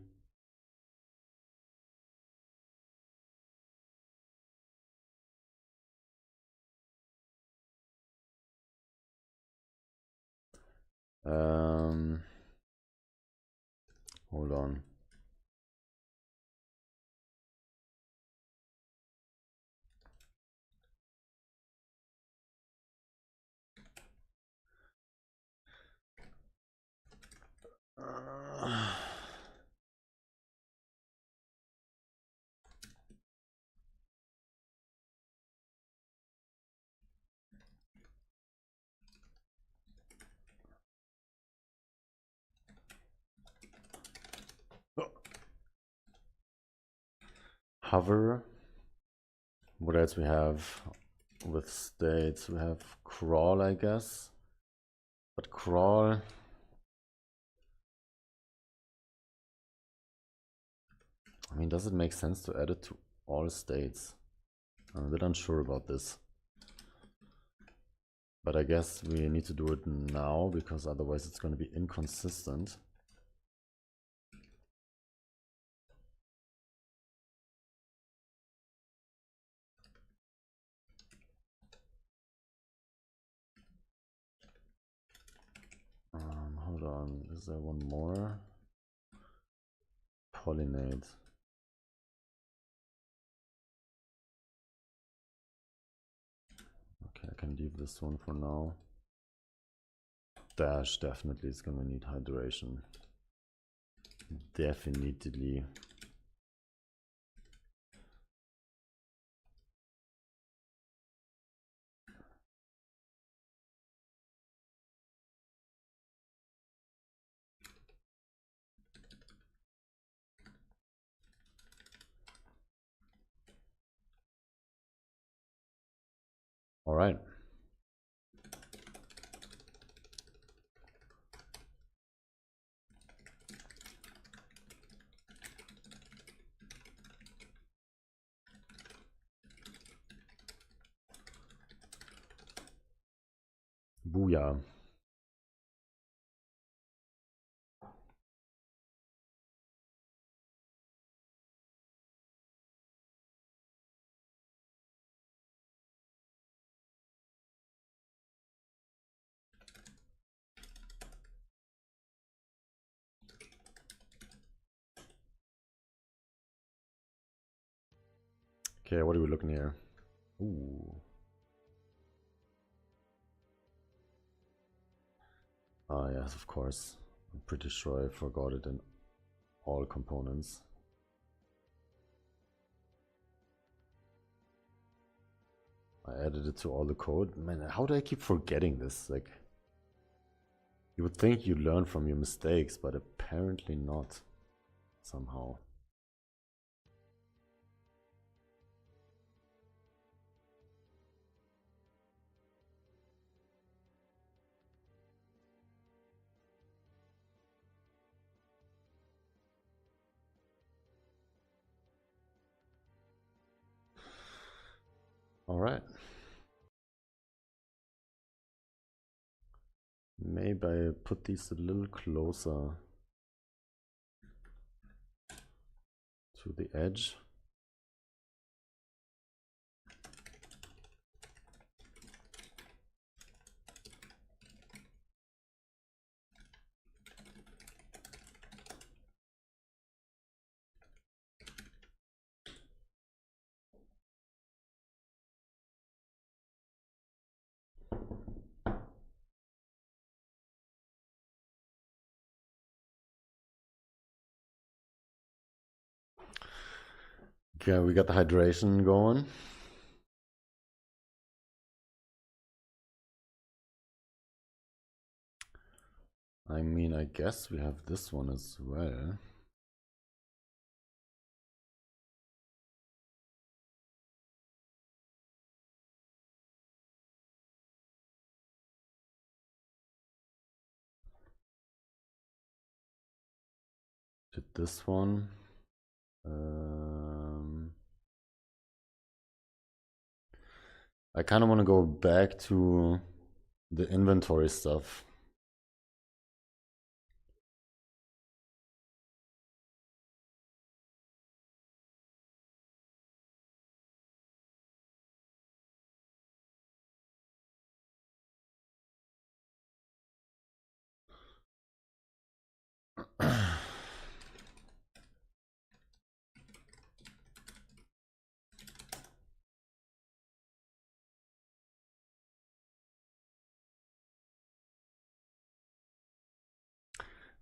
Hold on. Hover. What else we have with states? We have crawl, I guess. But crawl. I mean, does it make sense to add it to all states? I'm a bit unsure about this. But I guess we need to do it now because otherwise it's going to be inconsistent. Hold on, is there one more? Pollinate. Okay, I can leave this one for now. Dash definitely is gonna need hydration. Definitely. All right. Booyah. Okay, what are we looking here? Ooh. Ah, yes, of course. I'm pretty sure I forgot it in all components. I added it to all the code. Man, how do I keep forgetting this? Like, you would think you learn from your mistakes, but apparently not. Somehow. All right. Maybe I put these a little closer to the edge. Okay, we got the hydration going. I mean, I guess we have this one as well. Did this one. I kind of want to go back to the inventory stuff.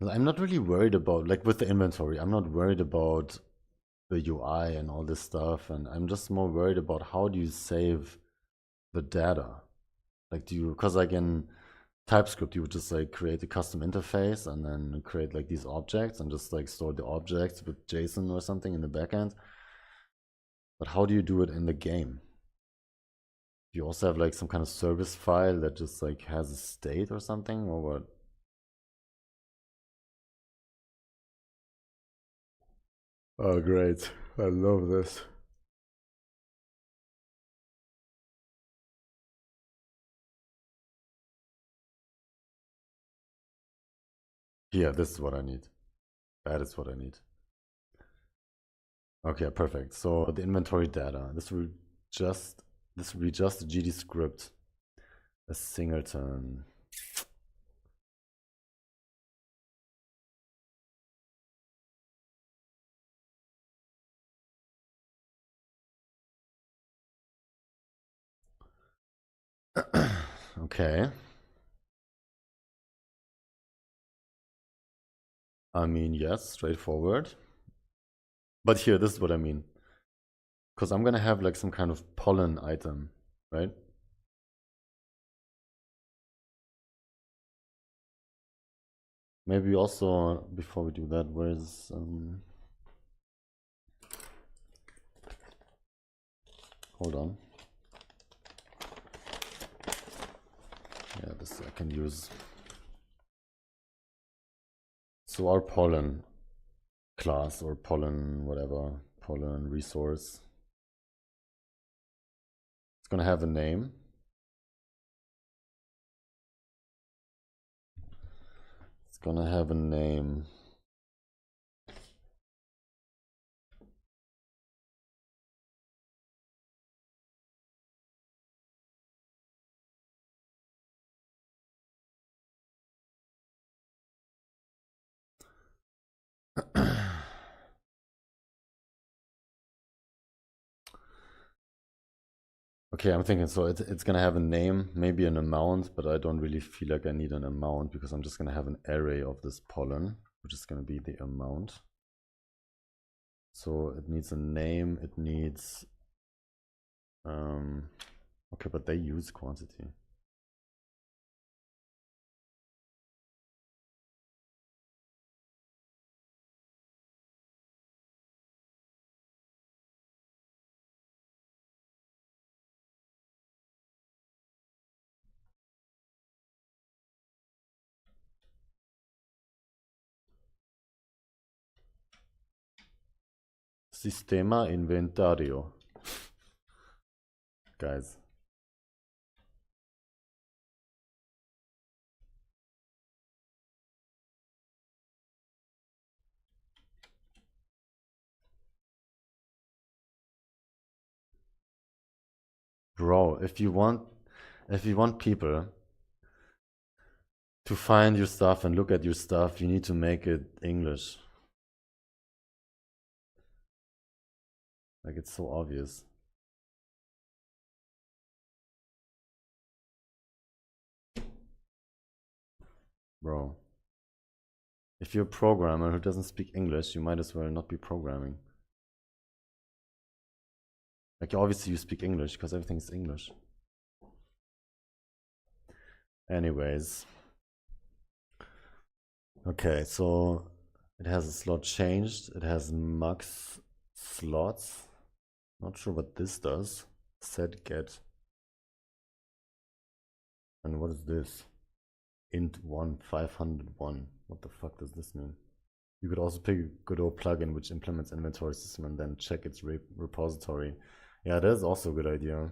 I'm not really worried about, like with the inventory, I'm not worried about the UI and all this stuff, and I'm just more worried about how do you save the data? Like, do you, because like in TypeScript, you would just like create a custom interface and then create like these objects and just like store the objects with JSON or something in the backend. But how do you do it in the game? Do you also have like some kind of service file that just like has a state or something, or what? Oh, great. I love this. Yeah, this is what I need. That is what I need. Okay, perfect. So the inventory data. This will be just a GD script, a singleton. Okay. I mean, yes, straightforward. But here, this is what I mean. Because I'm gonna have like some kind of pollen item, right? Maybe also, before we do that, where's hold on. Yeah, this I can use. So our pollen class or pollen whatever, pollen resource. It's gonna have a name. gonna have a name. Okay, I'm thinking so it's gonna have a name, maybe an amount, but I don't really feel like I need an amount because I'm just gonna have an array of this pollen, which is gonna be the amount. So it needs a name, it needs okay, but they use quantity. Sistema inventario. Guys. Bro, if you want people to find your stuff and look at your stuff, you need to make it English. Like, it's so obvious. Bro. If you're a programmer who doesn't speak English, you might as well not be programming. Like, obviously you speak English because everything's English. Anyways. Okay, so it has a slot changed. It has max slots. Not sure what this does. Set get. And what is this? Int 1 501. What the fuck does this mean? You could also pick a good old plugin which implements inventory system and then check its repository. Yeah, that is also a good idea.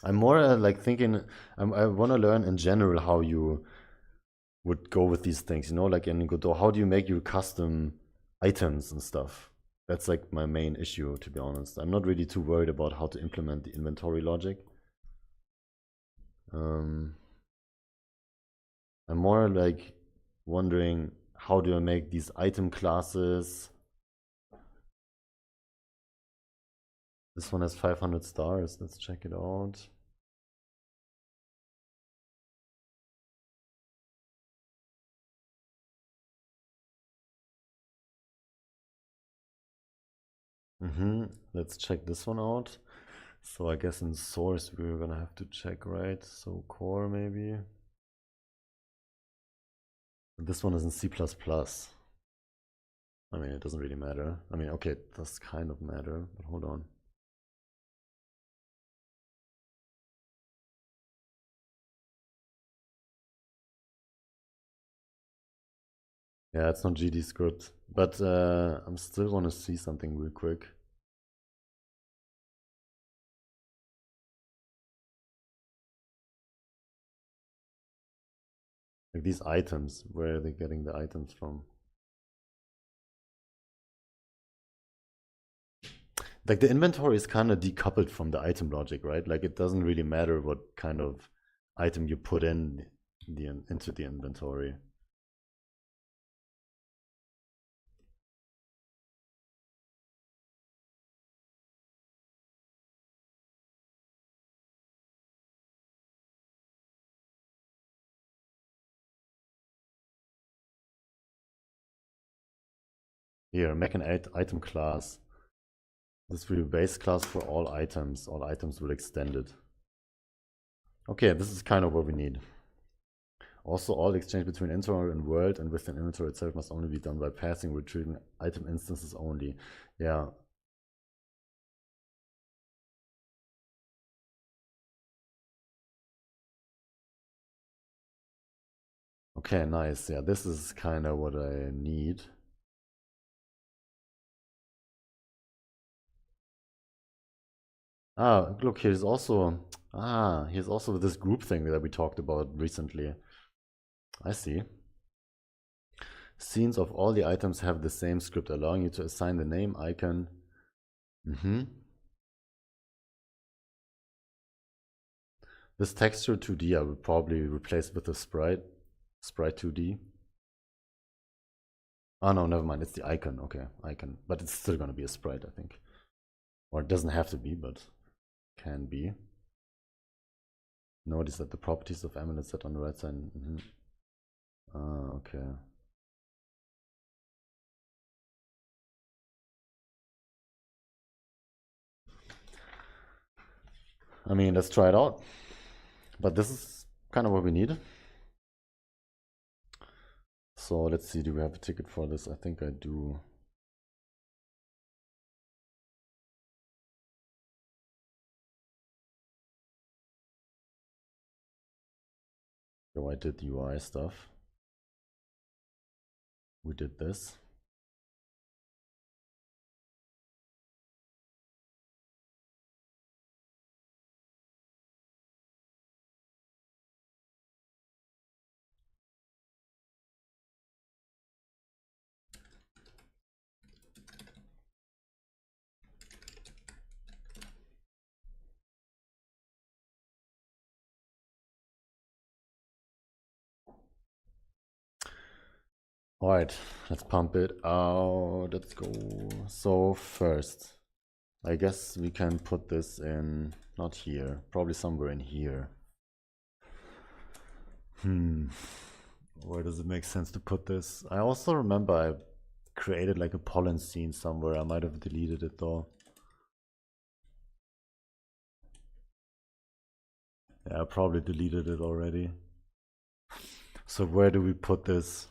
I'm more like thinking, I want to learn in general how you would go with these things, you know, like in Godot, how do you make your custom items and stuff? That's like my main issue, to be honest. I'm not really too worried about how to implement the inventory logic. I'm more like wondering, how do I make these item classes? This one has 500 stars. Let's check it out. Let's check this one out. So I guess in source we're gonna have to check, right? So core maybe. This one is in C++. I mean, it doesn't really matter. I mean, okay, it does kind of matter, but hold on. Yeah, it's not GD script, but I'm still want to see something real quick. Like these items, where are they getting the items from? Like the inventory is kind of decoupled from the item logic, right? Like it doesn't really matter what kind of item you put in into the inventory. Here, make an item class. This will be base class for all items. All items will extend it. Okay, this is kind of what we need. Also, all exchange between inventory and world and within inventory itself must only be done by passing, retrieving item instances only. Yeah. Okay, nice. Yeah, this is kind of what I need. Ah, look, here's also this group thing that we talked about recently. I see. Scenes of all the items have the same script, allowing you to assign the name, icon. This texture 2D I would probably replace with a sprite 2D. Oh no, never mind, it's the icon. Okay, icon, but it's still gonna be a sprite, I think. Or it doesn't have to be, but can be. Notice that the properties of amulet set on the right side. Okay. I mean, let's try it out. But this is kind of what we need. So let's see, do we have a ticket for this? I think I do. So I did UI stuff. We did this. All right, let's pump it out. Let's go. So first, I guess we can put this in, not here, probably somewhere in here. Where does it make sense to put this? I also remember I created like a pollen scene somewhere. I might have deleted it though. Yeah, I probably deleted it already. So where do we put this?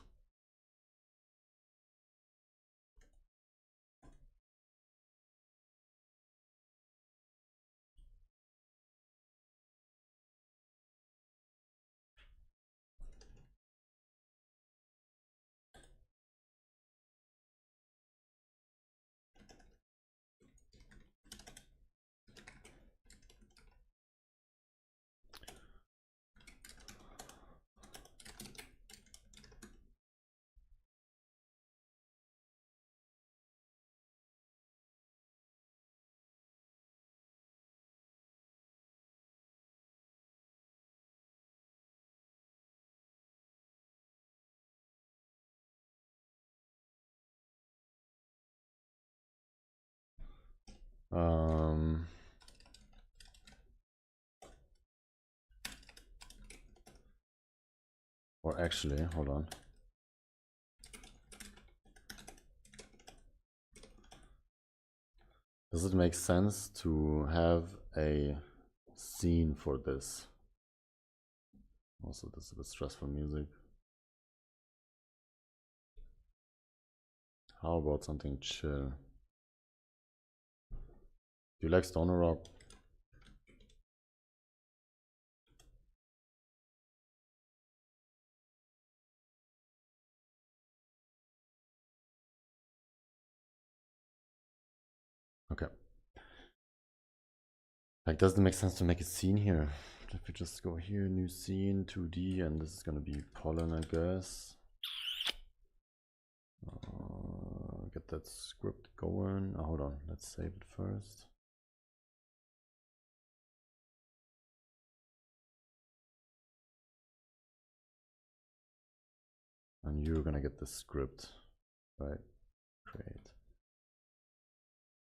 Or actually, hold on. Does it make sense to have a scene for this? Also, this is a bit stressful music. How about something chill? Do you like stoner rock? Okay. Like, does it make sense to make a scene here? If we just go here, new scene, 2D, and this is gonna be pollen, I guess. Get that script going. Hold on, let's save it first. And you're gonna get the script, right? Create.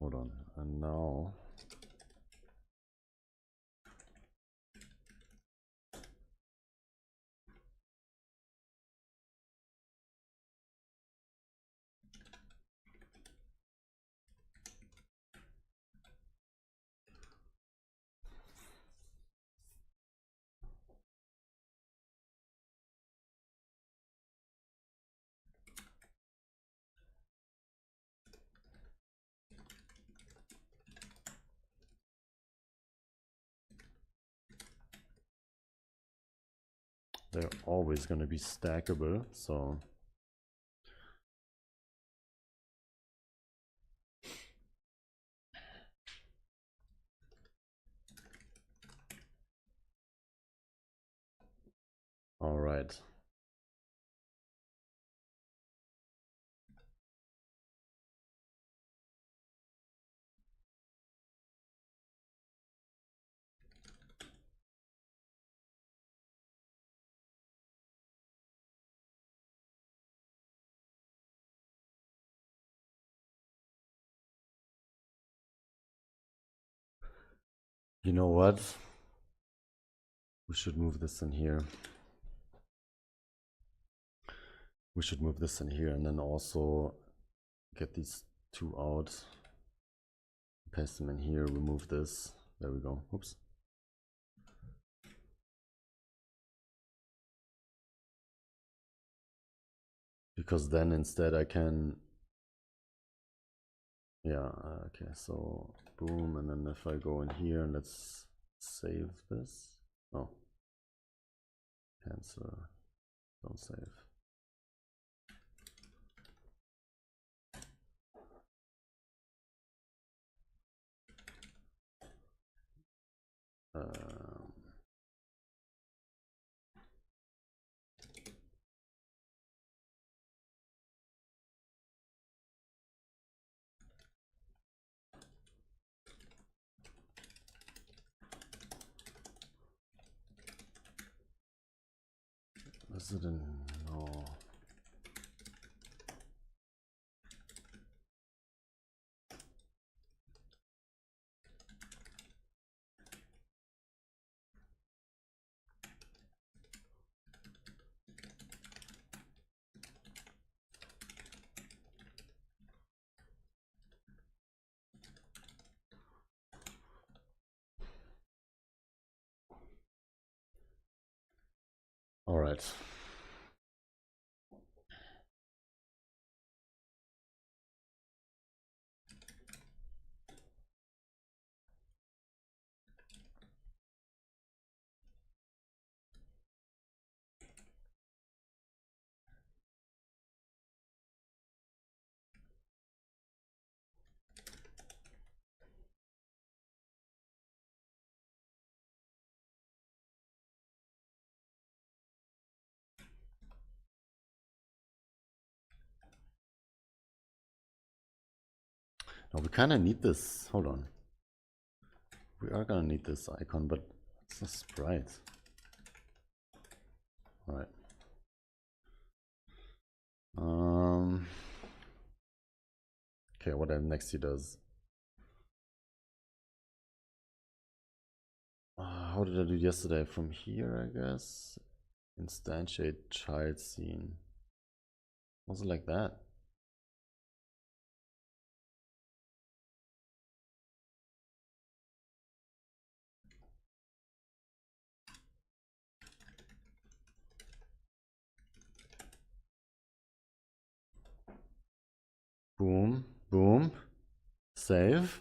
Hold on, and now they're always gonna be stackable, so all right. You know what? We should move this in here. We should move this in here and then also get these two out. Paste them in here, remove this. There we go. Oops. Because then instead I can, yeah, okay, so boom, and then if I go in here and let's save this. Oh, cancel, don't save. Is it in, no. All right. Now we kind of need this. Hold on. We are gonna need this icon, but it's a sprite. All right. Okay, what next he does? How did I do yesterday? From here, I guess. Instantiate child scene. Was it like that? Boom, boom. Save.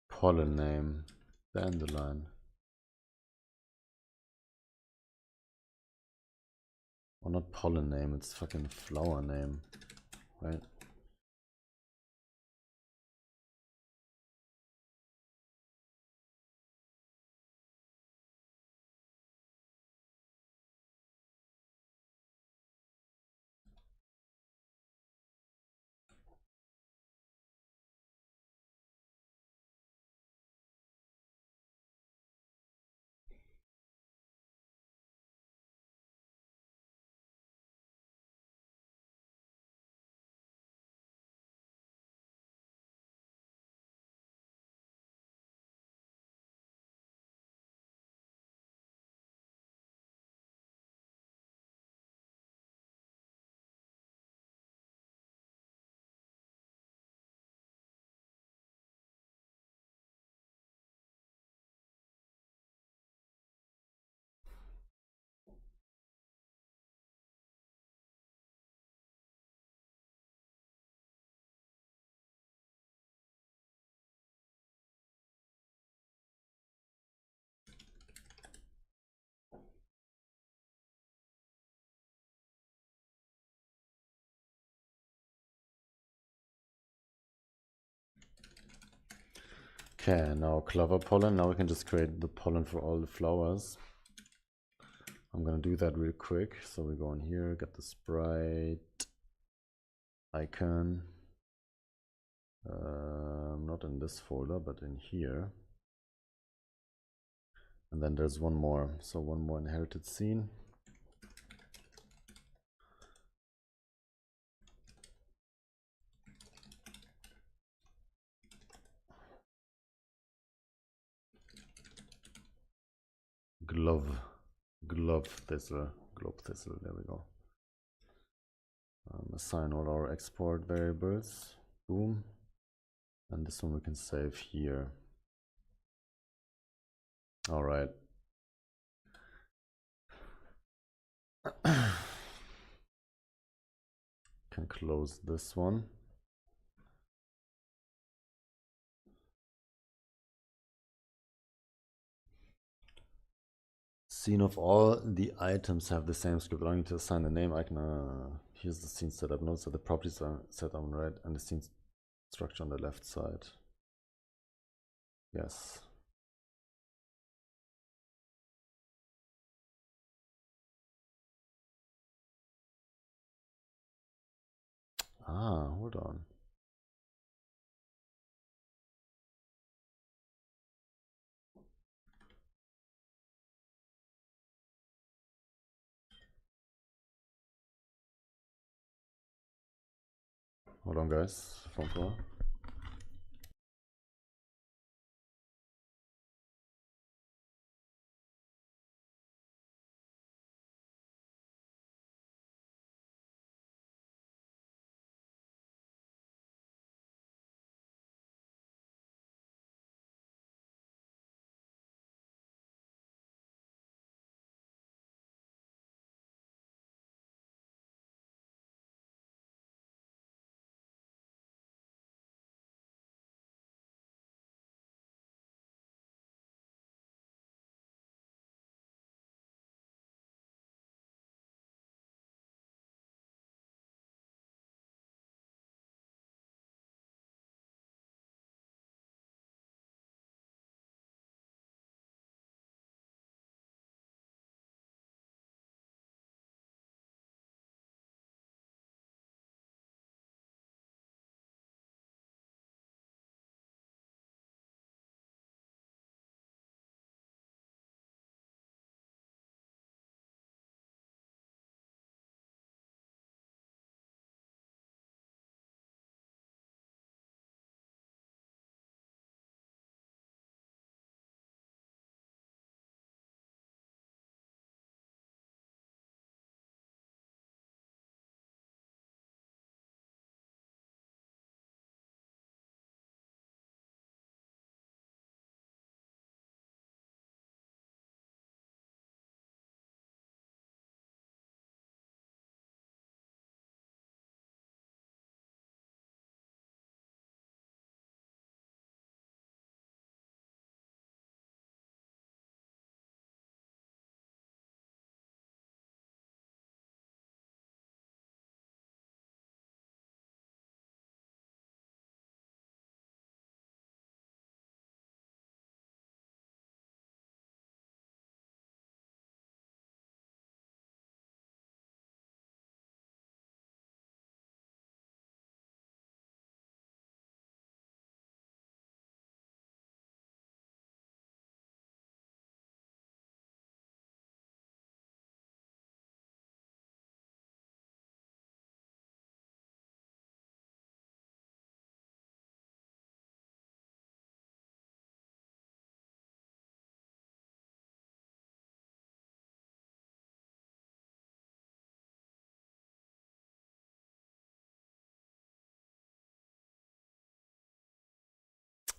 Pollen name. Dandelion. Or not pollen name, it's fucking flower name. Right? Okay, now clover pollen. Now we can just create the pollen for all the flowers. I'm gonna do that real quick. So we go in here, get the sprite icon. Not in this folder, but in here. And then there's one more. So one more inherited scene. glove thistle, globe thistle, there we go. Assign all our export variables, boom. And this one we can save here. All right. Can close this one. Scene of all the items have the same script, allowing you to assign the name icon. Here's the scene setup. Notice that the properties are set on the right and the scene structure on the left side. Yes. Hold on. Hold on, guys. Phone call.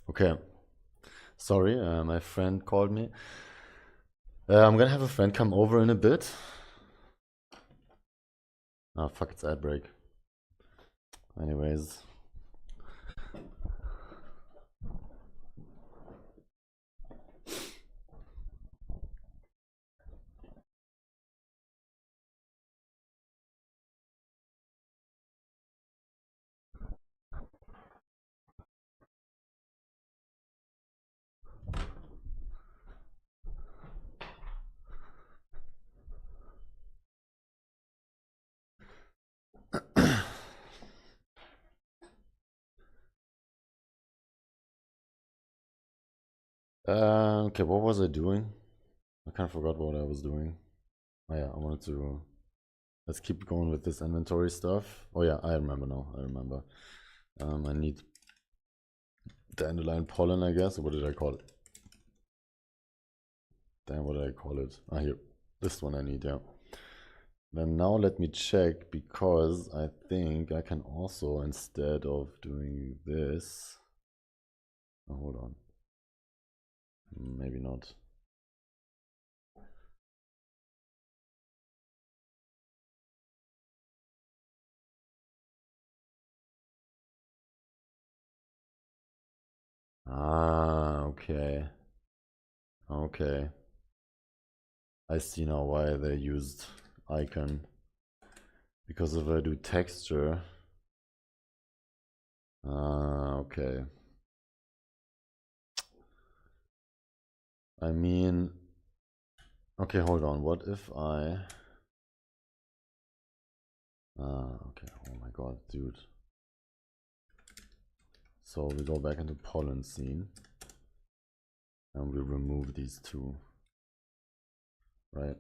Okay. Sorry, my friend called me. I'm gonna have a friend come over in a bit. Ah, fuck, it's ad break. Anyways. Okay, what was I doing? I kind of forgot what I was doing. Oh yeah, I wanted to... Let's keep going with this inventory stuff. Oh yeah, I remember now, I remember. I need dandelion pollen, I guess. What did I call it? Then what do I call it? Ah, here. This one I need, yeah. Then now let me check, because I think I can also, instead of doing this, oh, hold on, maybe not. Ah, okay. Okay. I see now why they used icon. Because if I do texture, okay. I mean, okay, hold on. What if I, okay, oh my god, dude. So we go back into pollen scene and we remove these two, right?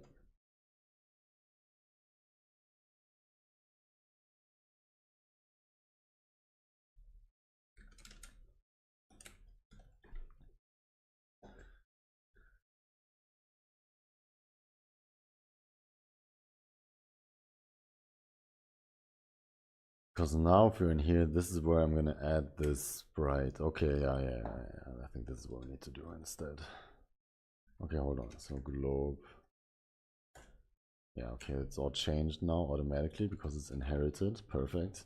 Because now if you're in here, this is where I'm gonna add this sprite. Okay, yeah. I think this is what we need to do instead. Okay, hold on. So globe. Yeah, okay, it's all changed now automatically because it's inherited. Perfect.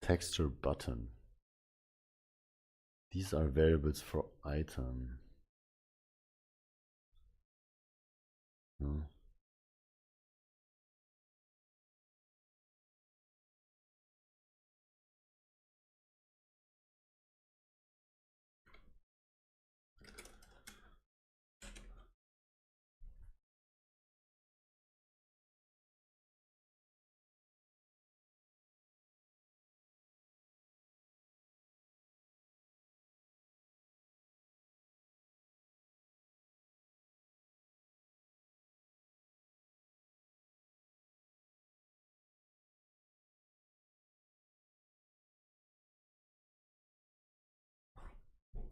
Texture button. These are variables for item. Hmm.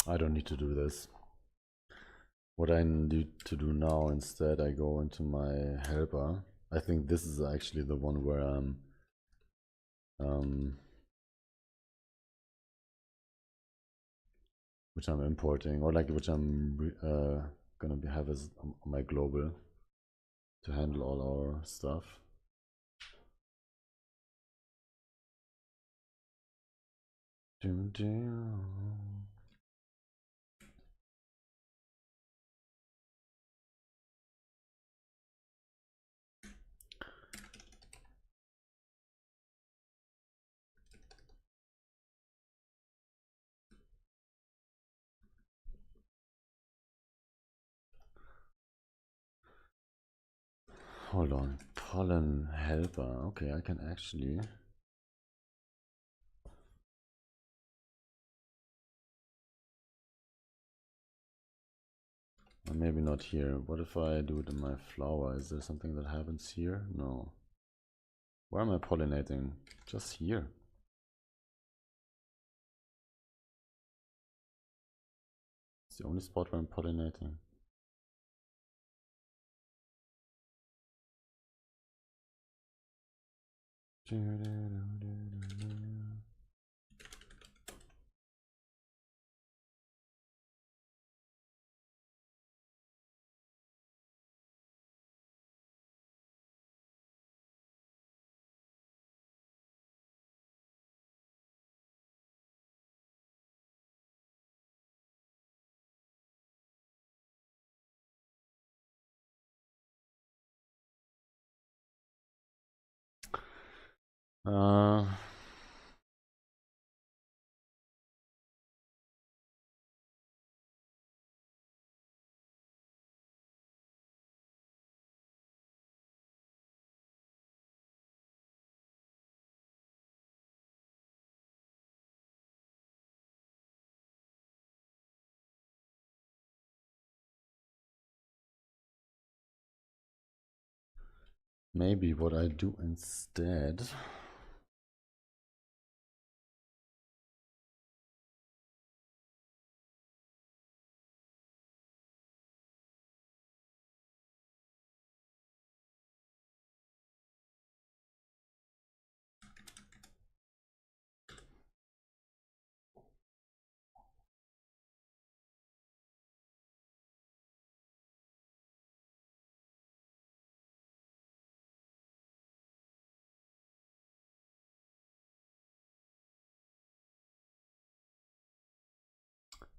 I don't need to do this. What I need to do now instead, I go into my helper. I think this is actually the one where I'm which I'm importing, or like which I'm gonna have as on my global to handle all our stuff. Hold on, pollen helper. Okay, I can actually. Or maybe not here. What if I do it in my flower? Is there something that happens here? No. Where am I pollinating? Just here. It's the only spot where I'm pollinating. Uh, maybe what I do instead.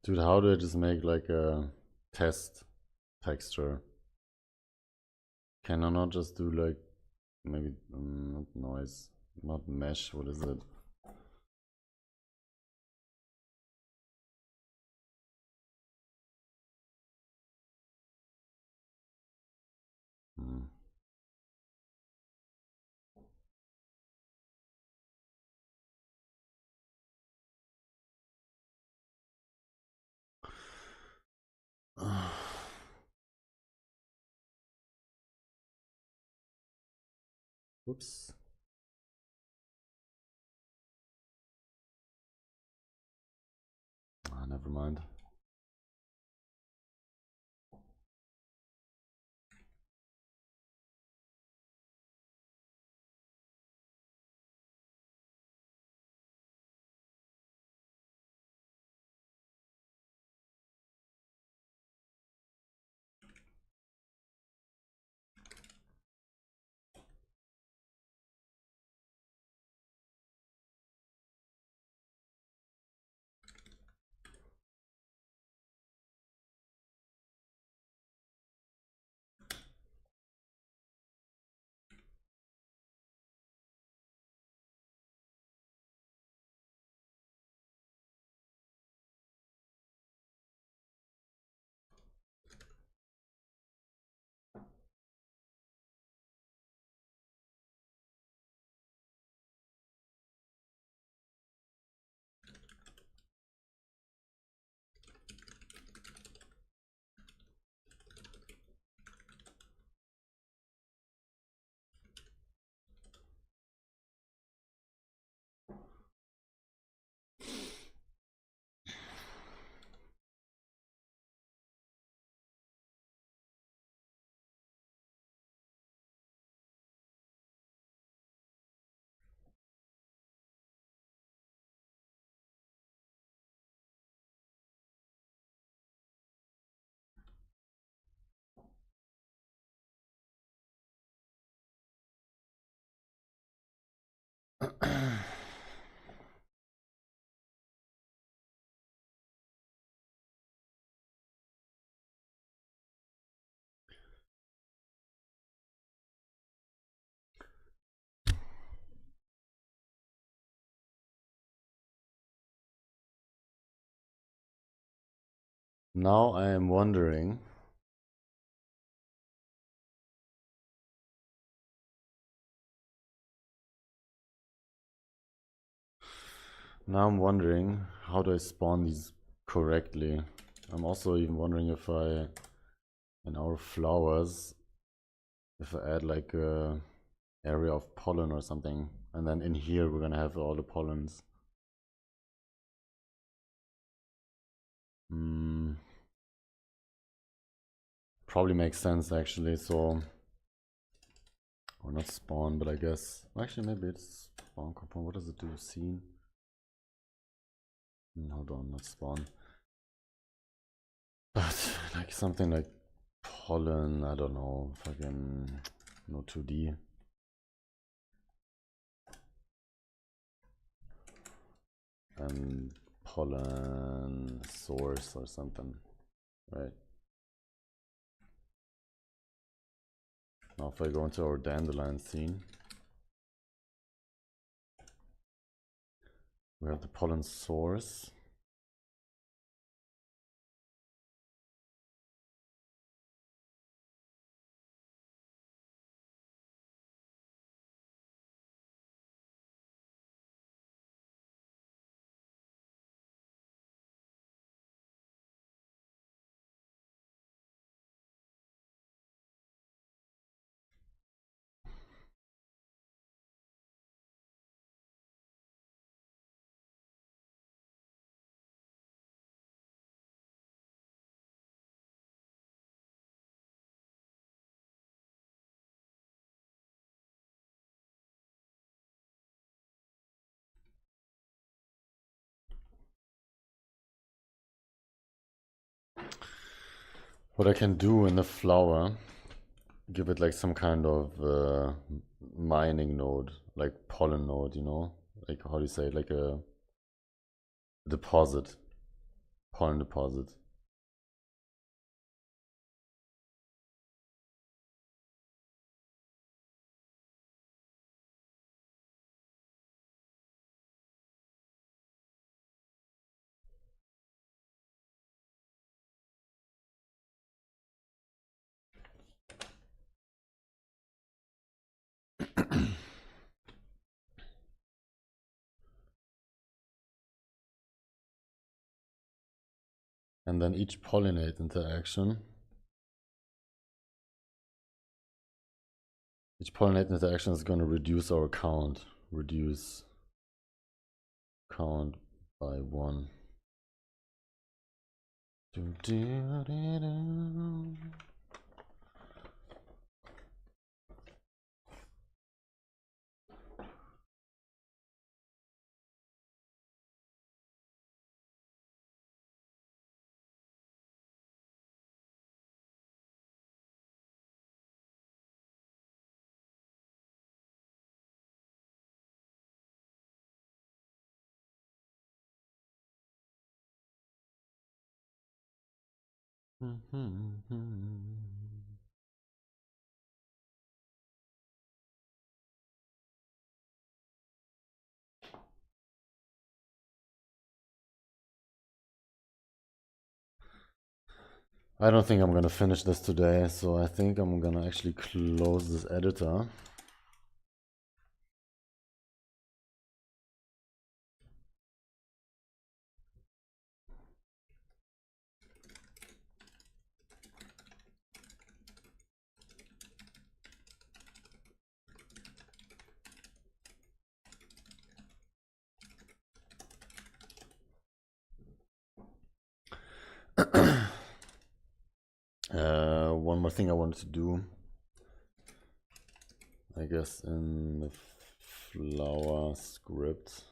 Dude, how do I just make like a test texture? Can I not just do like maybe not noise, not mesh? What is it? Hmm. Whoops. Ah, never mind. Now I am wondering. Now I'm wondering how do I spawn these correctly. I'm also even wondering if I, in our flowers, if I add like a area of pollen or something, and then in here we're gonna have all the pollens. Probably makes sense actually. So, or not spawn, but I guess actually maybe it's spawn component. What does it do? Scene. Hold on, not spawn. But like something like pollen. I don't know. Fucking no 2D. And pollen source or something, right? Now if I go into our dandelion scene, We have the pollen source. What I can do in the flower, give it like some kind of mining node, like pollen node, you know? Like, how do you say it? Like a deposit, pollen deposit. And then each pollinate interaction. Each pollinate interaction is going to reduce our count. Reduce count by 1. I don't think I'm gonna finish this today, so I think I'm gonna actually close this editor. One more thing I wanted to do, I guess, in the flower script.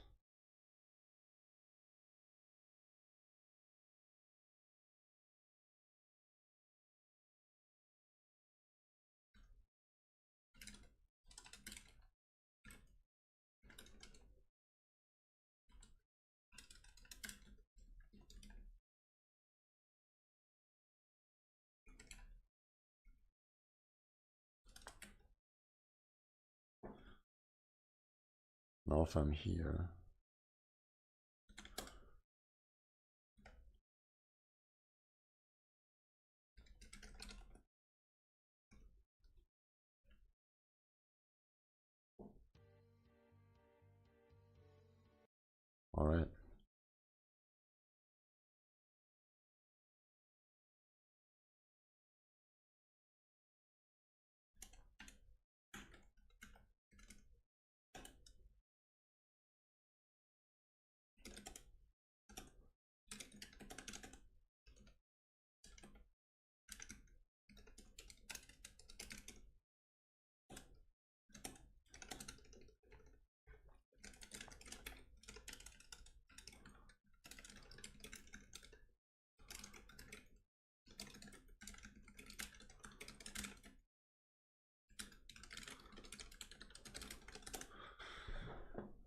Now if I'm here, all right.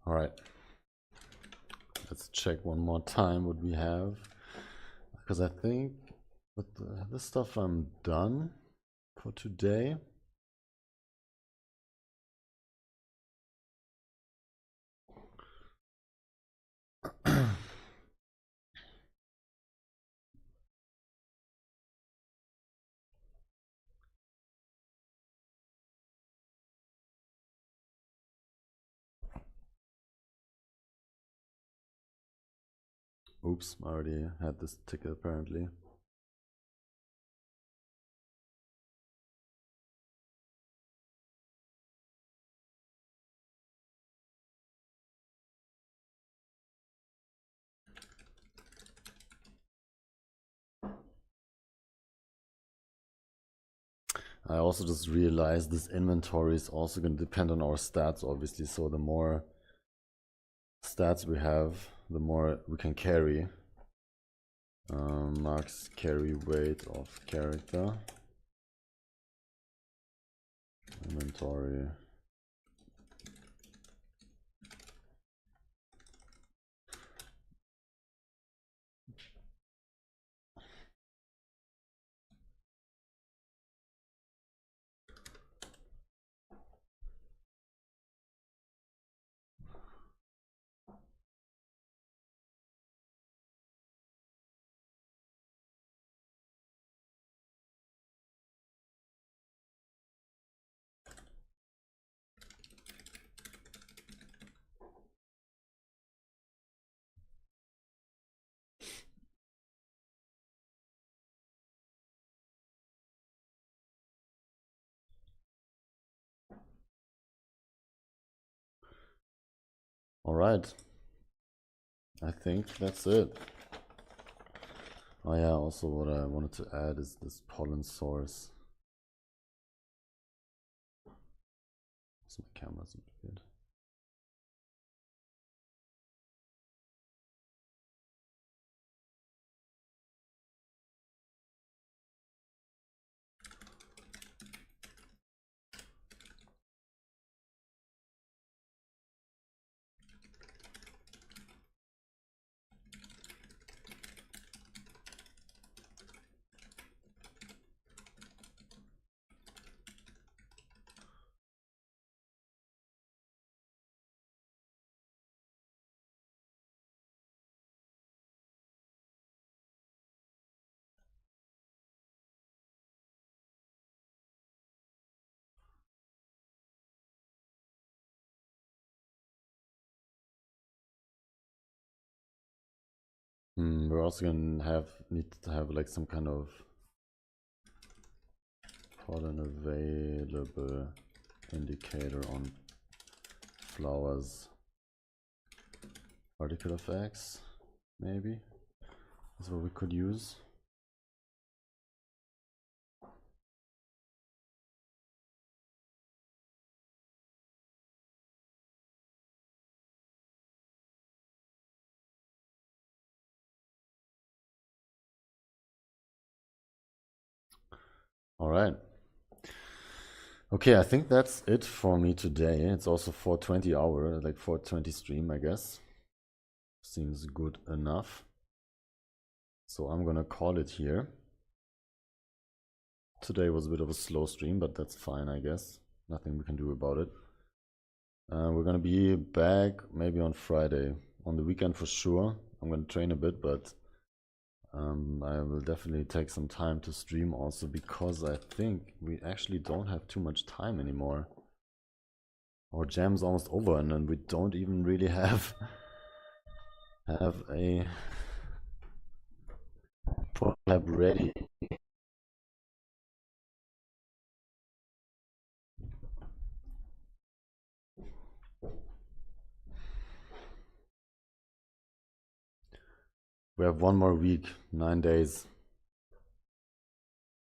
All right. Let's check one more time what we have, because I think with this stuff I'm done for today. Oops, I already had this ticket apparently. I also just realized this inventory is also going to depend on our stats, obviously. So the more stats we have, the more we can carry. Max carry weight of character. Inventory. All right. I think that's it. Oh yeah, also what I wanted to add is this pollen source. So my camera's a bit. We're also gonna need to have like some kind of pollen available indicator on flowers. Particle of X, maybe. That's what we could use. All right. Okay, I think that's it for me today. It's also 4:20 hour, like 4:20 stream, I guess. Seems good enough. So I'm gonna call it here. Today was a bit of a slow stream, but that's fine, I guess. Nothing we can do about it. We're gonna be back maybe on Friday. On the weekend for sure. I'm gonna train a bit, but I will definitely take some time to stream also, because I think we actually don't have too much time anymore. Our jam's almost over, and then we don't even really have a pro lab ready. We have one more week, 9 days.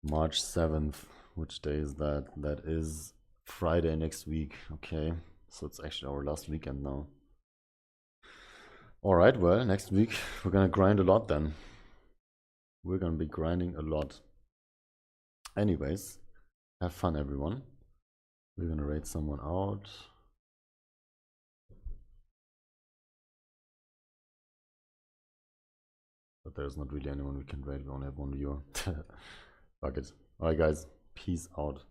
March 7th, which day is that? That is Friday next week. Okay, so it's actually our last weekend now. All right, well, next week we're gonna grind a lot then. We're gonna be grinding a lot. Anyways, have fun, everyone. We're gonna raid someone out. But there's not really anyone we can raid. We only have one viewer. Fuck it. Alright, guys. Peace out.